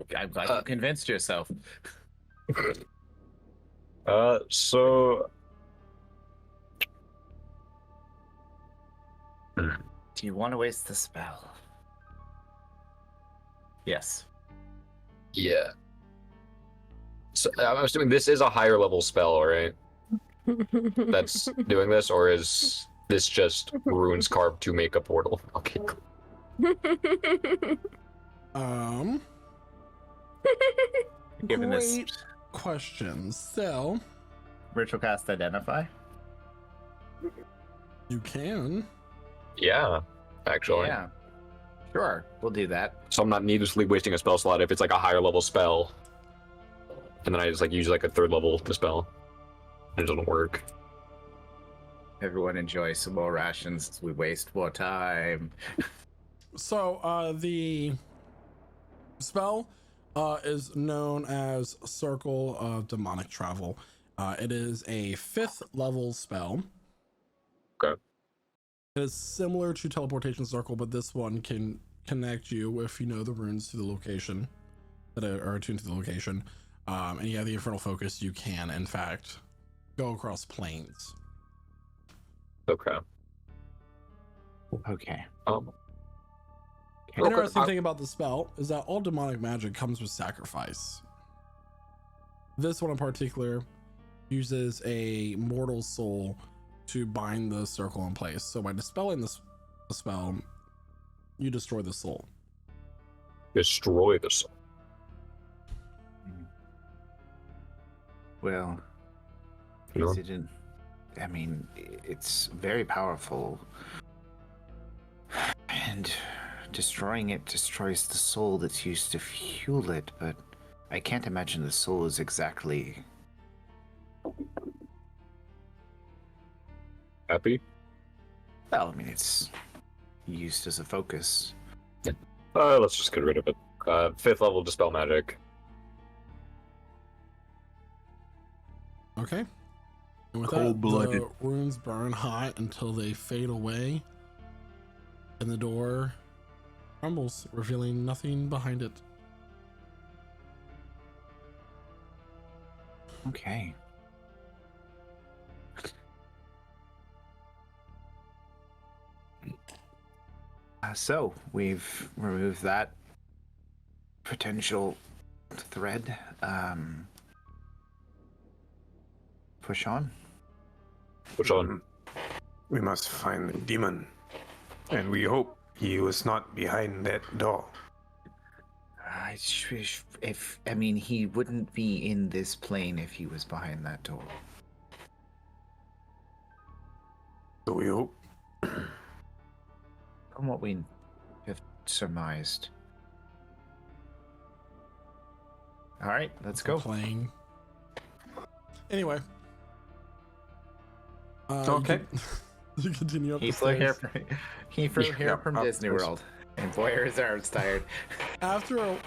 glad you convinced yourself. So. Do you want to waste the spell? Yes. Yeah. So I'm assuming this is a higher level spell, right? That's doing this, or is this just runes carved to make a portal? Okay. Given this Great question. So ritual cast identify. you can. Yeah, actually. Yeah. Sure, we'll do that. So I'm not needlessly wasting a spell slot if it's like a higher level spell, and then I just like use like a third level dispel. It doesn't work. Everyone enjoy some more rations as we waste more time. So the spell is known as Circle of Demonic Travel. It is a 5th level spell. Okay. It is similar to Teleportation Circle, but this one can connect you if you know the runes to the location that are attuned to the location. And you have the Infernal Focus, you can, in fact, go across planes. Okay. Okay. Interesting thing about the spell is that all demonic magic comes with sacrifice. This one in particular uses a mortal soul to bind the circle in place. So by dispelling the spell, you destroy the soul. Destroy the soul. Well, No. is it in, I mean, it's very powerful. And destroying it destroys the soul that's used to fuel it, but I can't imagine the soul is exactly... Happy? Well, I mean, it's used as a focus. Let's just get rid of it. 5th level dispel magic. Okay. And with that, the runes burn hot until they fade away, and the door crumbles, revealing nothing behind it. Okay. So, we've removed that potential thread. Push on. Which one? We must find the demon, and we hope he was not behind that door. I mean, he wouldn't be in this plane if he was behind that door. So we hope. From what we have surmised. All right, let's go. Playing. Anyway. Okay. You continue up He the flew here stairs. from, he flew here from of Disney course. World. And boy, are his arms tired. After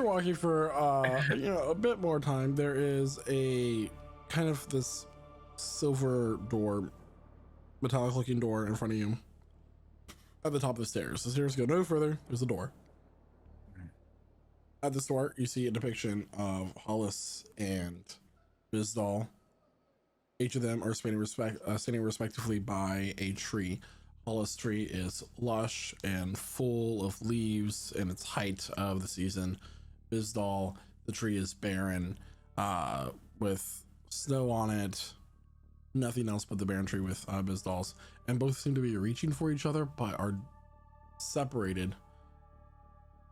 walking for a bit more time, there is a kind of this silver door, metallic looking door in front of you at the top of the stairs. The stairs go no further. There's a door. At this door, you see a depiction of Hollis and Bizdal. Each of them are standing respectively by a tree. Hollis tree is lush and full of leaves in its height of the season. Bizdal, the tree is barren, with snow on it. Nothing else but the barren tree with Bizdal's. And both seem to be reaching for each other, but are separated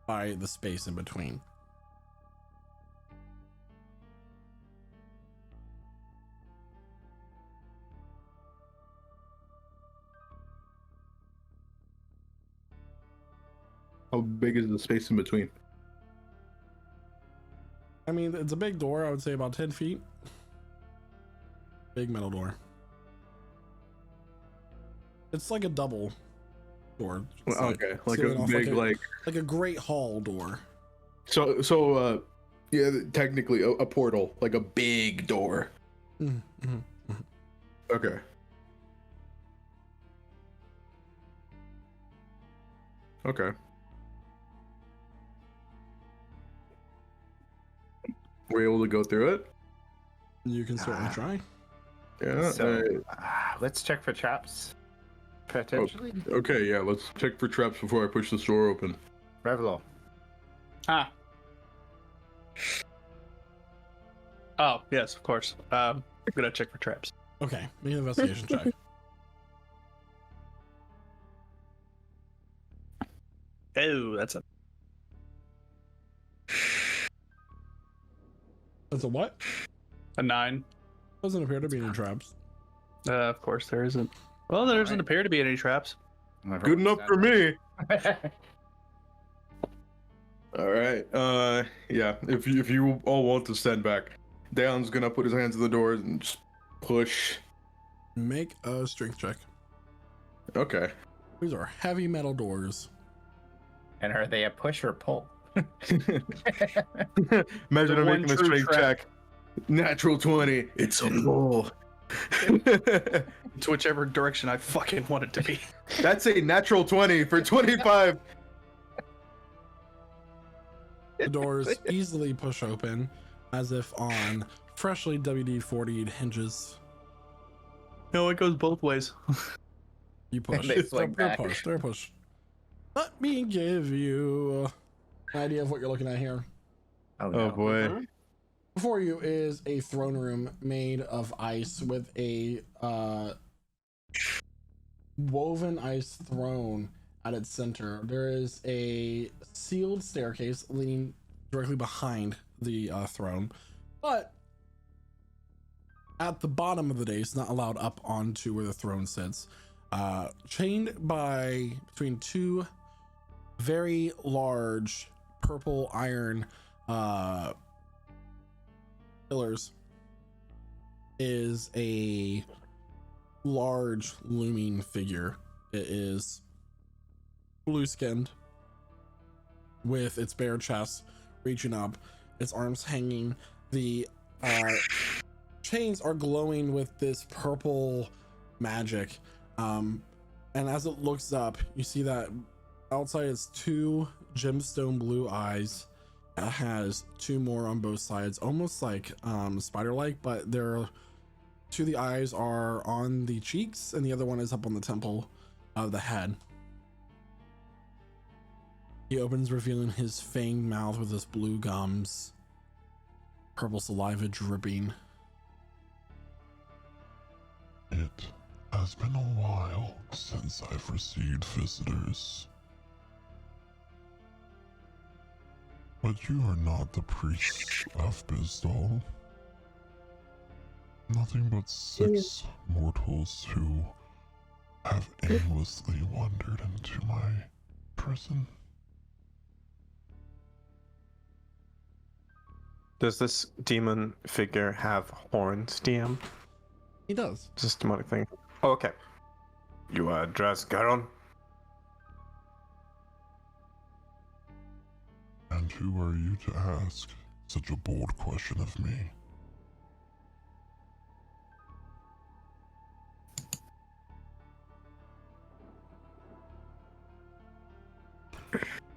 by the space in between. How big is the space in between? I mean, it's a big door. I would say about 10 feet. Big metal door. It's like a double door. It's Okay, like a sealing off big like. a great hall door. So yeah, technically a portal, like a big door. Mm-hmm. Okay. Okay. We're able to go through it. You can certainly try. Yeah. So let's check for traps. Potentially. Okay. Yeah. Let's check for traps before I push this door open. Revelo. Ah. Oh, yes, of course. I'm gonna check for traps. Okay, make an investigation check. Oh, that's a That's a what? 9. Doesn't appear to be any traps. Of course there isn't. Well, there doesn't appear to be any traps. Good enough for me. All right. Yeah. If you all want to stand back, Dale's gonna put his hands on the doors and just push. Make a strength check. Okay. These are heavy metal doors. And are they a push or pull? Imagine The I'm one making a true strength trap. check. Natural 20. It's a roll. To whichever direction I fucking want it to be. That's a natural 20 for 25. The doors easily push open as if on freshly WD-40'd hinges. No, it goes both ways. You push. They swing They're back. pushed. They're pushed. Let me give you an idea of what you're looking at here. Oh, no. Oh boy. Before you is a throne room made of ice with a woven ice throne at its center. There is a sealed staircase leading directly behind the throne, but at the bottom of the dais, not allowed up onto where the throne sits, chained by between two very large purple iron pillars is a large looming figure. It is blue skinned with its bare chest reaching up, its arms hanging. The chains are glowing with this purple magic, and as it looks up, you see that outside its two gemstone blue eyes. It has two more on both sides, almost like spider-like, but they're two of the eyes are on the cheeks and the other one is up on the temple of the head. He opens, revealing his fanged mouth with his blue gums, purple saliva dripping. It has been a while since I've received visitors. But you are not the priest of Bizdal. Nothing but 6 mortals who have aimlessly wandered into my prison. Does this demon figure have horns, DM? He does. Just a demonic thing. Oh, okay. You dress Garon? And who are you to ask such a bold question of me?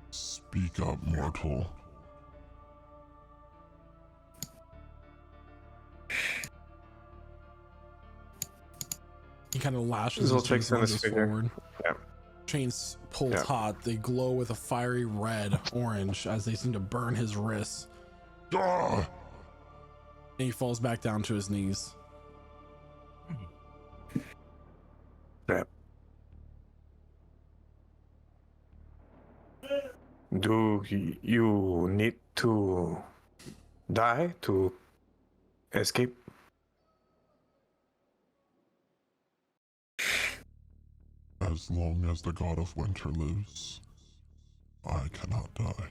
Speak up, mortal. He kind of lashes This will his take chains some of this lunges figure. forward. Yeah. Chains pull Yeah. taut. They glow with a fiery red orange as they seem to burn his wrists. Ah! And he falls back down to his knees. Yeah. Do you need to die to escape? As long as the god of winter lives, I cannot die.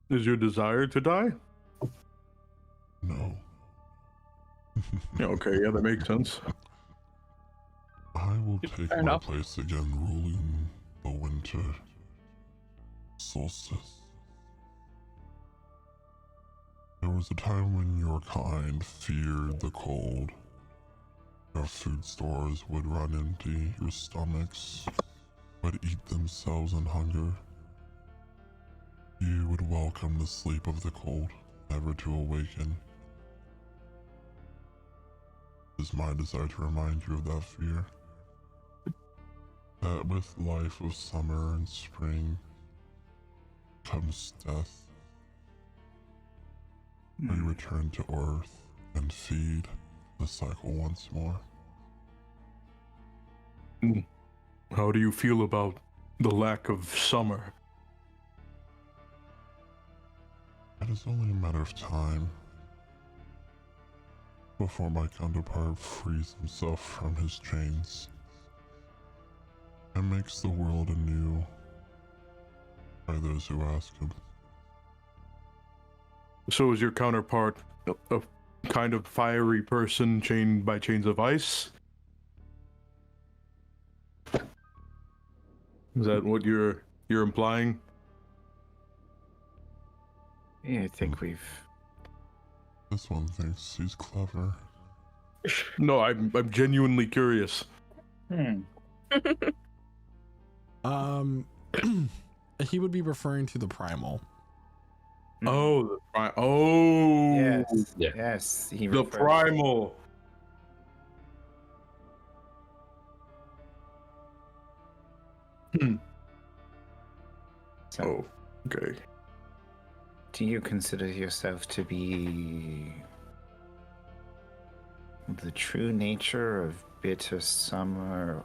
Is your desire to die? No. Yeah, okay, yeah, that makes sense. I will take Fair my enough. place again, ruling the winter solstice. There was a time when your kind feared the cold. Your food stores would run empty, your stomachs would eat themselves in hunger. You would welcome the sleep of the cold, never to awaken. It is my desire to remind you of that fear. That with life of summer and spring comes death. We return to Earth and feed the cycle once more. How do you feel about the lack of summer? It is only a matter of time before my counterpart frees himself from his chains and makes the world anew by those who ask him. So is your counterpart a kind of fiery person chained by chains of ice? Is that what you're implying? Yeah, I think we've. This one thinks he's clever. No, I'm genuinely curious. He would be referring to the primal. Oh, oh, Yes. Yeah. Yes. He the referred- primal. So, Oh, okay. do you consider yourself to be the true nature of bitter summer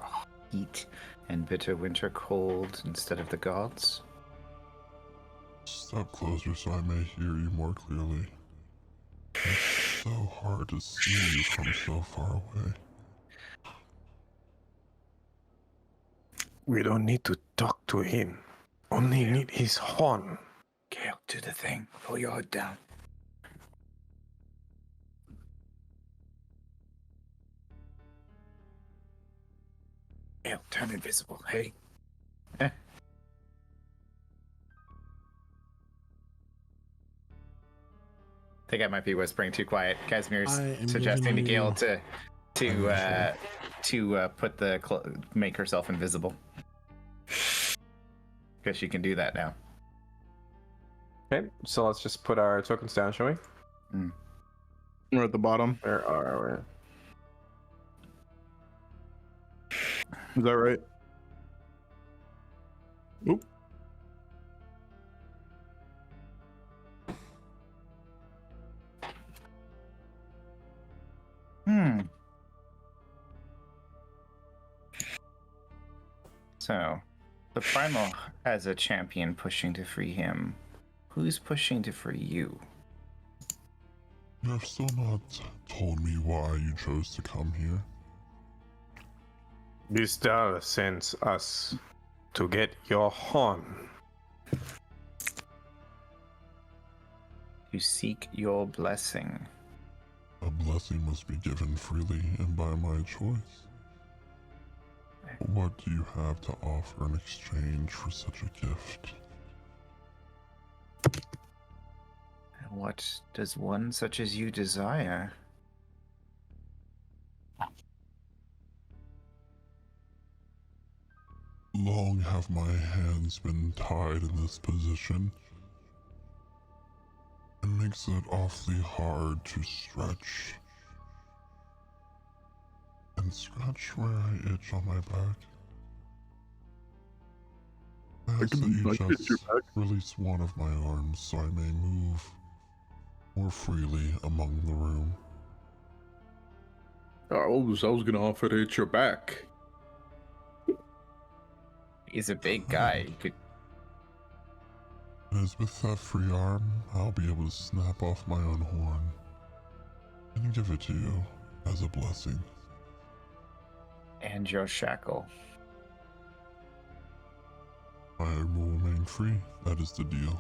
heat and bitter winter cold instead of the gods? Step closer so I may hear you more clearly. It's so hard to see you from so far away. We don't need to talk to him. Only need his horn. Gale, do the thing. Pull your hood down. Gale, turn invisible, hey? I think I might be whispering too quiet. Casimir's I am suggesting to giving Gale you to put the make herself invisible, because she can do that now. Okay, so let's just put our tokens down, shall we? We're at the bottom. Where are Is that right? Oop. So, the primal has a champion pushing to free him. Who's pushing to free you? You have still not told me why you chose to come here. This star sends us to get your horn. To seek your blessing. A blessing must be given freely and by my choice. What do you have to offer in exchange for such a gift? What does one such as you desire? Long have my hands been tied in this position. It makes it awfully hard to stretch. And scratch where I itch on my back. I ask that you just release one of my arms so I may move more freely among the room. I was gonna offer to hit your back. He's a big guy. He could. As with that free arm, I'll be able to snap off my own horn and give it to you as a blessing. And your shackle. I will remain free. That is the deal.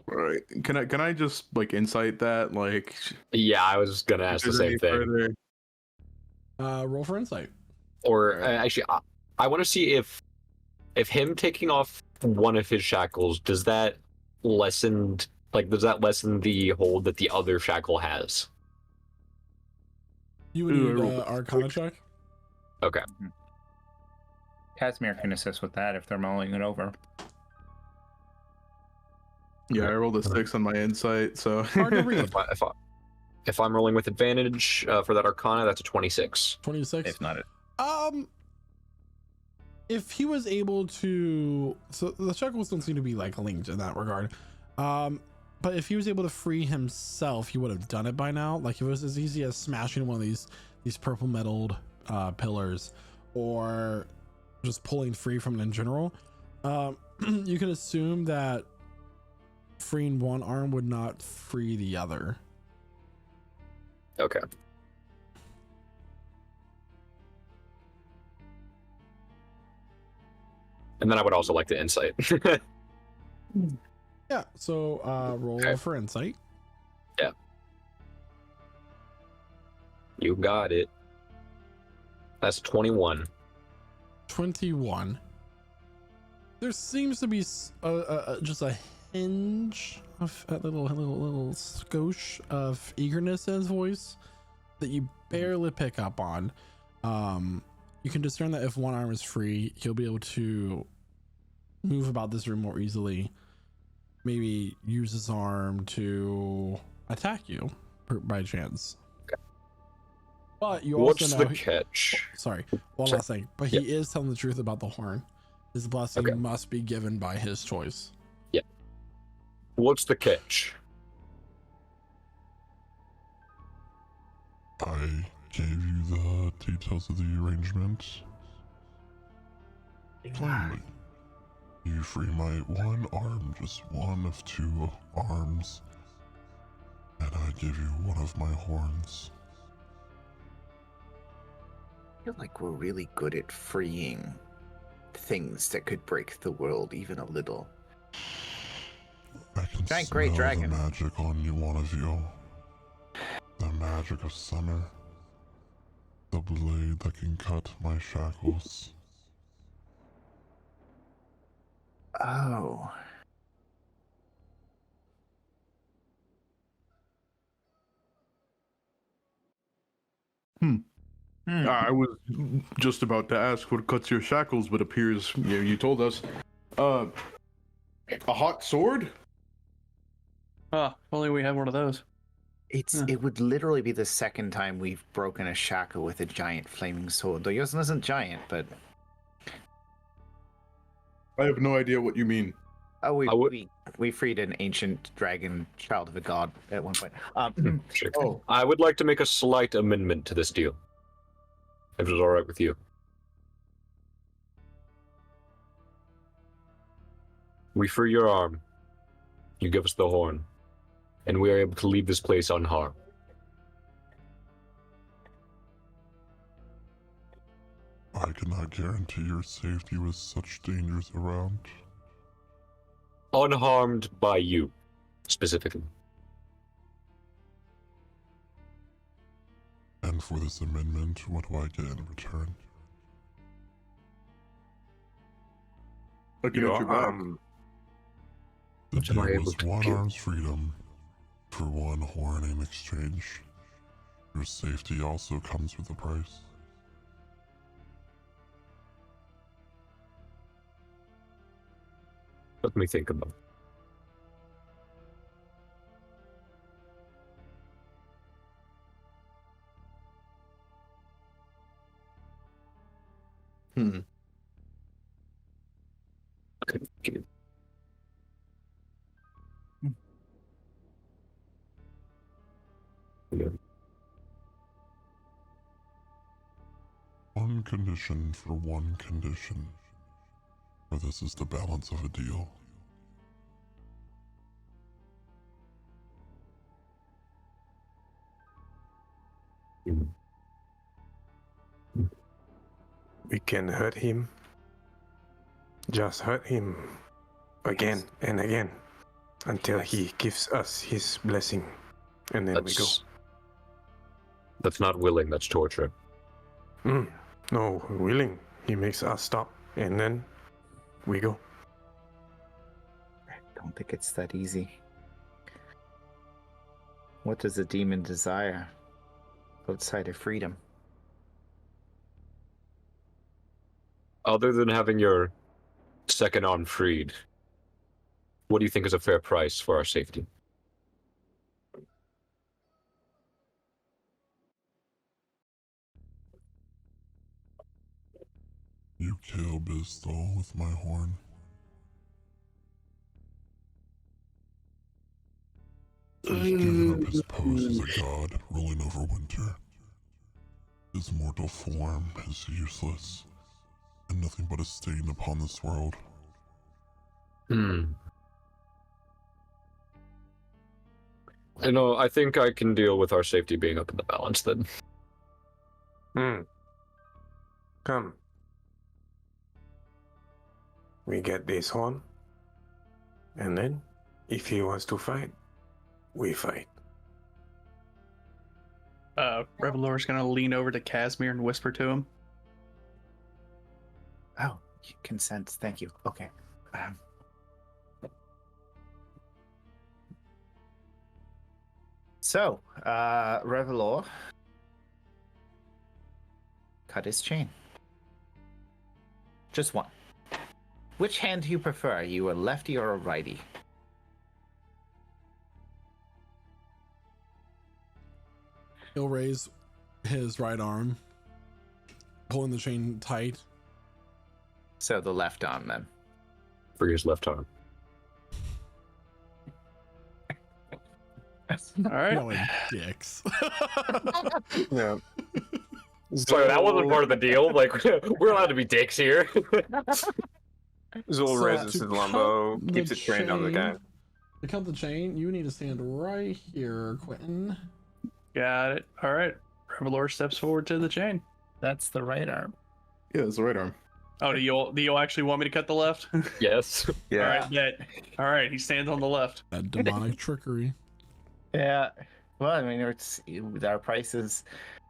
Right. Can I just like insight that like Yeah, I was just gonna ask the is there any same thing. further- Roll for insight. Or Alright. actually, I want to see if him taking off one of his shackles, does that lessen the hold that the other shackle has? You would Ooh, I need rolled a Arcana 6. check. Okay. Casimir can assist with that if they're mulling it over. Yeah, I rolled a 6 on my insight, so Hard to read. If I'm rolling with advantage for that Arcana, that's a 26. 26. If not, If he was able to, so the shackles don't seem to be like linked in that regard. But if he was able to free himself, he would have done it by now. Like if it was as easy as smashing one of these purple metaled pillars, or just pulling free from it in general, you can assume that freeing one arm would not free the other. Okay. And then I would also like the insight. Yeah. So roll Okay. for insight. You got it. That's 21. 21. There seems to be just a hinge of a little skosh of eagerness in his voice that you barely pick up on. You can discern that if one arm is free, he'll be able to move about this room more easily. Maybe use his arm to attack you by chance. But you also What's know the catch? sorry, one last thing. But he is telling the truth about the horn. His blessing Okay. must be given by his choice. What's the catch? I gave you the details of the arrangement. Plainly. You free my one arm, just one of two arms, and I give you one of my horns. I feel like we're really good at freeing things that could break the world even a little. I can Giant smell great dragon. the magic on you, one of you. The magic of summer. The blade that can cut my shackles. Oh. I was just about to ask what cuts your shackles, but appears you told us. A hot sword? Oh, only we have one of those. It would literally be the second time we've broken a shackle with a giant flaming sword. Though yours isn't giant, but I have no idea what you mean. oh, I would- we freed an ancient dragon, child of a god, at one point. Sure. Oh. I would like to make a slight amendment to this deal. If it's alright with you. We free your arm. You give us the horn. And we are able to leave this place unharmed. I cannot guarantee your safety with such dangers around. Unharmed by you, specifically. And for this amendment, what do I get in return? I can hit your back. The Which am deal I able was to one give? arm's freedom for one horn in exchange. Your safety also comes with a price. Let me think about it. Couldn't give- Yeah. One condition for one condition. For this is the balance of a deal. We can hurt him. Just hurt him again and again. until he gives us his blessing, and then we go. That's not willing, that's torture. No, willing. He makes us stop, and then we go. I don't think it's that easy. What does a demon desire outside of freedom? Other than having your second arm freed, what do you think is a fair price for our safety? You kill Bizdal with my horn. He's given up his post as a god, ruling over winter. His mortal form is useless, and nothing but a stain upon this world. I think I can deal with our safety being up in the balance then. Come. We get this horn, and then, if he wants to fight, we fight. Revelor's gonna lean over to Casimir and whisper to him. Oh, consent. Thank you. Okay. So, Revelor cut his chain. Just one. Which hand do you prefer? Are you a lefty or a righty? He'll raise his right arm, pulling the chain tight. So the left arm then. For his left arm. All right. No, like dicks. Yeah. Sorry, that wasn't part of the deal. Like, we're allowed to be dicks here. Zul So, raises to his lumbo, cut keeps the it trained on the guy. chain- To cut the chain, you need to stand right here, Quentin. Got it. All right. Revelor steps forward to the chain. That's the right arm. Yeah, it's the right arm. Oh, do you actually want me to cut the left? Yes. All right, bet. All right, he stands on the left. That demonic trickery. Yeah. Well, I mean, it's our prices.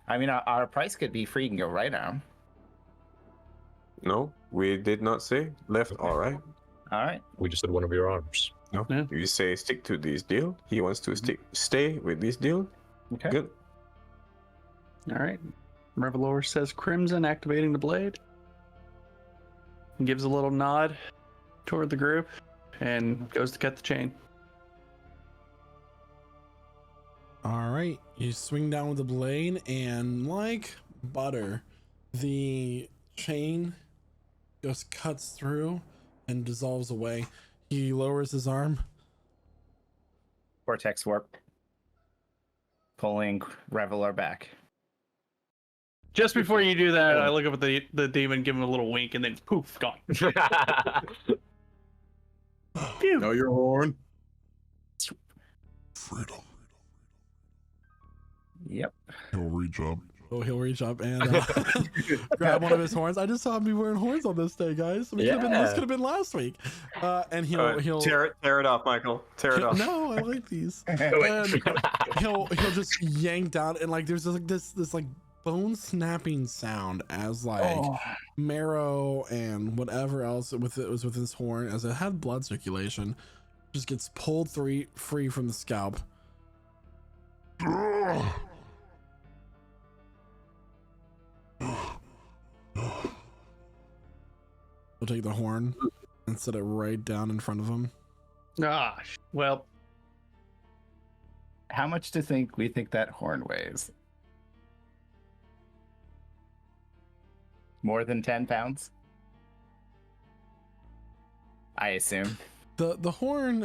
I mean, our price could be freeing your right arm. No, we did not say left or right. All right. We just said one of your arms. No, Yeah. you say stick to this deal. He wants to stay with this deal. Okay. Good. All right. Revelor says Crimson, activating the blade. He gives a little nod toward the group and goes to cut the chain. All right, you swing down with the blade, and like butter, the chain just cuts through and dissolves away. He lowers his arm. Vortex warp. Pulling Revelor back. Just before you do that, I look up at the demon, give him a little wink, and then poof, gone. Phew. Know your horn. Freedom. Yep. He'll reach up. Oh, he'll reach up and grab one of his horns. I just saw him be wearing horns on this day, guys. This could have been last week. And he'll tear it off, Michael. Tear it off. No, I like these. And he'll just yank down, and like there's this like bone snapping sound as like marrow and whatever else was with his horn, as it had blood circulation, just gets pulled free from the scalp. He'll take the horn and set it right down in front of him. Well, How much do we think that horn weighs? More than 10 pounds? I assume. The horn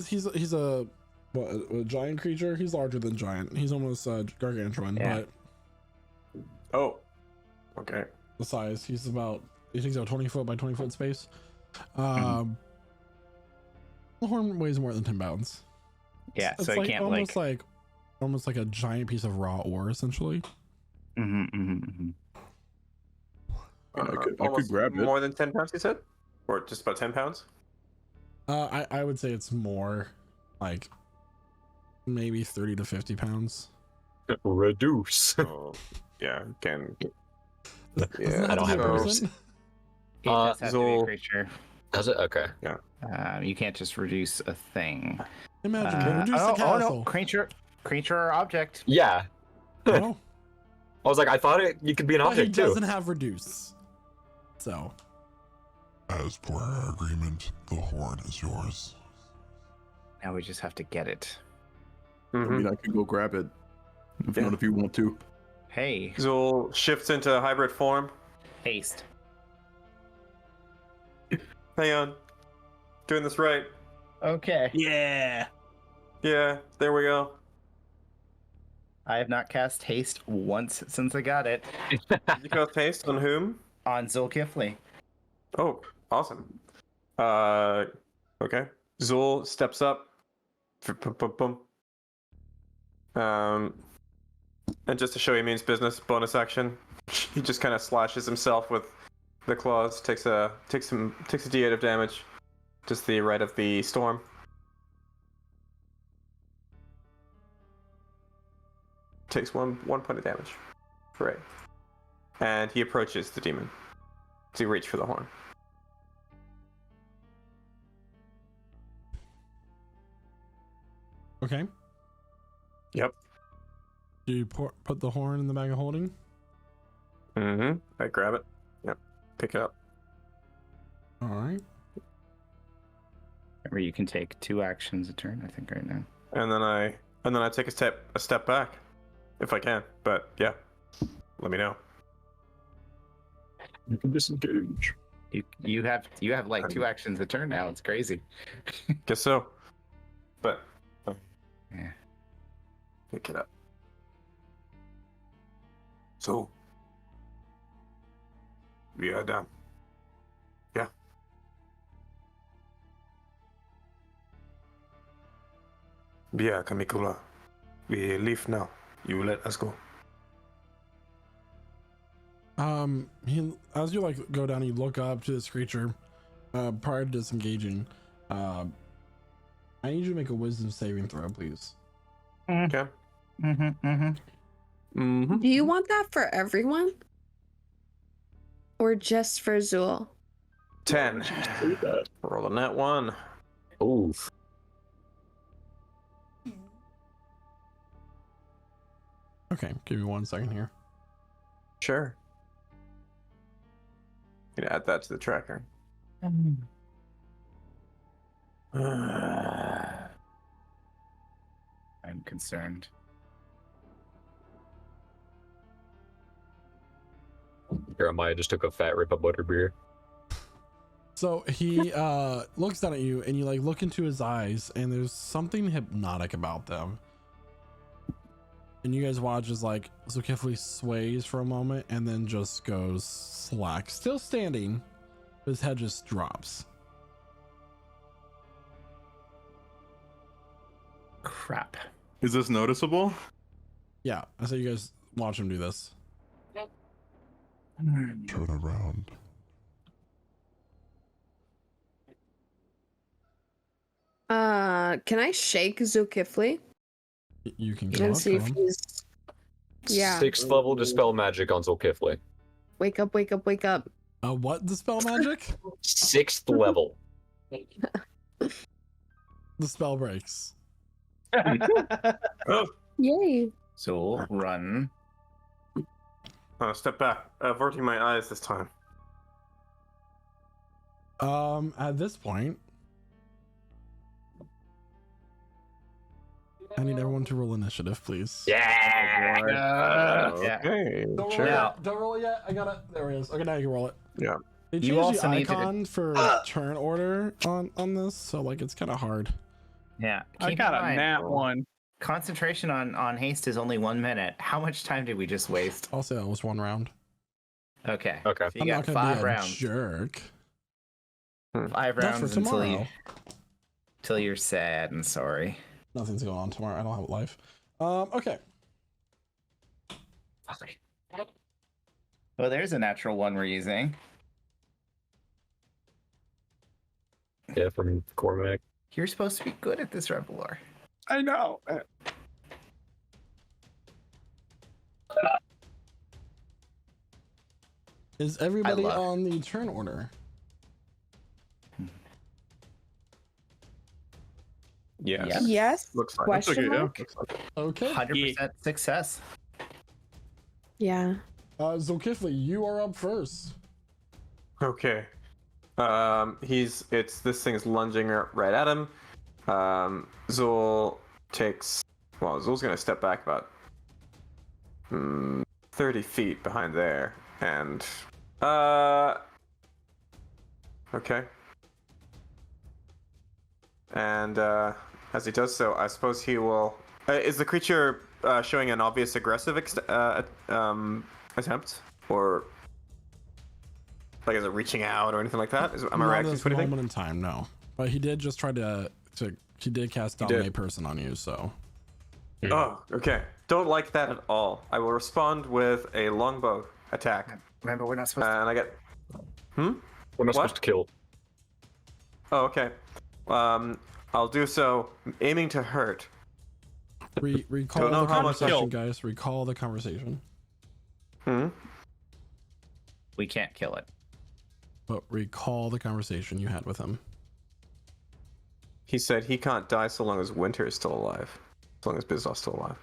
he's a giant creature. He's larger than giant. He's almost gargantuan, Yeah. but Oh, okay. the size, he takes about 20 foot by 20 foot space. The horn weighs more than 10 pounds. Yeah, It's so like you can't almost like a giant piece of raw ore, essentially. I could almost grab it. more than 10 pounds, you said? Or just about 10 pounds? I would say it's more, like maybe 30 to 50 pounds. Reduce. Oh, yeah, can. Doesn't Yeah, it have I don't to be a have a person? It does have to be a Zol- creature. Does it? Okay. You can't just reduce a thing. Imagine reduce the Oh castle. no, creature or object. Yeah. Oh, I was like, I thought you could be an but he object too. doesn't have reduce. So As per our agreement, the horn is yours. Now we just have to get it. I mean, I could go grab it if none of you want to. Hey, Zul shifts into hybrid form. haste. Hang on. Doing this right. Okay. Yeah. Yeah, there we go. I have not cast haste once since I got it You cast haste on whom? on Zulkifli. Oh, awesome. Okay. Zul steps up. And just to show he means business, bonus action. He just kind of slashes himself with the claws. Takes a D8 of damage. Just the right of the storm. Takes one point of damage. Right. And he approaches the demon. Does he reach for the horn? okay. Yep. Do you put the horn in the bag of holding? Mm-hmm. I grab it. Yep. Pick it up. All right. Remember, you can take 2 actions a turn, I think, right now. And then I take a step back, if I can. But yeah, let me know. You can disengage. You have like 2 actions a turn now. It's crazy. Guess so. But Yeah. pick it up. So, we are done. Yeah. Yeah, Kamikula. We leave now. You let us go. As you like go down, you look up to this creature. Prior to disengaging, I need you to make a wisdom saving throw, please. Okay. Mm-hmm. Do you want that for everyone? Or just for Zool? 10. Rolling that one. Oh. Okay, give me 1 second here. Sure. Gonna add that to the tracker. I'm concerned. Jeremiah just took a fat rip of butterbeer. So he looks down at you, and you like look into his eyes, and there's something hypnotic about them. And you guys watch as like Zulkifli sways for a moment, and then just goes slack, still standing, but his head just drops. Crap. Is this noticeable? Yeah, I say you guys watch him do this. Turn around. Can I shake Zulkifli You can go and up see to if him. he's... Yeah. 6th level dispel magic on Zulkifli. Wake up, wake up, wake up. What dispel magic? 6th level. The spell breaks. Yay. So run. Step back. Averting my eyes this time. At this point, I need everyone to roll initiative, please. Yeah. Okay. Don't roll Sure. yet. Don't roll it yet. I got it. There it is. Okay, now you can roll it. Yeah. They You changed also the need to- icon for turn order on this, so like it's kind of hard. Yeah. I keep got in a mind, nat 1. Concentration on haste is only 1 minute. How much time did we just waste? I'll say that was 1 round. Okay. Okay. So you I'm got not gonna 5 be a rounds. jerk. 5 Not for rounds tomorrow. until you're sad and sorry. Nothing's going on tomorrow. I don't have a life. Okay. Well, there's a natural one we're using. Yeah, from Cormac. You're supposed to be good at this, Revelor. I know. Is everybody love- on the turn order? Yes. Yeah. Yes? Looks like Question okay, yeah. mark? Okay. 100% success. Yeah. Zulkifli, you are up first. Okay. This thing is lunging right at him. Zul takes. Well, Zul's gonna step back about 30 feet behind there, and okay. And as he does so, I suppose he will. Is the creature showing an obvious aggressive attempt, or like is it reaching out or anything like that? Am I Not reacting at to this anything? moment in time, no. But he did just try to he did cast He Dominate did. Person on you, so. Oh, okay. Don't like that at all. I will respond with a longbow attack, Remember, we're not supposed to. and I get. We're not What? supposed to kill. Oh, okay. I'll do so, aiming to hurt. Recall Don't know the how much conversation, kill. guys. Recall the conversation. We can't kill it. But recall the conversation you had with him. He said he can't die so long as Winter is still alive. As long as Bizdov's still alive.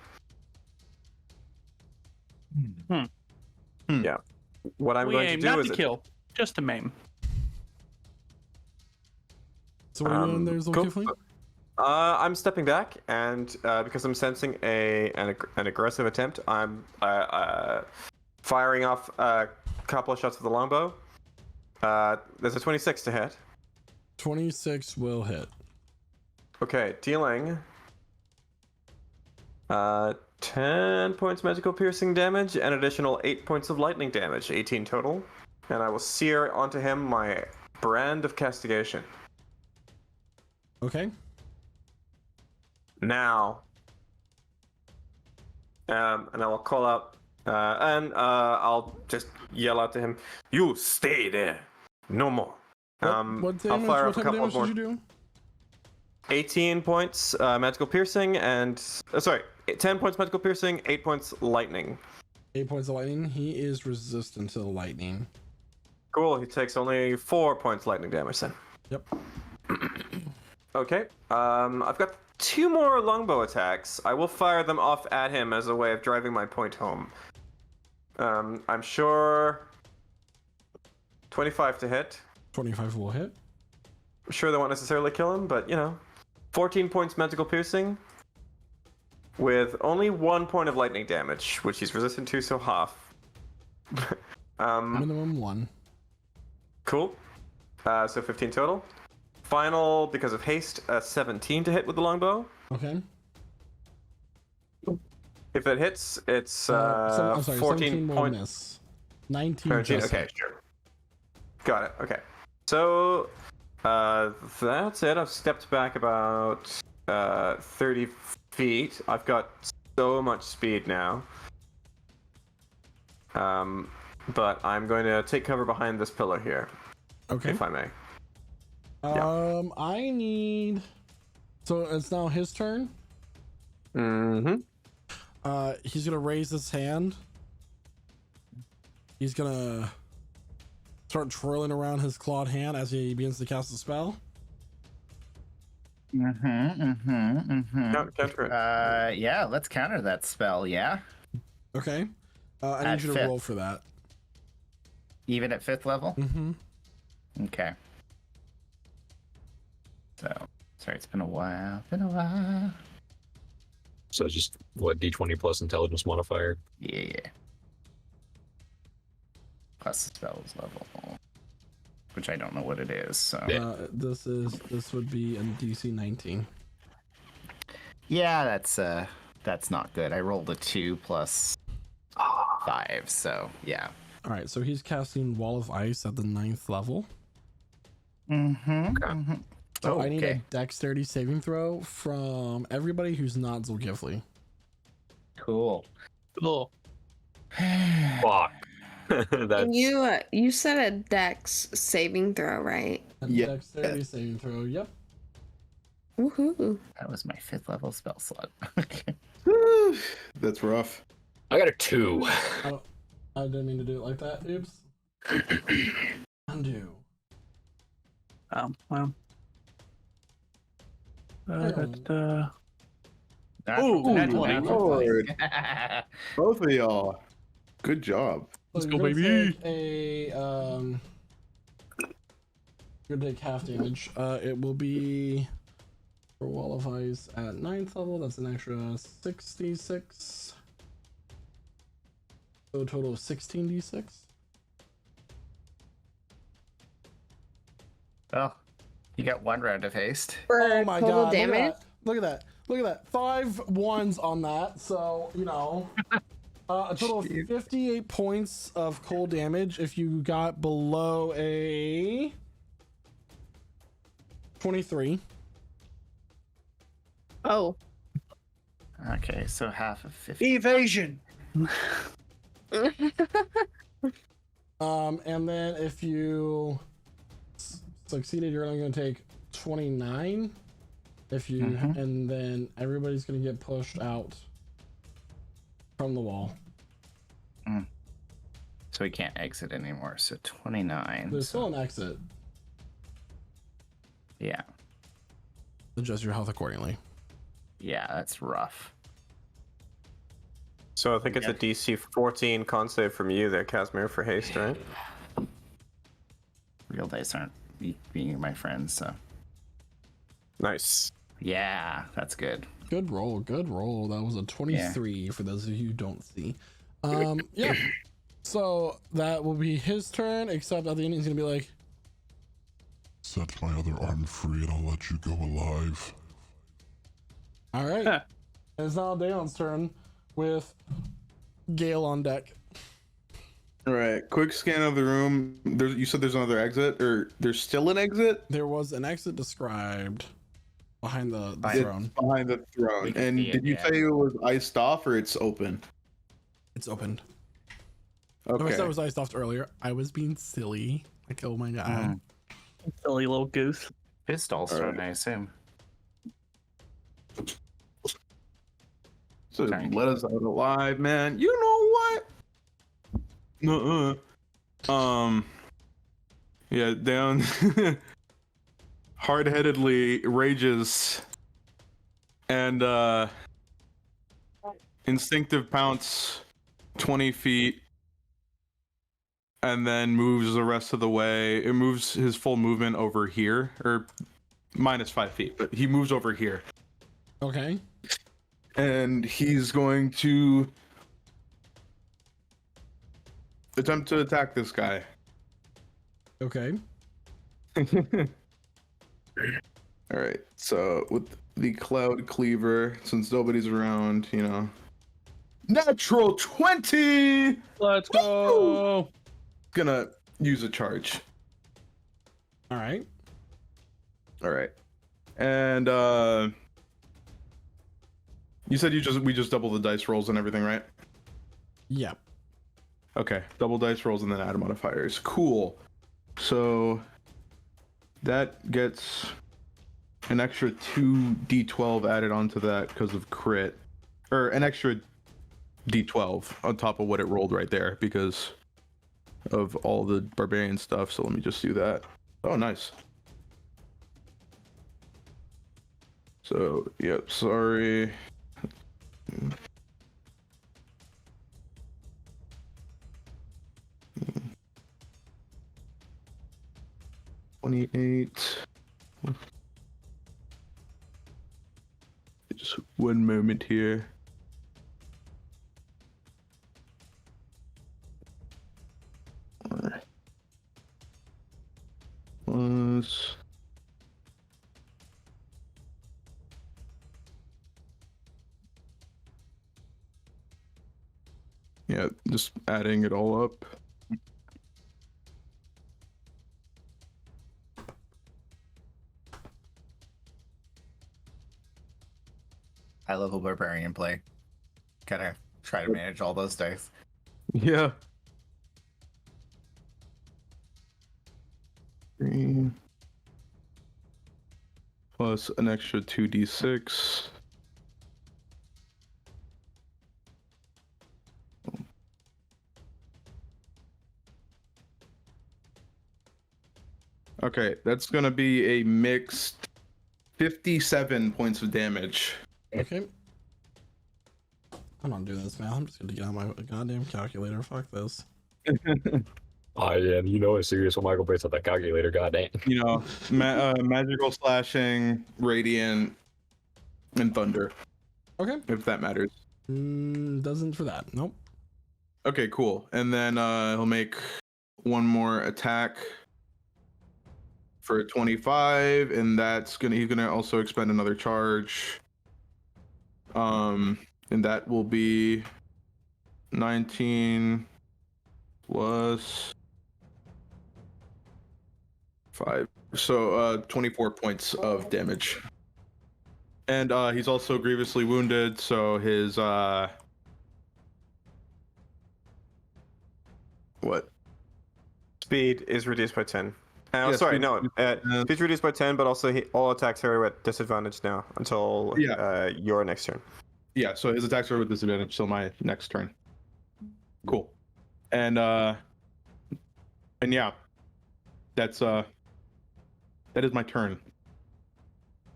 Yeah. What I'm We going to aim do not is to kill, just to maim. So what are you doing there, cool. Zulkifli? I'm stepping back, and because I'm sensing an aggressive attempt, I'm firing off a couple of shots with the longbow. There's a 26 to hit. 26 will hit. Okay, dealing 10 points magical piercing damage and additional 8 points of lightning damage, 18 total. And I will sear onto him my brand of castigation. Okay. Now, and I will call out, and I'll just yell out to him, "You stay there, no more." What I'll damage, fire what up a type of couple damage more. did you do? 18 points magical piercing, and sorry, 10 points magical piercing, 8 points lightning. 8 points of lightning. He is resistant to the lightning. Cool. He takes only 4 points lightning damage then. Yep. Okay. I've got 2 more longbow attacks. I will fire them off at him as a way of driving my point home. I'm sure 25 to hit. 25 will hit. I'm sure they won't necessarily kill him, but 14 points magical piercing with only 1 point of lightning damage, which he's resistant to, so half. Minimum 1. Cool. So 15 total. Final, because of haste, 17 to hit with the longbow. Okay. If it hits, it's I'm sorry, 14 17 will points. miss. 19 13, just okay, hit. sure. Got it, okay. So, that's it. I've stepped back about 30 feet. I've got so much speed now. But I'm going to take cover behind this pillar here, Okay. if I may. I need. So it's now his turn. Mm-hmm. He's gonna raise his hand. He's gonna start twirling around his clawed hand as he begins to cast a spell. Counter it. Yeah, let's counter that spell, yeah? Okay. I At need you to fifth. roll for that. Even at 5th level? Mm-hmm. Okay. So, sorry, it's been a while. So just what, D20 plus intelligence modifier? Yeah. Plus the spells level, which I don't know what it is. So This would be a DC 19. yeah, that's not good. I rolled a 2 plus 5, so yeah. All right, so he's casting Wall of Ice at the 9th level. So I need a Dexterity saving throw from everybody who's not Zulkifli. Cool. Cool. Fuck. That's And you said a Dex saving throw, right? Yeah. Dexterity saving throw. Yep. Woohoo! That was my 5th level spell slot. That's rough. I got a 2. I didn't mean to do it like that. Oops. Undo. Well. Natural Ooh, 20, my natural 20. lord. Both of y'all. Good job. So you're gonna take you're gonna take half damage. It will be for Wall of Ice at 9th level. That's an extra 66. So a total of 16d6. Well, you got 1 round of haste. For Oh my total god! damage. Look at that! Look at that! 5 ones on that. So you know, a total of 58 points of cold damage if you got below a 23. Oh. Okay, so half of 50. Evasion. And then if you succeeded, you're only going to take 29. If you, and then everybody's going to get pushed out from the wall. So we can't exit anymore. So 29. There's still an exit. Yeah. Adjust your health accordingly. Yeah, that's rough. So I think it's a DC 14 con save from you there, Casimir, for haste, right? Real dice aren't being my friends, so. Nice. Yeah, that's good. Good roll, good roll. That was a 23 for those of you who don't see. Yeah. So that will be his turn, except at the end he's gonna be like, Set my other arm free and I'll let you go alive. all right. And it's now Daon's turn with Gale on deck. All right, quick scan of the room. You said there's another exit, or there's still an exit? There was an exit described behind the It's throne. behind the throne. We can And see it, did you yeah. say it was iced off or it's open? It's opened. Okay. I said it was iced off earlier. I was being silly. Like, oh my god. Silly little goose. Pistol All thrown, right. I assume. So Sorry. let us out alive, man. You know what? Yeah, down. Hard-headedly rages and instinctive pounce 20 feet and then moves the rest of the way. It moves his full movement over here, or minus 5 feet, but he moves over here. Okay. And he's going to attempt to attack this guy. Okay. All right. So with the Cloud Cleaver, since nobody's around, you know. Natural 20! Let's go. Gonna use a charge. All right. All right. And you said we just double the dice rolls and everything, right? Yeah. Okay. Double dice rolls and then add modifiers. Cool. So that gets an extra 2d12 added onto that because of crit, or an extra d12 on top of what it rolled right there because of all the barbarian stuff. So let me just do that. Oh, nice. So, yep, sorry. $28. Just one moment here. Plus. Yeah, just adding it all up. High level barbarian play. Gotta try to manage all those dice. Yeah. 3 plus an extra 2d6. Okay, that's gonna be a mixed 57 points of damage. Okay. I'm not doing this, man. I'm just gonna get on my goddamn calculator. Fuck this. I am, a serious one, Michael, based on that calculator, goddamn. You know, magical slashing, radiant, and thunder. Okay. If that matters. Doesn't for that. Nope. Okay, cool. And then he'll make one more attack for a 25, and he's gonna also expend another charge. And that will be 19 plus 5. So 24 points of damage. And he's also grievously wounded, so his what? Speed is reduced by 10. Yeah, Sorry, speed- no. Speed's reduced by 10, but also all attacks are at disadvantage now until your next turn. Yeah, so his attacks are with disadvantage till my next turn. Cool. And yeah. That is my turn.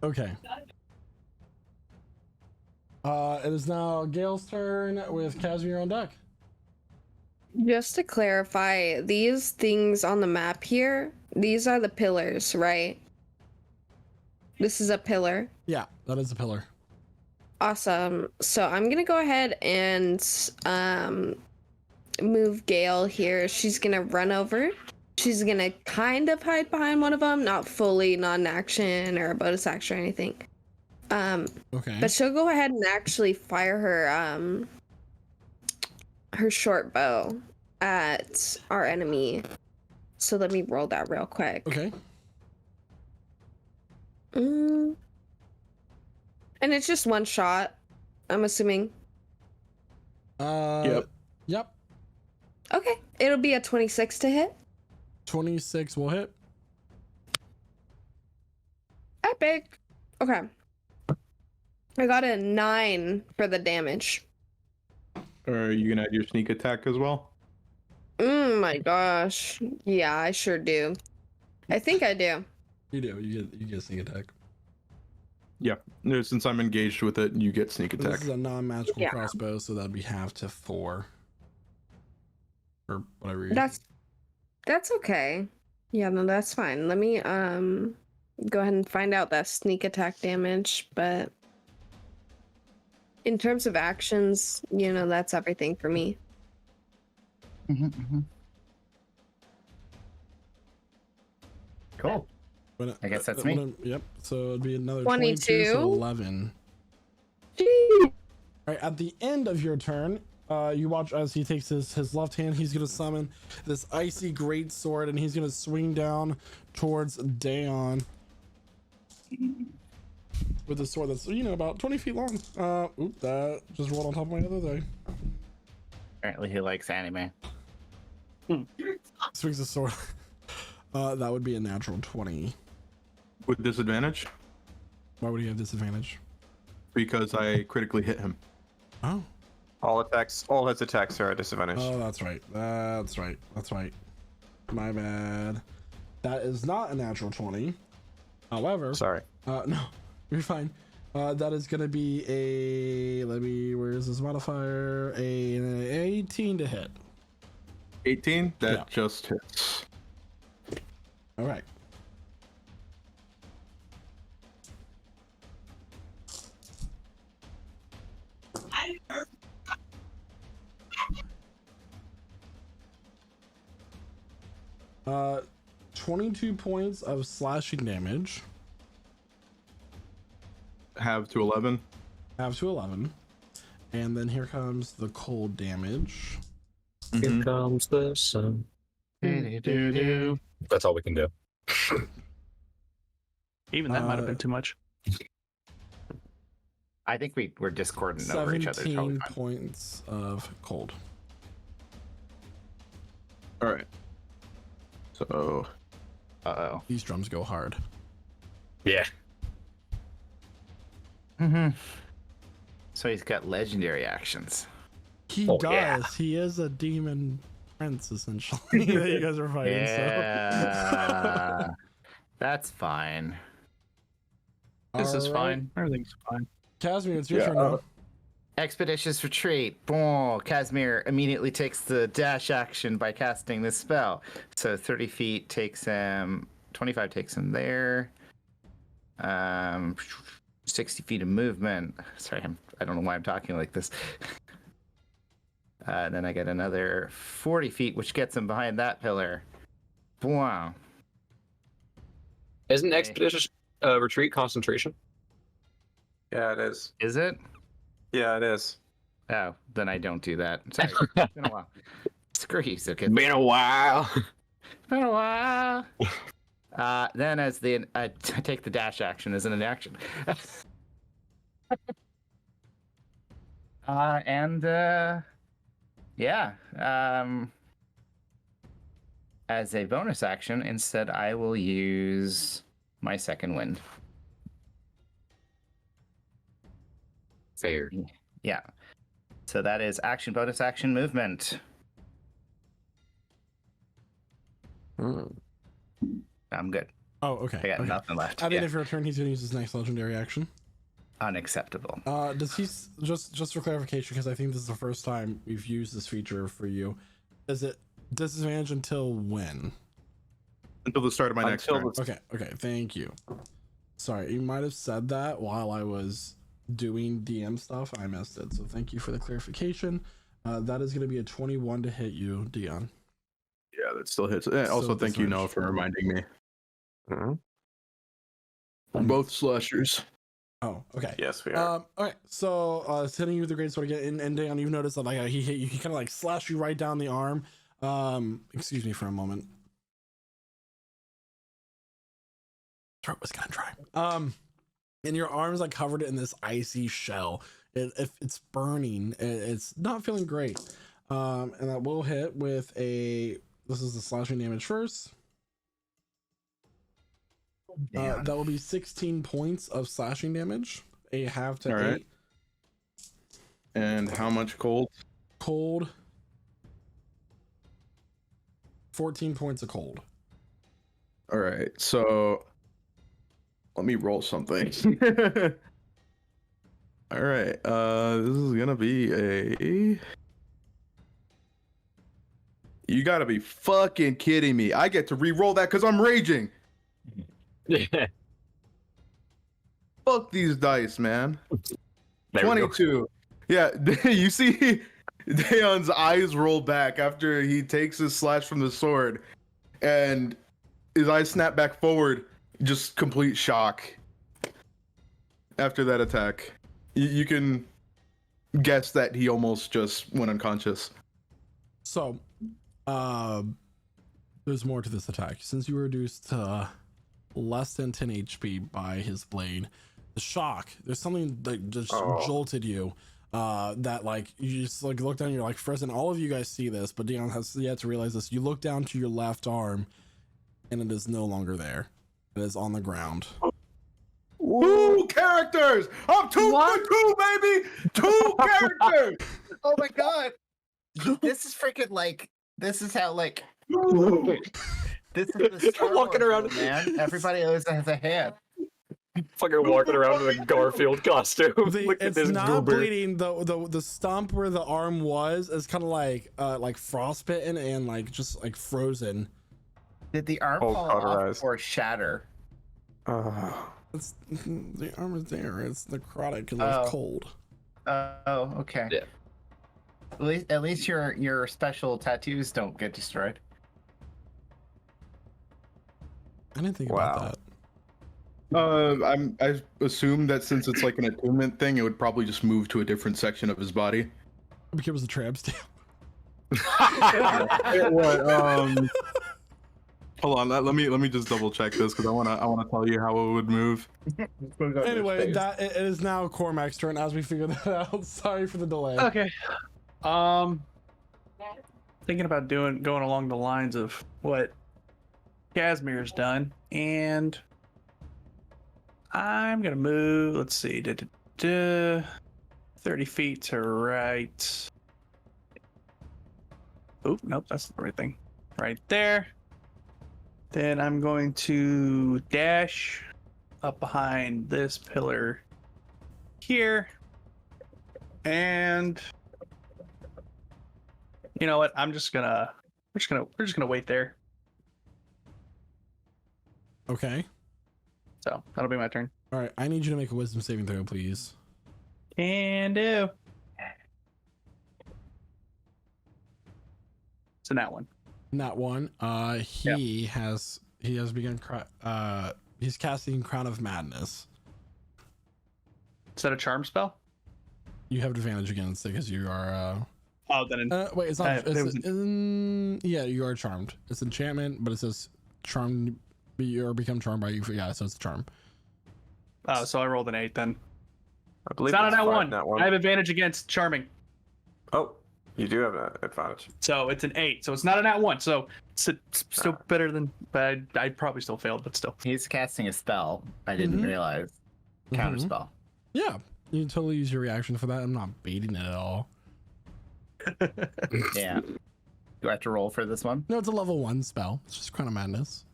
Okay. It is now Gale's turn with Casimir on deck. Just to clarify, these things on the map here, these are the pillars, right? This is a pillar. Yeah, that is a pillar. Awesome. So I'm gonna go ahead and move Gale here. She's gonna run over. She's gonna kind of hide behind one of them, not fully, not an action or a bonus action or anything. Okay. But she'll go ahead and actually fire her short bow at our enemy. So let me roll that real quick. Okay. And it's just one shot, I'm assuming. Yep. Okay. It'll be a 26 to hit. 26 will hit. Epic. Okay. I got a 9 for the damage. Are you gonna add your sneak attack as well? Oh my gosh. Yeah, I sure do. I think I do. You do. You get a sneak attack. Yeah. No, since I'm engaged with it, you get sneak attack. This is a non-magical Yeah. crossbow, so that'd be half to 4. Or whatever. That's okay. Yeah, no, that's fine. Let me go ahead and find out that sneak attack damage, but in terms of actions, that's everything for me. Cool. I guess that's me. Yep. So it'd be another 22. So 11. All right. At the end of your turn, you watch as he takes his left hand. He's gonna summon this icy great sword, and he's gonna swing down towards Daon with a sword that's about 20 feet long. Oop! That just rolled on top of my other thing. Apparently he likes anime. Swings the sword. That would be a natural 20. With disadvantage? Why would he have disadvantage? Because I critically hit him. Oh. All his attacks are at disadvantage. Oh, that's right. That's right. My bad. That is not a natural 20. However, Sorry. No, you're fine. That is gonna be where is this modifier? An 18 to hit. 18? That Yeah. just hits. All right. Uh, 22 points of slashing damage. Have to 11. Have to 11. And then here comes the cold damage. Here comes the sun. That's all we can do. Even that might have been too much. I think we're discordant over each other. 17 points of cold. All right. So Uh-oh. These drums go hard. Yeah. Mm-hmm. So he's got legendary actions. He Oh, does. yeah. He is a demon prince, essentially, that you guys are fighting. Yeah. That's fine. This is Alright. fine. Everything's fine. Casimir, it's your turn now. Expeditious retreat. Boom. Casimir immediately takes the dash action by casting this spell. So 30 feet takes him, 25 takes him there. 60 feet of movement. Sorry, I don't know why I'm talking like this. Then I get another 40 feet, which gets him behind that pillar. Wow. Isn't expeditious retreat concentration? Yeah, it is. Is it? Yeah, it is. Oh, then I don't do that. Sorry. It's been a while. Screw you, Suki. Been a while. Been a while. Then as I take the dash action as an action. As a bonus action, instead I will use my second wind. Fair. Yeah. So that is action, bonus action, movement. I'm good. Oh, okay. I got okay. nothing left. At the end Yeah. of your turn, he's going to use his next legendary action. Unacceptable. Does he just for clarification, because I think this is the first time we've used this feature for you? Is it disadvantage until when? Until the start of my next turn. Okay, thank you. Sorry, you might have said that while I was doing DM stuff. I missed it, so thank you for the clarification. That is going to be a 21 to hit you, Dion. Yeah, that still hits. Also, So thank you, Noah, for reminding me. Both slashers. Oh, okay. Yes, we are. Okay, so it's hitting you with the great sword again, and Dion, you've noticed that like he hit you, he kind of like slashed you right down the arm. Excuse me for a moment. Throat was kind of dry. And your arm's like covered in this icy shell. It's burning. It's not feeling great. And that will hit with a. This is the slashing damage first. That will be 16 points of slashing damage. A half to 8. Right. And how much cold? Cold. 14 points of cold. All right, so let me roll something. All right, this is gonna be a. You gotta be fucking kidding me! I get to re-roll that because I'm raging. Yeah. Fuck these dice, man. There we go. 22. Yeah, you see Daeon's eyes roll back after he takes his slash from the sword, and his eyes snap back forward. Just complete shock after that attack. You can guess that he almost just went unconscious. So, there's more to this attack. Since you were reduced to less than 10 HP by his blade, the shock, there's something that just jolted you. That like you just like look down, you're like first, and all of you guys see this, but Dion has yet to realize this. You look down to your left arm, and it is no longer there. It is on the ground. Woo! Characters! I'm 2 for 2, baby! 2 characters! Oh my god! This is freaking like. This is how like. This is the Star Walking Wars around, world, man. Everybody always has a hand. Fucking walking around in a Garfield costume. Look at It's this not goober. bleeding. The stump where the arm was is kind of like frostbitten and like just like frozen. Did the arm fall off or shatter? It's, the arm is there. It's necrotic and it's cold. Oh, okay. Yeah. At least your special tattoos don't get destroyed. I didn't think about that. I assume that since it's like an attunement thing, it would probably just move to a different section of his body. Because it was a tramp stamp. What? Hold on. Let me just double check this because I wanna tell you how it would move. Anyway, it is now Cormac's turn as we figure that out. Sorry for the delay. Okay. Thinking about going along the lines of what Casimir's done, and I'm gonna move. Let's see, 30 feet to right. Oh, nope, that's the right thing. Right there. Then I'm going to dash up behind this pillar here. And you know what? We're just gonna wait there. Okay. So that'll be my turn. All right. I need you to make a wisdom saving throw, please. Can do. So that one. Not one. He has begun. He's casting Crown of Madness. Is that a charm spell? You have advantage against it because you are. Oh, then. Wait, it's not. Yeah, you are charmed. It's enchantment, but it says charmed. Or become charmed by you. Yeah, so it's a charm. Oh, so I rolled an 8 then. I believe It's not it's an five, N1. not one. I have advantage against charming. Oh, you do have an advantage. So it's an 8. So it's not an @1. So it's still better than. But I probably still failed, but still. He's casting a spell. I didn't realize. Counter spell. Yeah, you can totally use your reaction for that. I'm not baiting it at all. Yeah. Do I have to roll for this one? No, it's a level 1 spell. It's just Crown of Madness.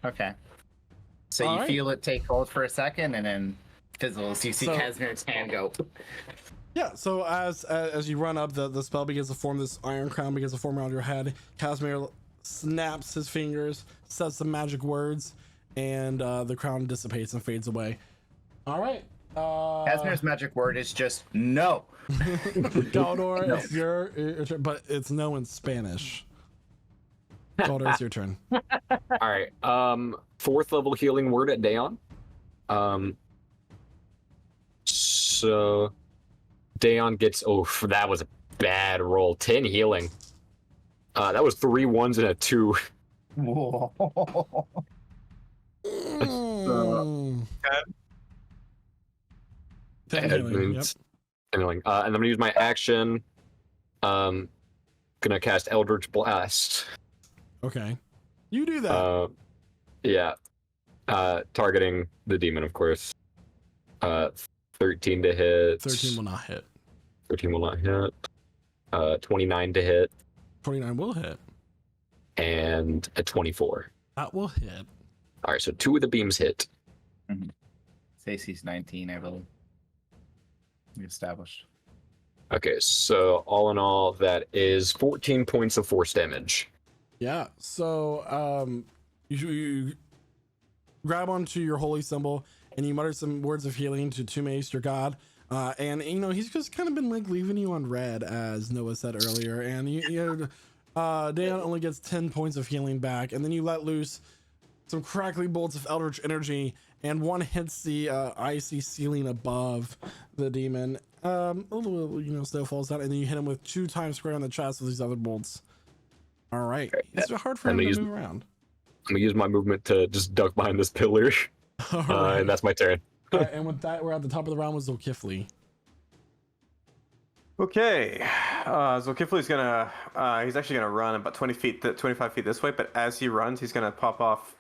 Okay. So All you right. feel it take hold for a second, and then fizzles. You see So- Casimir's hand go. Yeah, so as you run up, the spell begins to form. This iron crown begins to form around your head. Casimir snaps his fingers, says some magic words, and the crown dissipates and fades away. All right. Casimir's magic word is just no. Galdor, it's your turn, but it's no in Spanish. Galdor, it's your turn. All right. 4th level healing word at Daon. So Daon gets. Oh, that was a bad roll. 10 healing. That was 3 1s and a 2. Ten healing, yep. And I'm gonna use my action. Gonna cast Eldritch Blast. Okay, you do that. Yeah. Targeting the demon, of course. 13 to hit. 13 will not hit. 13 will not hit. 29 to hit. 29 will hit. And a 24. That will hit. All right, so 2 of the beams hit. Stacy's 19, I believe. We established. Okay, so all in all, that is 14 points of force damage. Yeah. So you grab onto your holy symbol and you mutter some words of healing to Tumace, your god. And you know he's just kind of been like leaving you on red, as Noah said earlier. And Daon only gets 10 points of healing back, and then you let loose some crackly bolts of eldritch energy, and one hits the icy ceiling above the demon. A little, snow falls down, and then you hit him with 2 times square on the chest with these other bolts. All right, it's hard for him to move around. I'm gonna use my movement to just duck behind this pillar, Right. and that's my turn. All right, and with that, we're at the top of the round with Zulkifli. Okay, Zulkifli's gonna he's actually gonna run about 25 feet this way, but as he runs, he's gonna pop off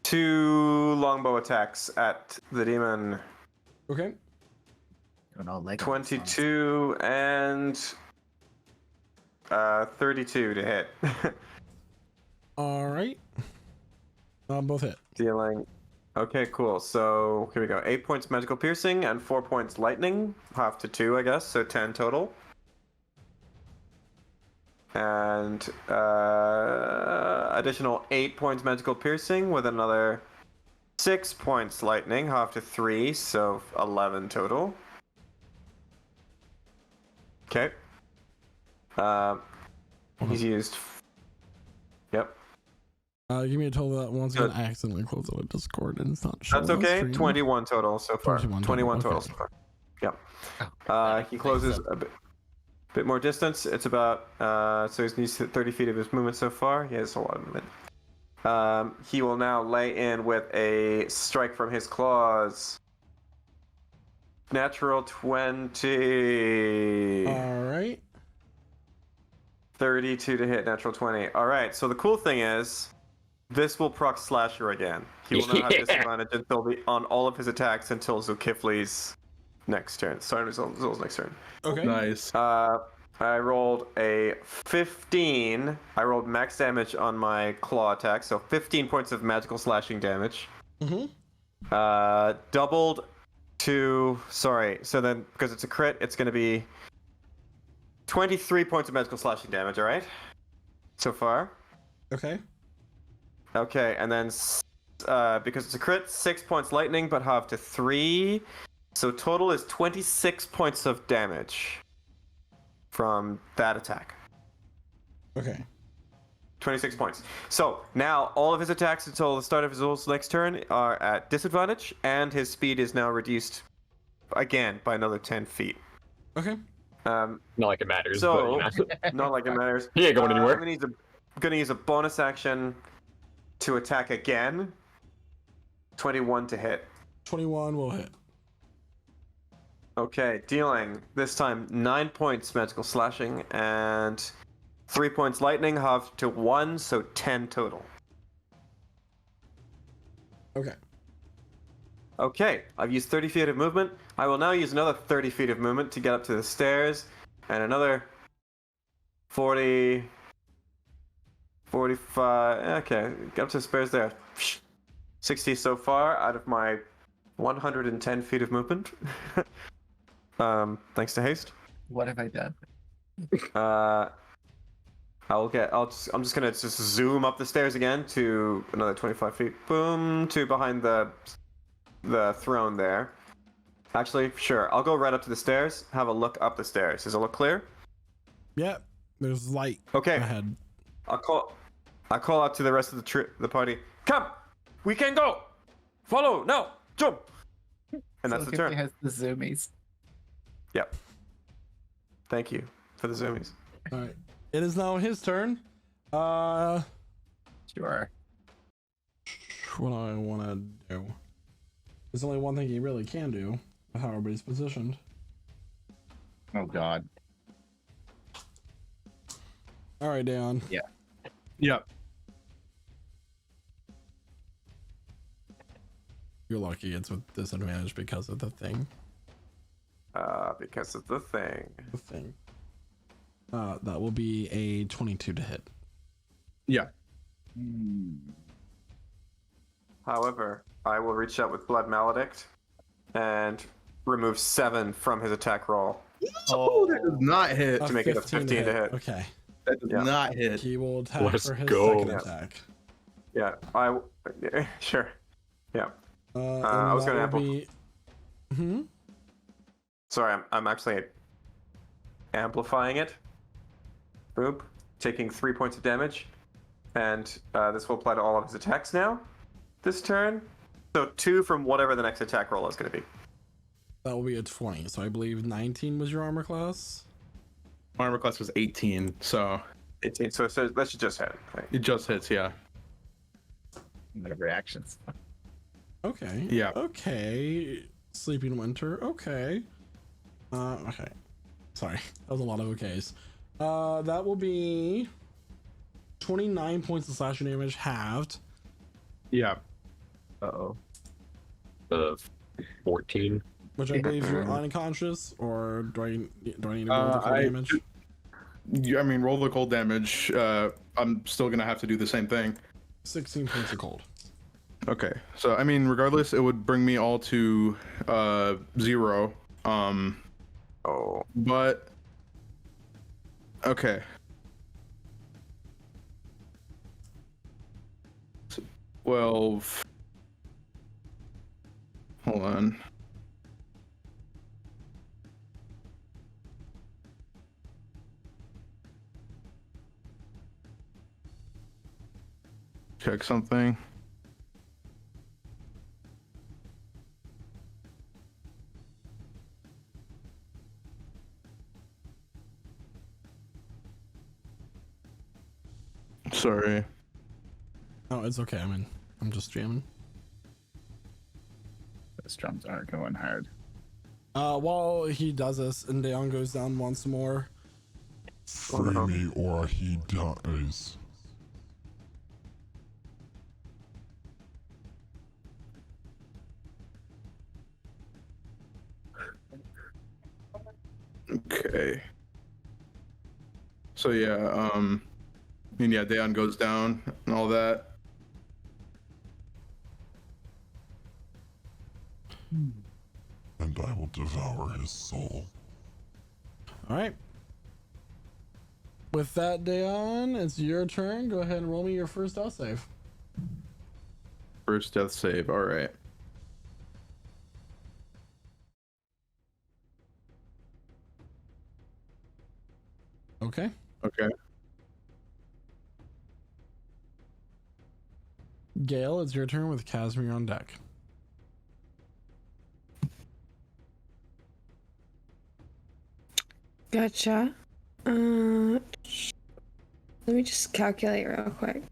2 longbow attacks at the demon. Okay. 22 and 32 to hit. All right. Both hit. Dealing. Okay, cool. So here we go. 8 points magical piercing and 4 points lightning. Half to 2, I guess. So 10 total. And additional 8 points magical piercing with another 6 points lightning. Half to 3, so 11 total. Okay. He's used. Yep. Give me a total that once again. I accidentally closed out Discord and it's not showing. That's okay. on screen. 21 total so far. 21 total okay. so far. Yep. He closes a bit more distance. It's about so he's used 30 feet of his movement so far. He has a lot of movement. He will now lay in with a strike from his claws. Natural 20. All right. 32 to hit, natural 20. All right, so the cool thing is this will proc Slasher again. He will now have disadvantage on all of his attacks until Zulkifli's next turn. Sorry, Zul's next turn. Okay. Nice. I rolled a 15. I rolled max damage on my claw attack, so 15 points of magical slashing damage. Doubled to... Sorry, so then, because it's a crit, it's going to be 23 points of magical slashing damage, alright? So far. Okay. Okay, and then because it's a crit, 6 points lightning, but half to 3. So total is 26 points of damage from that attack. Okay. 26 points. So now all of his attacks until the start of his next turn are at disadvantage, and his speed is now reduced again by another 10 feet. Okay. Not like it matters. So, but, you know. not like it matters. He ain't going anywhere. I'm gonna use a bonus action to attack again. 21 to hit. 21 will hit. Okay, dealing this time 9 points magical slashing and 3 points lightning, half to 1, so 10 total. Okay. Okay, I've used 30 feet of movement. I will now use another 30 feet of movement to get up to the stairs, and another 40, 45, okay, get up to the stairs there. 60 so far out of my 110 feet of movement. Thanks to haste. What have I done? I'm just gonna zoom up the stairs again to another 25 feet. Boom, to behind the throne there. Actually, sure, I'll go right up to the stairs, have a look up the stairs. Does it look clear? Yeah, there's light Okay. ahead. I'll call out to the rest of the party. Come! We can go! Follow! Now! Jump! And that's the turn. Has the zoomies. Yep. Thank you for the zoomies. All right. It is now his turn. Sure. What do I want to do? There's only one thing he really can do with how everybody's positioned. Oh God. All right, Dayon. Yeah. Yep. You're lucky it's with disadvantage because of the thing. Because of the thing. The thing. That will be a 22 to hit. Yeah. However, I will reach out with Blood Maledict and remove 7 from his attack roll Oh, that does not hit. to make it a 15 to hit. Okay. That does not hit. He will attack Let's for his go. second Yeah. attack. Yeah, sure. Yeah. And I was that gonna will be... Sorry, I'm actually amplifying it. Boop. Taking 3 points of damage. And this will apply to all of his attacks now. This turn. So 2 from whatever the next attack roll is going to be. That will be a 20. So I believe 19 was your armor class. My armor class was 18, so 18. So that should just hit. Right? it just hits, yeah. No reactions. Okay. Yeah. Okay. Sleeping Winter. Okay. Okay. Sorry. That was a lot of okays. That will be 29 points of slashing damage halved. Yeah. Uh-oh. 14. Which I believe you're unconscious, or do I need to go with the cold I damage? I mean, roll the cold damage. I'm still gonna have to do the same thing. 16 points of cold. Okay. So I mean, regardless, it would bring me all to 0. Oh. But okay. 12. Hold on. Check something. Sorry. Oh, it's okay. I'm just jamming. Those drums aren't going hard. While he does this, and Dayon goes down once more. Free me or he dies. Okay. So yeah, and yeah, Daon goes down and all that. And I will devour his soul. All right. With that, Dayon, it's your turn. Go ahead and roll me your first death save. First death save. All right. Okay. Okay. Gale, it's your turn with Casimir on deck. Gotcha. Let me just calculate real quick.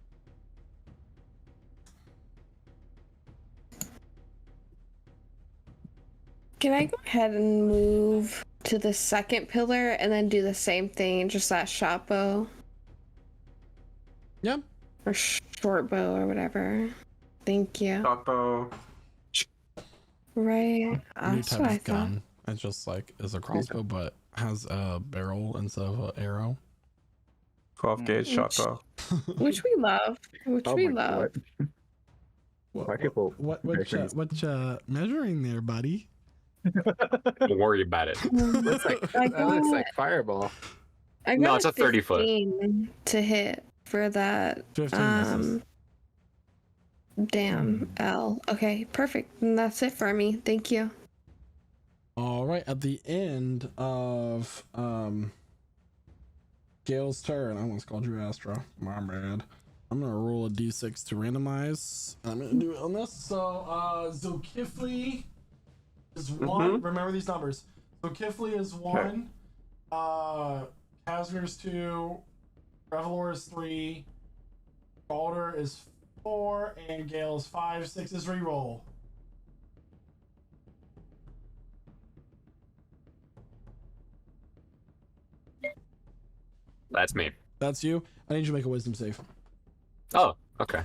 Can I go ahead and move to the second pillar and then do the same thing, just that short bow? Yep. Or short bow or whatever. Thank you. Shotbow. Right. New That's type what I of thought. gun. It's just like is a crossbow, but has a barrel instead of an arrow. 12 gauge shotbow. Which we love. Which we love. Why people What measuring- measuring there, buddy? Don't worry about it. Looks like, I that looks got- like fireball. I got No, it's a 30 foot. 15 to hit for that. 15 misses. Damn, L. Okay, perfect. And that's it for me. Thank you. All right, at the end of Gale's turn, I almost called you Astra. My bad. I'm gonna roll a d6 to randomize. I'm gonna do it on this. So Zulkifli is one. Remember these numbers. Zulkifli is 1. Casimir's 2. Revelor is 3. Balder is 4, and Gale is 5. 6 is reroll. That's me. That's you. I need you to make a wisdom save Oh, okay.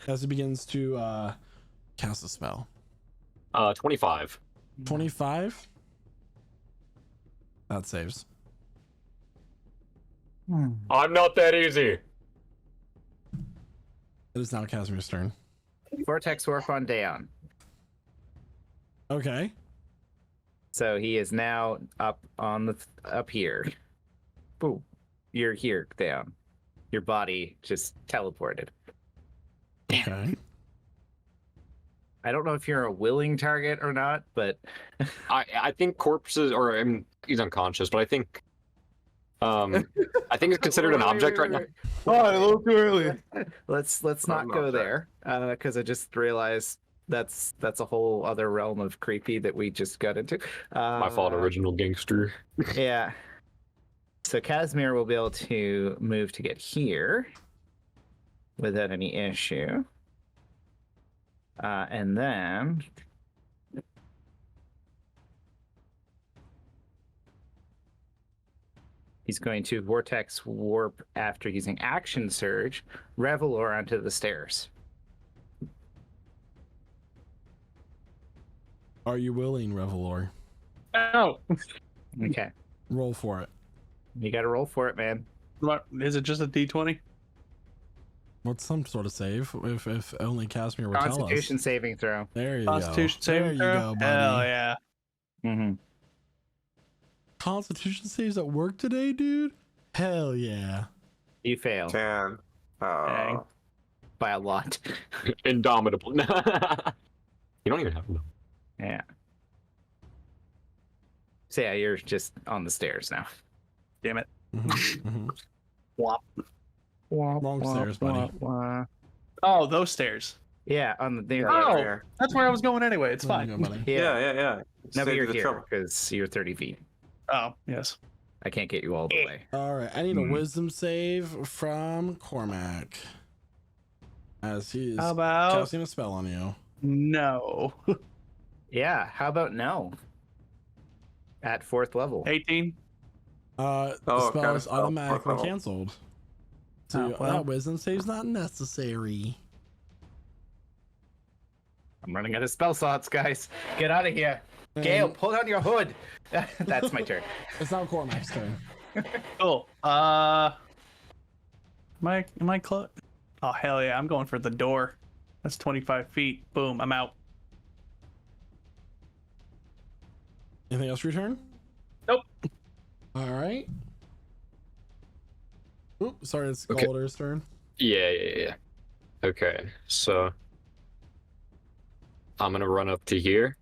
as it begins to cast a spell. 25. 25. That saves. I'm not that easy. It is now Casimir's turn. Vortex warp on Daon. Okay. So he is now up on the up here. Boom. You're here, Daon. Your body just teleported. Okay. I don't know if you're a willing target or not, but I think corpses, or I mean, he's unconscious, but I think it's considered an object right now. Oh, a little too early. let's not go there because I just realized that's a whole other realm of creepy that we just got into. My fault, original gangster. Yeah. So Casimir will be able to move to get here without any issue. And then he's going to vortex warp after using action surge, Revelor onto the stairs. Are you willing, Revelor? No. Okay. Roll for it. You got to roll for it, man. Is it just a D20? What's some sort of save? If only Casimir would tell us. Constitution saving throw. There you Constitution go. saving There you throw? go, buddy. Hell yeah. Mm-hmm. Constitution saves at work today, dude? Hell yeah. You fail 10. Dang. by a lot. Indomitable. You don't even have them. Yeah. So yeah, you're just on the stairs now. Damn it. Womp. Wrong stairs, buddy. Oh, those stairs. Yeah, on the there. Oh, there. that's where I was going anyway. It's There you fine. go, buddy. Yeah. Yeah. No, Save but you you're the here trouble. because you're 30 feet. Oh, yes. I can't get you all the way. All right, I need a wisdom save from Cormac. As he is How about casting a spell on you. no? Yeah, how about no? At 4th level. 18. The Oh, spell got is a spell. automatically Level. canceled. So Oh, well. that wisdom save's not necessary. I'm running out of spell slots, guys. Get out of here. Gale, And pull down your hood. That's my turn. it's now Cormac's turn. Cool. Am I close? Oh hell yeah! I'm going for the door. That's 25 feet. Boom! I'm out. Anything else for your turn? Nope. All right. Oop, sorry, it's Okay. Galder's turn. Yeah. Okay, so I'm gonna run up to here.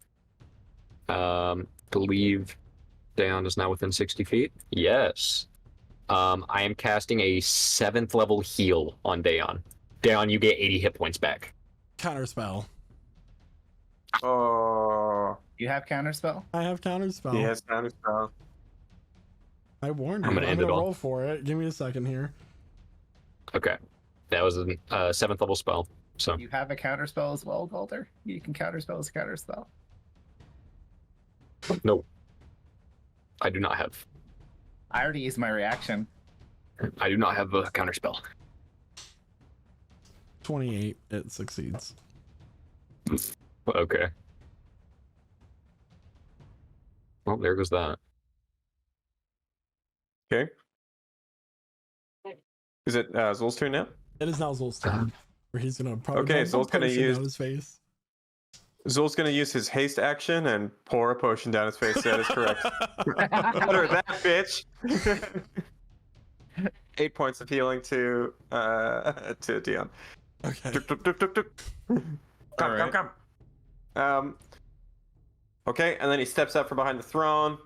Believe Daon is now within 60 feet. Yes. I am casting a 7th level heal on Daon. Daon, you get 80 hit points back. Counter spell. Oh, You have counterspell? I have counter spell. he has counter spell. I warned you. I'm gonna end it all. roll for it. Give me a second here. Okay, that was a 7th level spell. So You have a counterspell as well, Galder? You can counterspell as a counterspell. no, I do not have. I already used my reaction. I do not have a counter spell. 28. It succeeds. Okay. Well, there goes that. Okay. Is it Zol's turn now? It is now Zol's turn. Where he's gonna probably Okay, dump a Zol's gonna potion use- down his face. Zol's gonna use his haste action and pour a potion down his face. That is correct. Better that, bitch. 8 points of healing to Dion. Okay. Come. Okay, and then he steps up from behind the throne.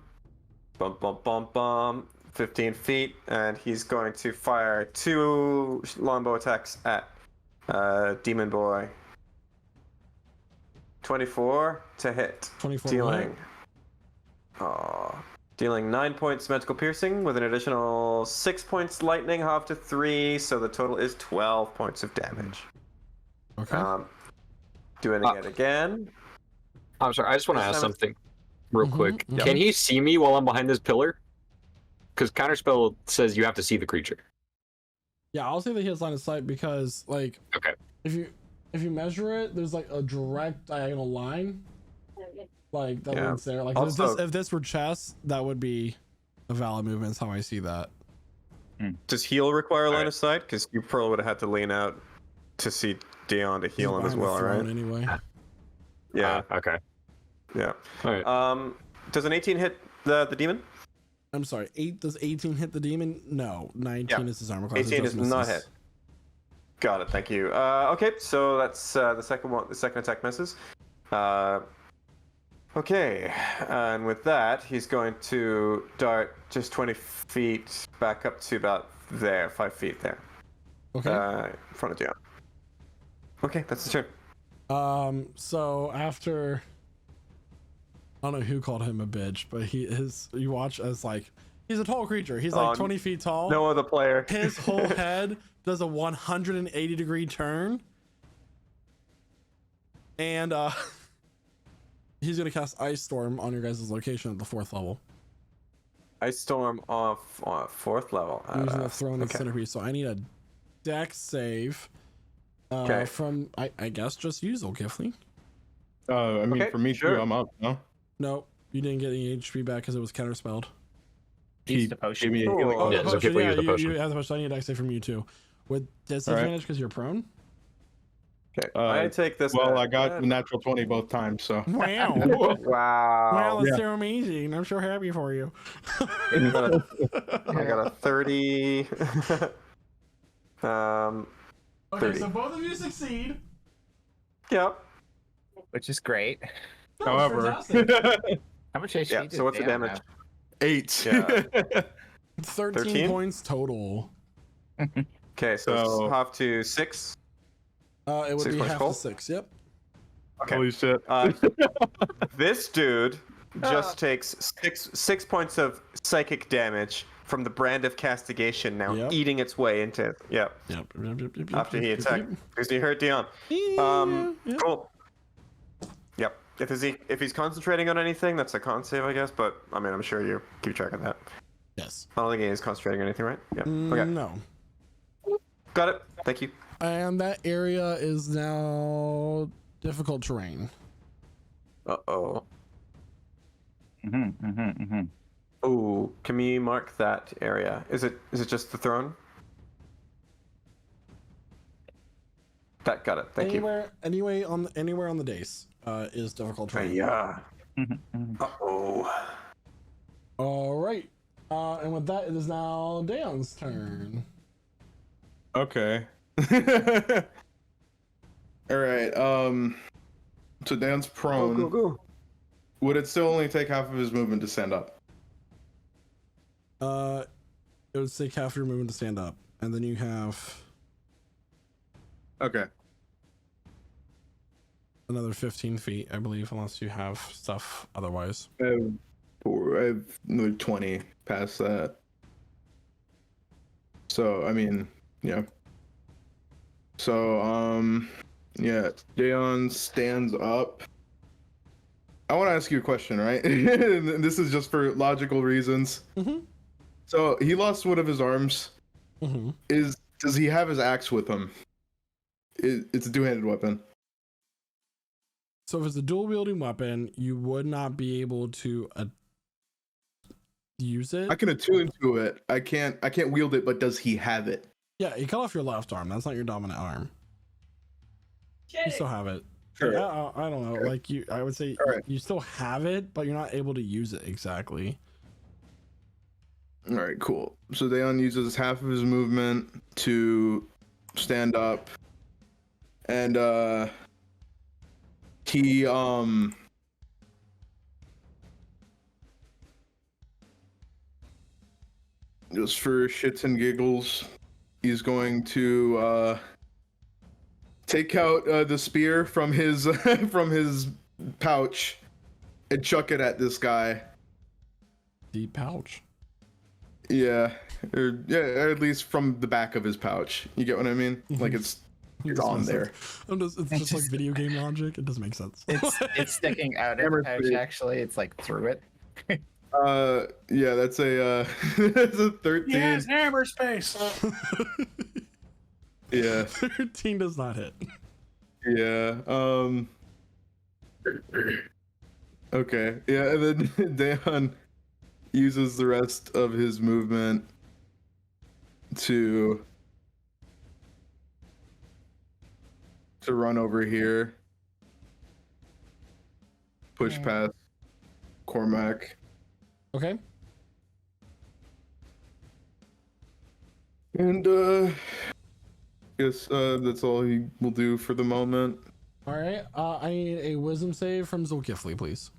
Bum. 15 feet, and he's going to fire 2 longbow attacks at Demon Boy. 24 to hit. 24 Dealing. Dealing 9 points magical piercing with an additional 6 points lightning, half to 3, so the total is 12 points of damage. Okay. Doing it again. I'm sorry, I just want to ask something real quick. mhm. Can he see me while I'm behind this pillar? Because counterspell says you have to see the creature. Yeah, I'll say that he has line of sight because, like, Okay. if you measure it, there's like a direct diagonal line, like that Yeah. leads there. Like Also- if this were chess, that would be a valid movement. Is how I see that. Does heal require line Alright. of sight? Because you probably would have had to lean out to see Dion to heal him He's as behind the well, throne right? Anyway. Yeah. Okay. Yeah. All right. Does an 18 hit the demon? I'm sorry. Does 18 hit the demon? No. 19 Yeah. is his armor class. 18 It is just not misses. hit. Got it. Thank you. Okay, so that's the second one. The second attack misses. Okay, and with that, he's going to dart just 20 feet back up to about there, 5 feet there, Okay. in front of Dion. Okay, that's the turn. So after, I don't know who called him a bitch, but you watch as like he's a tall creature. He's like 20 feet tall. No other player. His whole head does a 180-degree turn, and he's gonna cast Ice Storm on your guys' location at the 4th level Ice Storm off on 4th level. using the throne and okay. centerpiece. So I need a Dex save. Okay. From I guess just use Gifley. I mean, Okay, for me sure. too, I'm up. No, No, you didn't get any HP back because it was counterspelled. he Use the potion. gave me a healing. Oh, Yeah, the so potion, Gifley yeah, used the potion. you have the potion. I need a Dex save from you too, with disadvantage because you're prone. Okay, I take this. Well, I got the natural 20 both times, so. Wow. Wow. Wow, that's Yeah. so amazing. I'm so happy for you. I got a 30. Okay, 30. so both of you succeed. Yep. Which is great. Oh, However, fantastic. How much HP Yeah, did so what's the Dan damage? have? 8. Yeah. 13 13? points total. Okay, so So- it's half to 6. It would 6 be points half cold? to 6. Yep. Okay. Holy shit. This dude just takes six points of psychic damage from the brand of castigation now Yep. eating its way into. Yep. Yep. After he attacked, because he hurt Dion. Yep. Cool. Yep. If he's concentrating on anything, that's a con save, I guess. But I mean, I'm sure you keep track of that. Yes. I don't think he is concentrating on anything, right? Yeah. Okay. No. Got it. Thank you. And that area is now difficult terrain. Uh-oh. Ooh, can we mark that area? Is it just the throne? That got it. Thank you. Anywhere on the dice is difficult terrain. Yeah. Uh-oh. All right. And with that, it is now Dan's turn. Okay. All right. So Dan's prone. Go. Would it still only take half of his movement to stand up? It would take half your movement to stand up, and then you have Okay. another 15 feet, I believe, unless you have stuff otherwise. I have another 20 past that. So I mean, yeah. So yeah, Dayon stands up. I want to ask you a question, right? This is just for logical reasons. Mm-hmm. So he lost one of his arms. Mm-hmm. Does he have his axe with him? It's a two-handed weapon. So if it's a dual wielding weapon, you would not be able to use it. I can attune to it. I can't wield it, but does he have it? Yeah, you cut off your left arm. That's not your dominant arm. You still have it. Sure. I don't know. Sure. Like I would say All right. you still have it, but you're not able to use it exactly. All right, cool. So Dayon uses half of his movement to stand up, and he just for shits and giggles, he's going to take out the spear from his from his pouch and chuck it at this guy. Deep pouch. Yeah, or at least from the back of his pouch. You get what I mean? Like it's on there. It's just like video game logic. It doesn't make sense. It's sticking out of the pouch. Actually, it's like through it. Yeah, that's a that's a 13. Yes, hammer space. Yeah. 13 does not hit. Yeah. Okay. Yeah, and then Dayon uses the rest of his movement to run over here, push past Cormac. Okay. And guess that's all he will do for the moment. All right. I need a wisdom save from Zulkifli, please.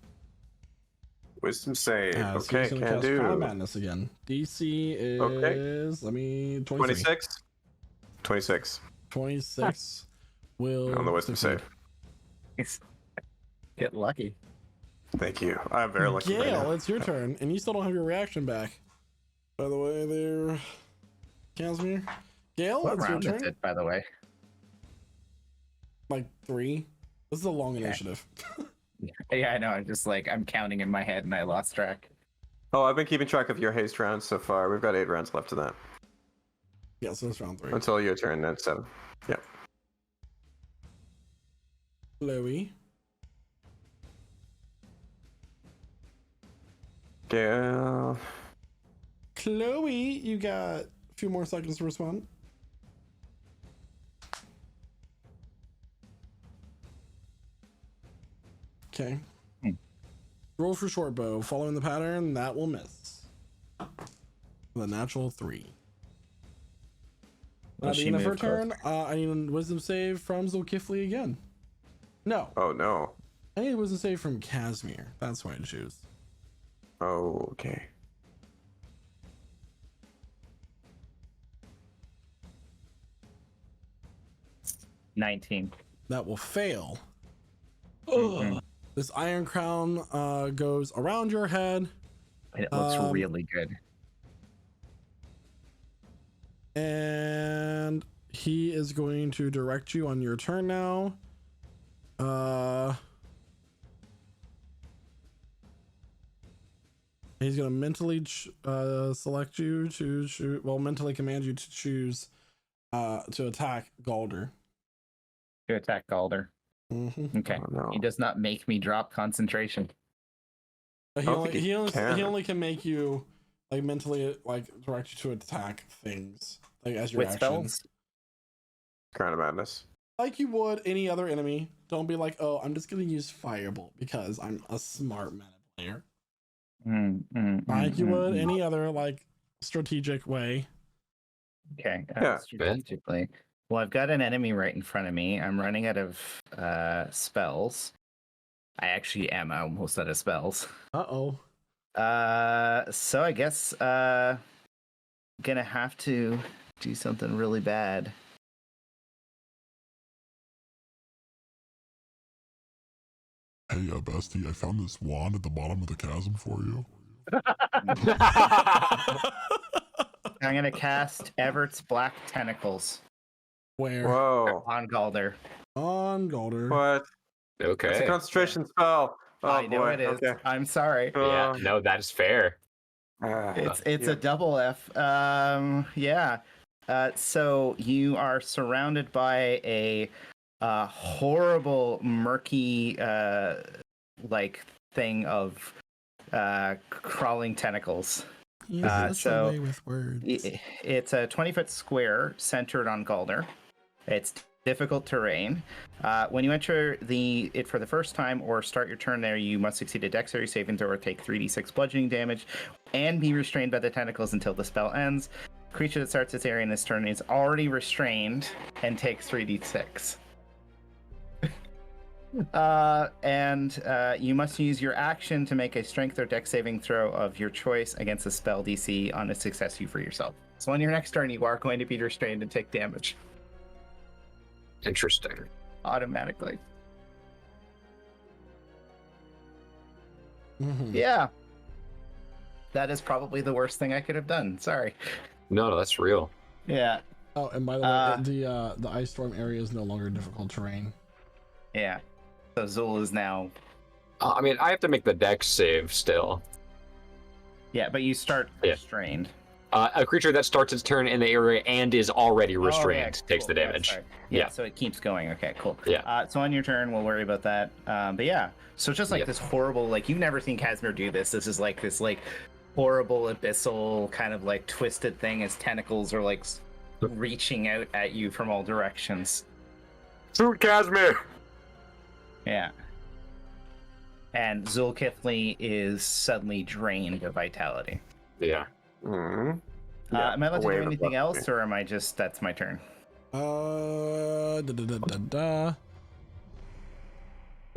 Wisdom save. So Okay, he's gonna can cast do. Cloud Madness again. DC is let me 26. 26 will on the wisdom save. Get lucky. Thank you. I'm very lucky. right Gale, now. it's your turn, and you still don't have your reaction back. By the way, there, Casimir. Gale, What it's your round is turn. it, by the way? Like 3. This is a long initiative. Yeah, I know. I'm counting in my head and I lost track. Oh, I've been keeping track of your haste rounds so far. We've got 8 rounds left of that. Yeah, so it's round 3. Until your turn, that's 7. Yep. Chloe. Gale. Chloe, you got a few more seconds to respond. Okay. Roll for short bow. Following the pattern, that will miss. The natural 3. At the end of her turn, I need a wisdom save from Zulkifli again. No. Oh, no. I need a wisdom save from Casimir. That's what I choose. Oh, okay. $19. That will fail. Mm-hmm. This iron crown goes around your head. And it looks really good. And he is going to direct you on your turn now. He's going to mentally select you to mentally command you to choose to attack Galder. To attack Galder. Mm-hmm. Okay. Oh, no. He does not make me drop concentration. But I don't think he can. he only can make you like mentally like direct you to attack things like as your With actions. spells? Crown of Madness. Like you would any other enemy. Don't be like, oh, I'm just gonna use Firebolt because I'm a smart meta player. Like you would any other like strategic way. Okay. Yeah. Strategically. Well, I've got an enemy right in front of me. I'm running out of spells. I actually am almost out of spells. Uh-oh. So I guess gonna have to do something really bad. Hey, bestie, I found this wand at the bottom of the chasm for you. I'm gonna cast Evert's Black Tentacles Where? Whoa. on Galder. On Golder. What? It's a Okay. concentration spell. Oh, I know boy. it is. Okay. I'm sorry. Yeah. No, that is fair. It's a double F. Yeah. So you are surrounded by a horrible, murky, like thing of crawling tentacles. Yes, so away with words. It's a 20-foot square centered on Galder. It's difficult terrain. When you enter it for the first time or start your turn there, you must succeed a dexterity saving throw or take 3d6 bludgeoning damage and be restrained by the tentacles until the spell ends. Creature that starts its area in this turn is already restrained and takes 3d6. And you must use your action to make a strength or dex saving throw of your choice against a spell DC on a success you for yourself. So on your next turn, you are going to be restrained and take damage Interesting. automatically. Mhm. Yeah. That is probably the worst thing I could have done. Sorry. No, that's real. Yeah. Oh, and by the way, the ice storm area is no longer difficult terrain. Yeah. So Zul is now. I mean, I have to make the dex save still. Yeah, but you start restrained. A creature that starts its turn in the area and is already restrained Oh, yeah, takes the cool. damage. Sorry. Yeah. So it keeps going. Okay, cool. Yeah. So on your turn, we'll worry about that. But yeah, so it's just like Yeah. this horrible, like you've never seen Casimir do this. This is like this like horrible abyssal kind of like twisted thing as tentacles are like reaching out at you from all directions. Shoot Casimir! Yeah. And Zulkifli is suddenly drained of vitality. Yeah. Mm. Am I allowed to do wave of anything luck. else, or am I just that's my turn? The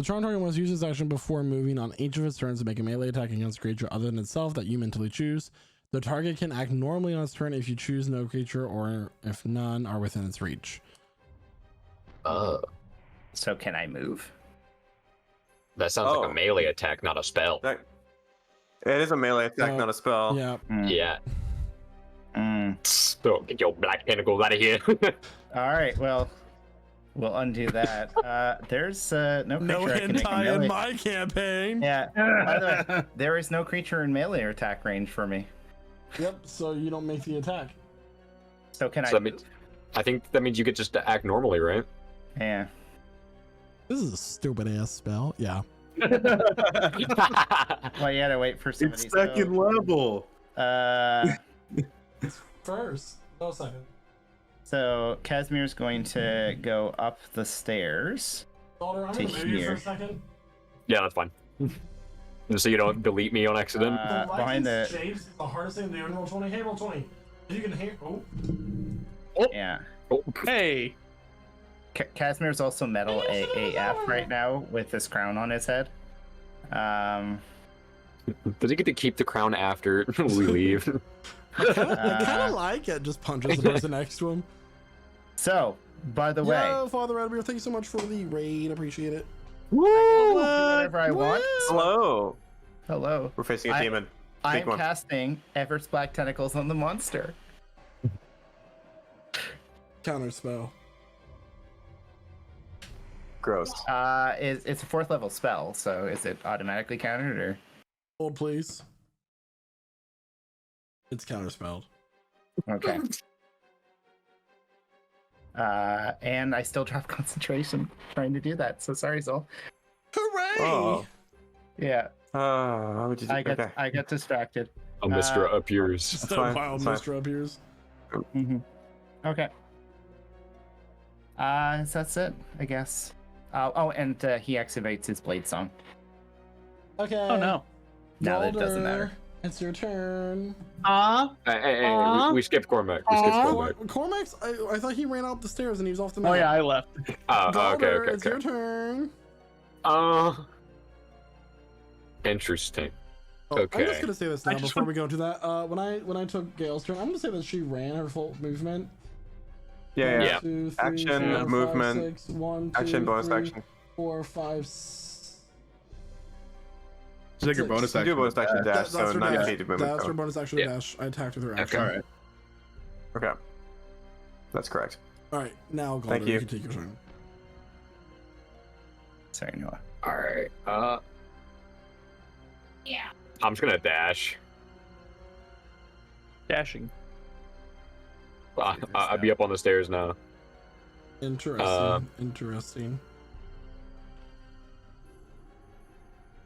Tron target must use his action before moving on each of its turns to make a melee attack against a creature other than itself that you mentally choose. The target can act normally on its turn if you choose no creature or if none are within its reach. So can I move? That sounds like a melee attack, not a spell. It is a melee attack, not a spell. Yeah. Yeah. So get your black tentacles out of here. All right, well, we'll undo that. There's no creature No I can make a hentai in melee- my campaign. Yeah. By the way, there is no creature in melee or attack range for me. Yep. So you don't make the attack. So can So I? that means, I think that means you get just to act normally, right? Yeah. This is a stupid ass spell. Yeah. Well, you gotta wait for somebody. It's second level. First. No second. So Casimir's going to go up the stairs Daughter, I'm to gonna move you for here. a second. Yeah, that's fine. So you don't delete me on accident. Behind the shapes is the hardest thing to do in roll 20. Hey, roll 20. If you can hear. Oh. Yeah. Hey. Casimir's also metal AF right now with this crown on his head. Does he get to keep the crown after we leave? I kind of like it. Just punches the person next to him. So, by the way, Yo, Father Radmir, thank you so much for the raid. Appreciate it. I can do whatever I want. Hello. Hello. We're facing a demon. I'm one. casting Evert's Black Tentacles on the monster. Counter spell. Gross. It's a 4th level spell, so is it automatically countered or? Hold, please. It's counterspelled. Okay. And I still drop concentration trying to do that. So sorry, Zol. Hooray! Oh. Yeah. Oh, did you? Okay. I got distracted. A Mistra appears. Just That's a fine, wild that's fine. Mr. appears. Okay. So that's it, I guess. And he activates his blade song. Okay. Oh no. Now that it doesn't Galder, matter. It's your turn. Hey, we skipped Cormac. We skipped Cormac. Cormac's, I thought he ran up the stairs and he was off the map. Oh yeah, I left. Galder, Okay. it's your turn. Interesting. Oh, I'm Okay. just gonna say this I now just before we go into that. When I took Gale's turn, I'm gonna say that she ran her full movement. Yeah. 1, Yeah. 2, 3, Action, 4, 5, movement, 6, 1, Action, 2, bonus 3, action. 4, 5, Just like your Six. bonus Do action. a bonus action dash, that's so her 90 dash. feet of movement. That's her total. bonus action Yeah. dash. I attacked with her action. All right. Okay. That's correct. All right, now Galder, Thank you. you can take your turn. Sorry, Noah. All right. I'm just gonna dash. Dashing. I'll be up on the stairs now. Interesting. Interesting.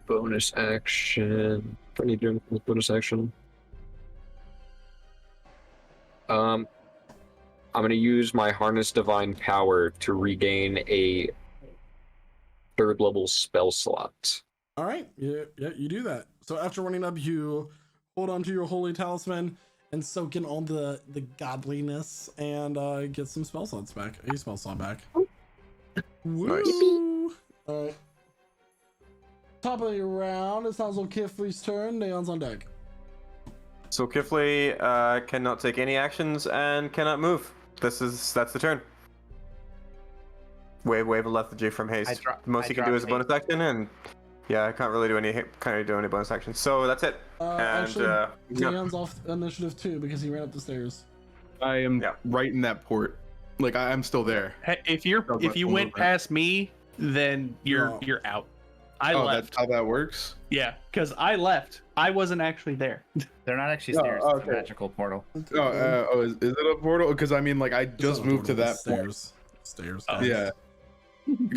Bonus action. What are you doing with bonus action? I'm gonna use my harness divine power to regain a 3rd level spell slot. All right, yeah, you do that. So after running up, you hold on to your holy talisman and soak in all the godliness and get some spell slots back. A spell slot back. Woo! All right. Top of the round. It's Hazel Kifley's turn. Neon's on deck. So Kifley cannot take any actions and cannot move. That's the turn. Wave a lethargy from haste. The most I he can do is a dropped bonus action, and yeah, I can't really do any bonus actions. So that's it. Actually, yeah. Neon's off initiative too because he ran up the stairs. I am Yeah. right in that port. Like I'm still there. Hey, if you went past me, then you're out. I left. That's how that works. Yeah, because I left. I wasn't actually there. They're not actually Oh, stairs. It's okay. a magical portal. Is it a portal? Because I mean, like I just moved to that stairs. Stairs. Oh. guys. Yeah.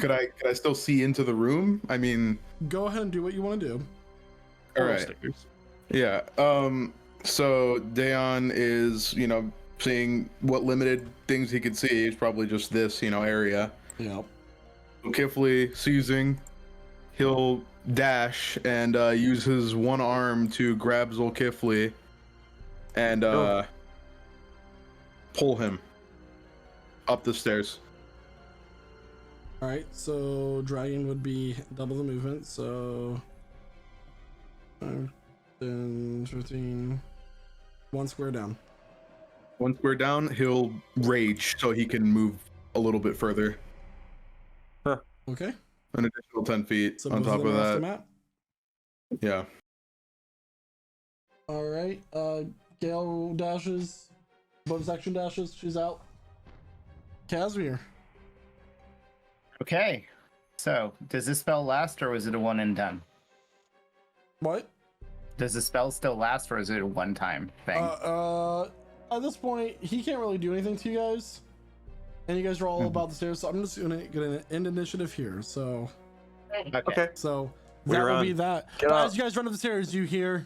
Could I still see into the room? I mean, Go ahead and do what you want to do. all right. Stairs. Yeah. So Dayon is, seeing what limited things he could see. It's probably just this, area. Yeah. Kifley seizing, he'll dash and use his one arm to grab Zulkifli and pull him up the stairs. All right. So dragon would be double the movement. So 5, 10, 15, 1 square down. Once we're down, he'll rage so he can move a little bit further. Okay. An additional 10 feet So on both top them of are off the that. map. Yeah. All right. Gale dashes. Bonus action dashes. She's out. Casimir. Okay. So, does this spell last, or was it a one and done? What? Does the spell still last, or is it a one-time thing? At this point, he can't really do anything to you guys, and you guys are all Mhm. about the stairs. So I'm just gonna end initiative here. So, Okay. so We that will run. be that. Get But out. as you guys run up the stairs, you hear.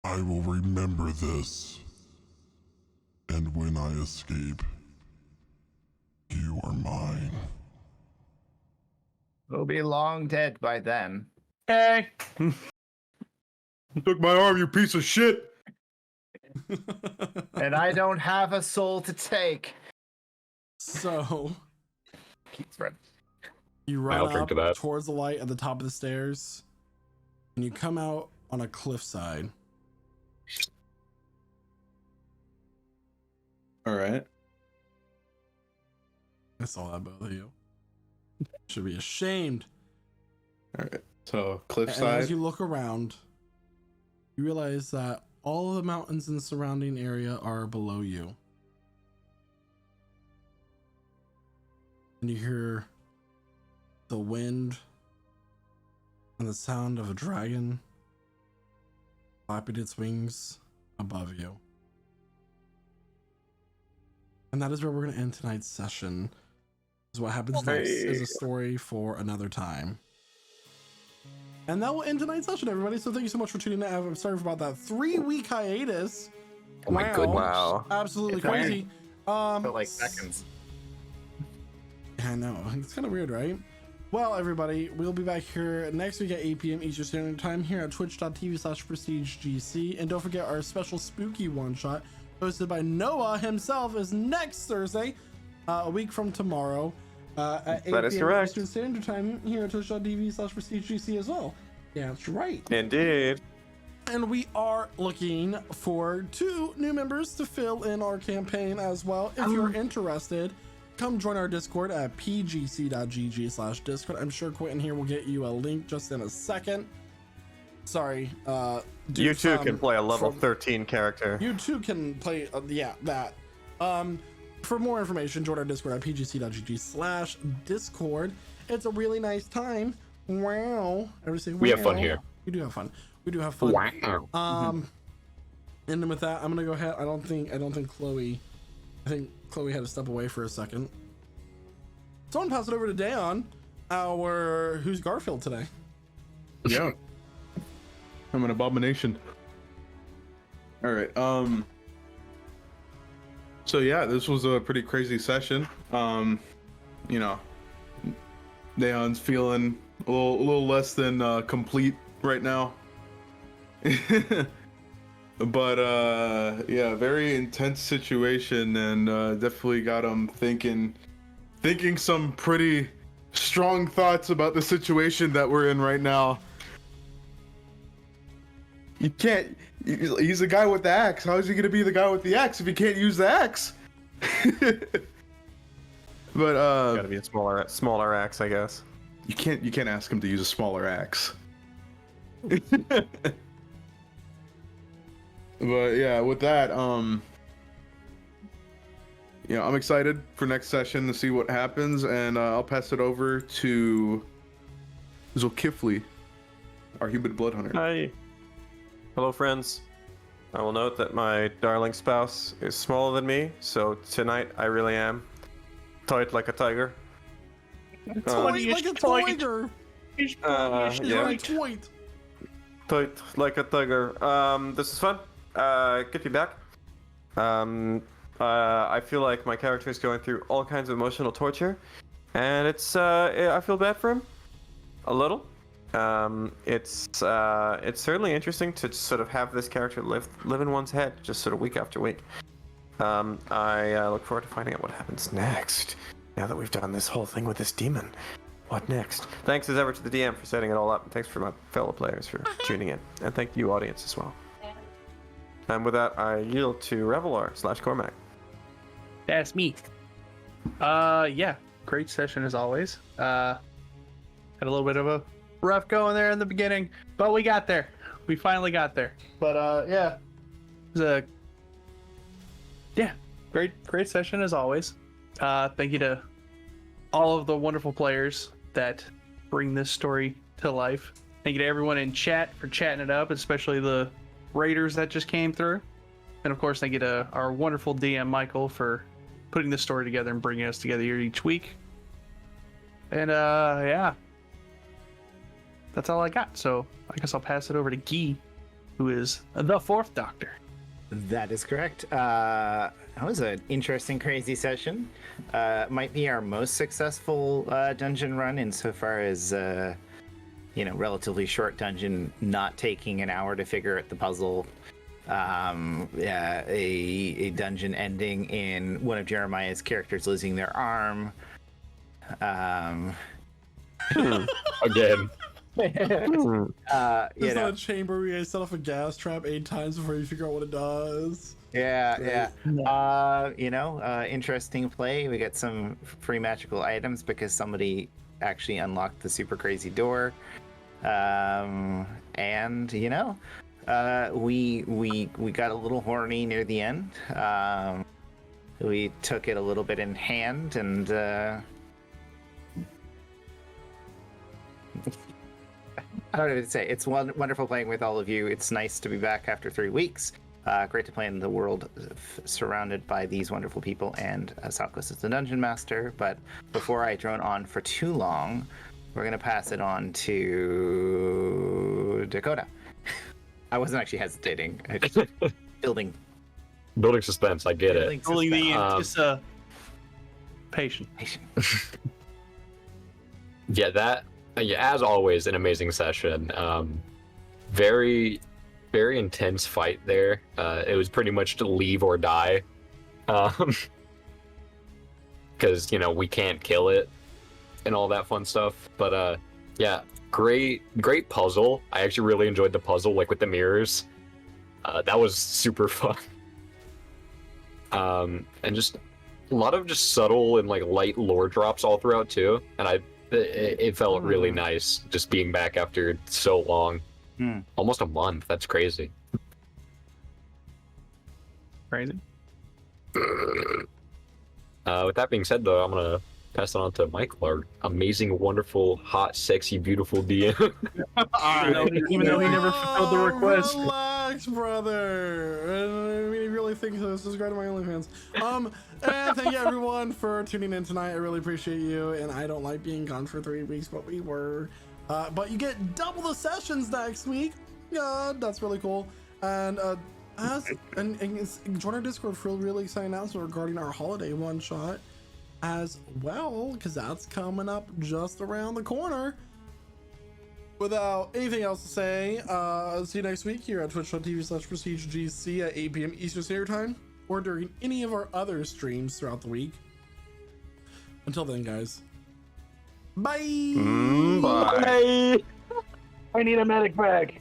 I will remember this. And when I escape, you are mine. We'll be long dead by then. Hey. You took my arm, you piece of shit! And I don't have a soul to take. So Keeps running. you I'll run drink up to that. towards the light at the top of the stairs, and you come out on a cliffside. All right. I saw that, both of you. Should be ashamed. All right. So, And cliffside. as you look around, you realize that all of the mountains in the surrounding area are below you. And you hear the wind and the sound of a dragon flapping its wings above you. And that is where we're going to end tonight's session. Because what happens next is a story for another time. And that will end tonight's session, everybody. So thank you so much for tuning in. I'm sorry about that 3-week hiatus. Oh my goodness. Wow. Absolutely It's weird. crazy. Felt like seconds. I know. It's kind of weird, right? Well, everybody, we'll be back here next week at 8 p.m. Eastern Standard Time here at twitch.tv/prestigegc. And don't forget our special spooky one-shot hosted by Noah himself is next Thursday, a week from tomorrow, at 8 That is p.m. correct. Eastern Standard Time here at twitch.tv/prestigegc as well. Yeah, that's right. Indeed. And we are looking for 2 new members to fill in our campaign as well. If you're interested, come join our Discord at pgc.gg/Discord. I'm sure Quentin here will get you a link just in a second. Sorry. You too can play a level 13 character. You too can play, that. For more information, join our Discord at pgc.gg/Discord. It's a really nice time. Wow. Everybody say, We have fun wow. here. We do have fun. We do have fun. Wow. And then with that, I'm gonna go ahead. I don't think Chloe. I think Chloe had to step away for a second. So I'm gonna pass it over to Dayon, our who's Garfield today. Yeah. I'm an abomination. All right. So yeah, this was a pretty crazy session. You know, Dayon's feeling a little less than complete right now. But yeah, very intense situation, and definitely got him thinking some pretty strong thoughts about the situation that we're in right now. You can't. He's the guy with the axe. How is he gonna be the guy with the axe if he can't use the axe? But Gotta be a smaller axe, I guess. you can't ask him to use a smaller axe. But yeah, with that, you know, I'm excited for next session to see what happens, and I'll pass it over to Zulkifli, our human blood hunter. Hi. Hello, friends. I will note that my darling spouse is smaller than me, so tonight I really am tight like a tiger. Like a tiger. Yeah. Tweet. Tight like a tiger. This is fun. Good to be back. I feel like my character is going through all kinds of emotional torture, and it's I feel bad for him, a little. It's certainly interesting to sort of have this character live in one's head, just sort of week after week. I look forward to finding out what happens next. Now that we've done this whole thing with this demon, what next? Thanks as ever to the DM for setting it all up, and thanks for my fellow players for tuning in, and thank you audience as well. And with that, I yield to Revelar/Cormac. That's me. Yeah, great session as always. Had a little bit of a rough going there in the beginning, but we got there. We finally got there. But yeah, it was a great session as always. Thank you to all of the wonderful players that bring this story to life. Thank you to everyone in chat for chatting it up, especially the raiders that just came through. And of course, thank you to our wonderful DM Michael for putting this story together and bringing us together here each week. And yeah, that's all I got. So I guess I'll pass it over to Guy, who is the 4th Doctor. That is correct. That was an interesting, crazy session. Might be our most successful dungeon run insofar as, relatively short dungeon, not taking an hour to figure out the puzzle. A dungeon ending in one of Jeremiah's characters losing their arm. Again. There's not a chamber where you set off a gas trap 8 times before you figure out what it does. Yeah. Interesting play. We get some free magical items because somebody actually unlocked the super crazy door. And we got a little horny near the end. We took it a little bit in hand, and I don't know what to say. It's wonderful playing with all of you. It's nice to be back after 3 weeks. Great to play in the world surrounded by these wonderful people, and Salkos is the Dungeon Master. But before I drone on for too long, we're gonna pass it on to Dakota. I wasn't actually hesitating. I just building suspense. I get it. Only the patient. Yeah, as always, an amazing session. Very, very intense fight there. It was pretty much to leave or die. Because, we can't kill it and all that fun stuff. But, yeah, great puzzle. I actually really enjoyed the puzzle, like with the mirrors. That was super fun. And just a lot of just subtle and like light lore drops all throughout too. And it felt really nice just being back after so long. Almost a month. That's crazy. Crazy. With that being said, though, I'm gonna pass it on to Michael, our amazing, wonderful, hot, sexy, beautiful DM. Even though he never fulfilled the request. Relax, brother. I mean, he really thinks this. Subscribe to my OnlyFans. And thank you everyone for tuning in tonight. I really appreciate you. And I don't like being gone for 3 weeks, but we were. But you get double the sessions next week. Yeah, that's really cool. And join our Discord for a really exciting announcement regarding our holiday one shot as well, because that's coming up just around the corner. Without anything else to say, see you next week here at twitch.tv/PrestigeGC at 8 p.m. Eastern Standard Time, or during any of our other streams throughout the week. Until then, guys. Bye. Bye. I need a medic bag.